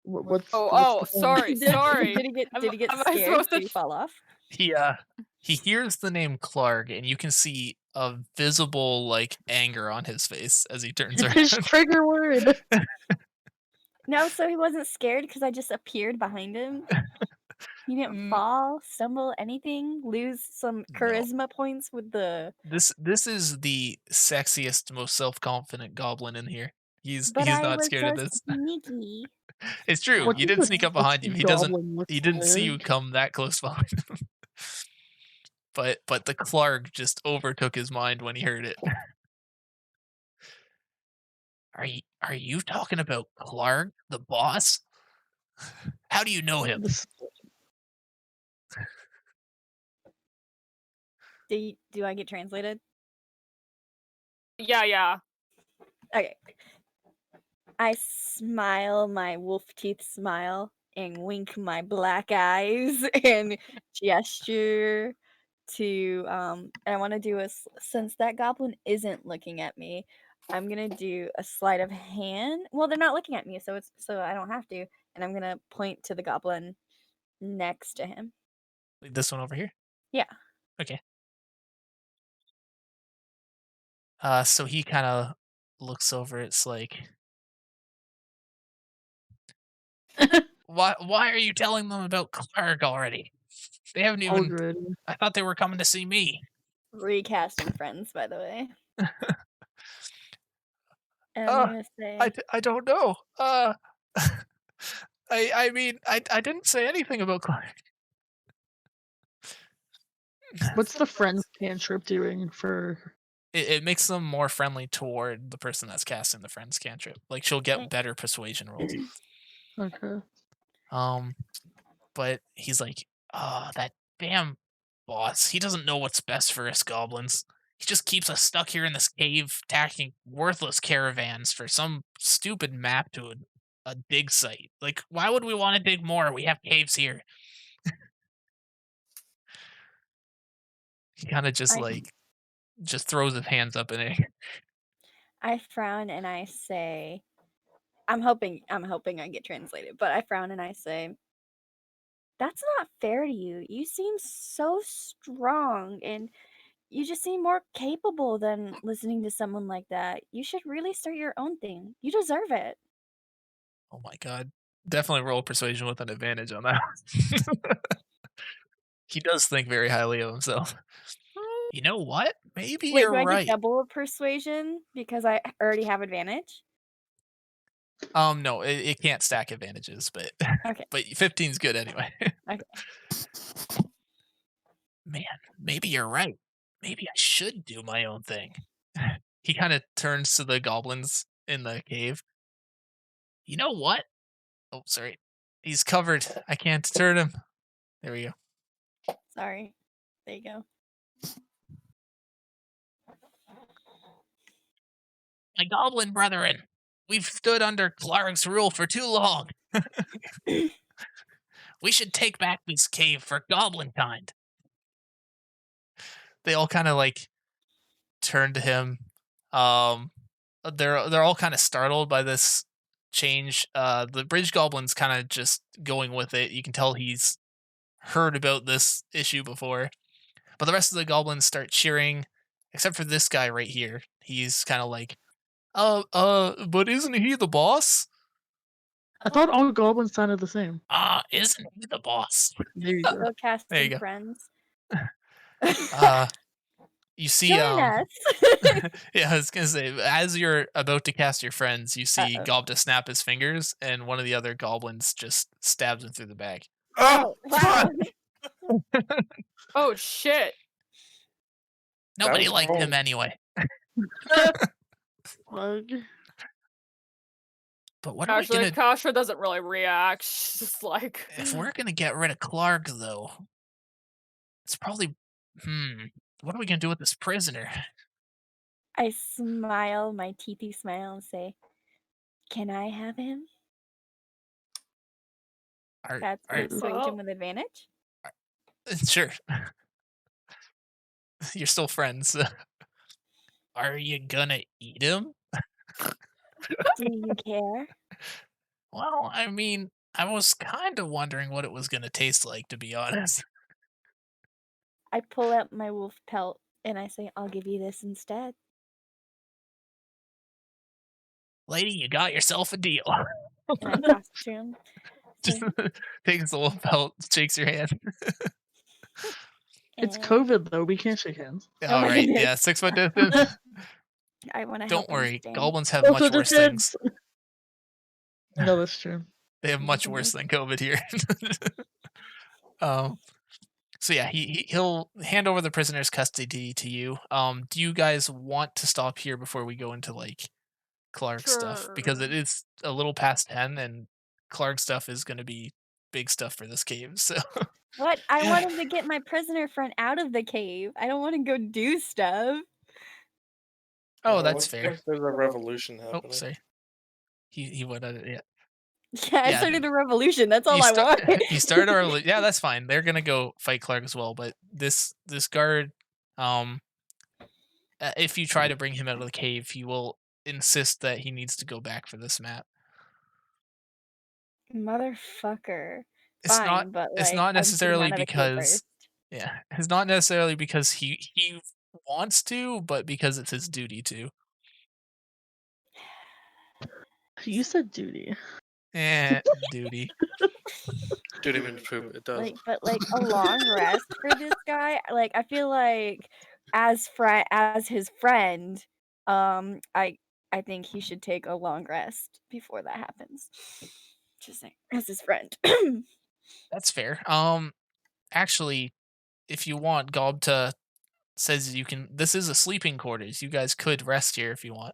What's Oh, the thing? sorry, sorry. Did he get Am I scared? supposed Did to he fall off? He hears the name Clark, and you can see a visible like anger on his face as he turns His around. trigger word. No, so he wasn't scared because I just appeared behind him. He didn't Mm, fall, stumble, anything, lose some no. charisma points with the. This is the sexiest, most self-confident goblin in here. He's But I not was scared so of this. sneaky. It's true. What You does didn't a sneak up behind sexy him. goblin look He didn't see you like? come that close behind him. But the Clark just overtook his mind when he heard it. Are you talking about Clark, the boss? How do you know him? This- Do I get translated? Yeah. Okay. I smile my wolf teeth smile and wink my black eyes and gesture to and I want to do since that goblin isn't looking at me, I'm gonna do a sleight of hand. Well, they're not looking at me, so I don't have to, and I'm gonna point to the goblin next to him. This one over here? Yeah. Okay. So he kind of looks over. It's like, why are you telling them about Clark already? They haven't even. Already. I thought they were coming to see me. Recasting friends, by the way. And I'm Uh, gonna say I don't know. I mean, I didn't say anything about Clark. What's the friends cantrip doing for? It makes them more friendly toward the person that's casting the friends cantrip. Like she'll get better persuasion rolls. Okay. But he's like, that damn boss. He doesn't know what's best for us goblins. He just keeps us stuck here in this cave, tacking worthless caravans for some stupid map to a dig site. Like, why would we want to dig more? We have caves here. He kind of just I- just throws his hands up in it. I frown and I say, I'm hoping I get translated, but I frown and I say, that's not fair to you. You seem so strong and You just seem more capable than listening to someone like that. You should really start your own thing. You deserve it. Oh my god. Definitely roll persuasion with an advantage on that. He does think very highly of himself. You know what? Maybe Wait, you're do I get right. double persuasion because I already have advantage? No, it can't stack advantages, but Okay. but 15's good anyway. Okay. Man, maybe you're right. Maybe I should do my own thing. He kind of turns to the goblins in the cave. You know what? Oh, sorry. He's covered. I can't turn him. There we go. Sorry. There you go. My goblin brethren, we've stood under Clark's rule for too long. We should take back this cave for goblin kind. They all kind of like turn to him. Um, they're all kind of startled by this change. The bridge goblin's kind of just going with it. You can tell he's heard about this issue before. But the rest of the goblins start cheering, except for this guy right here. He's kind of like, but isn't he the boss? I thought all goblins sounded the same. Isn't he the boss? There you go. Go cast There you some go. friends. You see, Join us. yeah, I was gonna say, as you're about to cast your friends, you see Uh-oh. Gobta snap his fingers, and one of the other goblins just stabs him through the back. Oh, wow. Oh shit. Nobody was liked him cold. anyway. Fuck. But what are we Actually, gonna? Kasha doesn't really react. She's just like, If we're gonna get rid of Clark, though, it's probably. What are we gonna do with this prisoner? I smile, my teethy smile, and say, "Can I have him?" That's Are persuasion with advantage. sure. You're still friends. Are you gonna eat him? Do you care? Well, I mean, I was kind of wondering what it was gonna taste like, to be honest. I pull out my wolf pelt and I say, "I'll give you this instead." Lady, you got yourself a deal. And I toss it to him. Just Say, takes the little belt, shakes your hand. It's and- COVID though. We can't shake hands. Oh All my right, goodness. yeah, 6-foot distance. I want to Don't help him worry, stand. goblins have Also much worse things. No, that's true. They have much worse than COVID here. um, so yeah, he'll hand over the prisoner's custody to you. Do you guys want to stop here before we go into like Clark stuff? Because it Sure. is a little past 10, and Clark stuff is going to be big stuff for this cave. So What? I Yeah. want him to get my prisoner friend out of the cave. I don't want to go do stuff. oh, that's Looks fair. like there's a revolution Oh, happening. sorry. He went at it. Yeah. Yeah, I Yeah. started a revolution. That's all You I start- want. you started our yeah, that's fine. They're gonna go fight Clark as well, but this guard, if you try to bring him out of the cave, he will insist that he needs to go back for this map. Motherfucker. It's Fine, not. but It's like, not I'm getting necessarily out of the cave because. first. Yeah, it's not necessarily because he wants to, but because it's his duty to. You said duty. Duty. Duty means poop. It does. But a long rest for this guy. Like, I feel like as his friend, I think he should take a long rest before that happens. Just saying, as his friend. That's fair. Actually, if you want, Gobta says you can. This is a sleeping quarters. You guys could rest here if you want.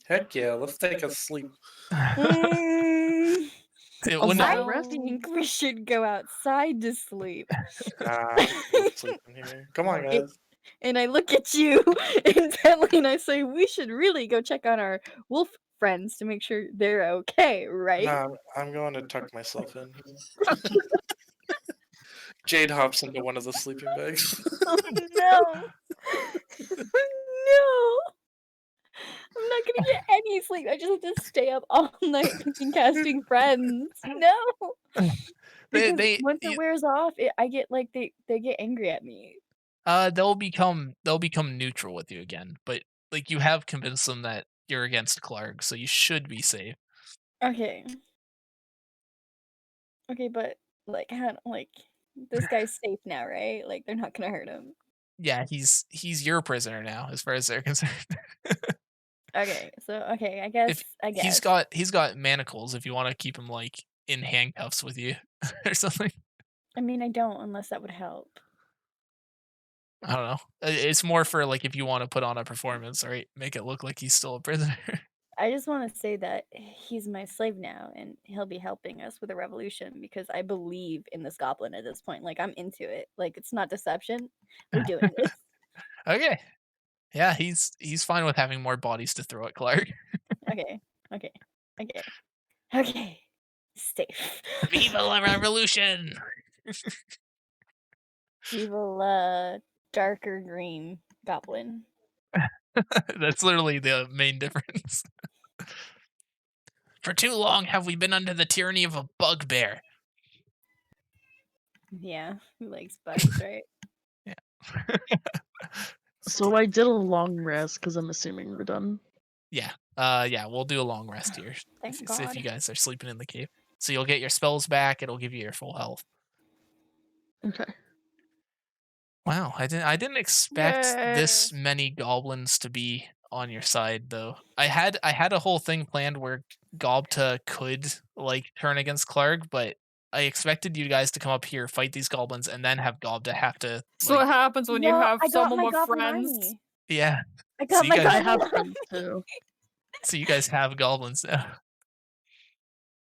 Heck yeah, let's take a sleep. Mm, It A wouldn't. I long rest? think we should go outside to sleep. Nah, we'll sleep in here. Come on, It- guys. And I look at you intently and I say, we should really go check on our wolf friends to make sure they're okay, right? Nah, I'm going to tuck myself in. Jade hops into one of the sleeping bags. Oh no. No. I'm not gonna get any sleep. I just have to stay up all night thinking casting friends. No. Because They once it you- wears off, I get like they get angry at me. They'll become neutral with you again, but like you have convinced them that you're against Clark, so you should be safe. Okay. Okay, but like, this guy's safe now, right? Like, they're not gonna hurt him. Yeah, he's your prisoner now, as far as they're concerned. Okay, so okay, If I guess. he's got manacles, if you want to keep him like in handcuffs with you or something. I mean, I don't unless that would help. I don't know. It's more for like if you want to put on a performance, right? Make it look like he's still a prisoner. I just want to say that he's my slave now, and he'll be helping us with the revolution because I believe in this goblin at this point. Like, I'm into it. Like, it's not deception. We're doing this. Okay. Yeah, he's fine with having more bodies to throw at Clark. Okay, okay, okay, okay. Safe. Viva la revolution! Viva la darker green goblin. That's literally the main difference. For too long have we been under the tyranny of a bugbear. Yeah, who likes bugs, right? Yeah. So I did a long rest because I'm assuming we're done. Yeah. Yeah, we'll do a long rest here. Thank if God. you guys are sleeping in the cave. So you'll get your spells back, it'll give you your full health. Okay. Wow, I didn't expect this many goblins to be on your side though. I had a whole thing planned where Gobta could like turn against Clark, but I expected you guys to come up here, fight these goblins, and then have Gobta have to So what happens when you No, have I got someone my with goblin friends? army. yeah. I got you my guys- I goblin have army. friends too. So you guys have goblins now.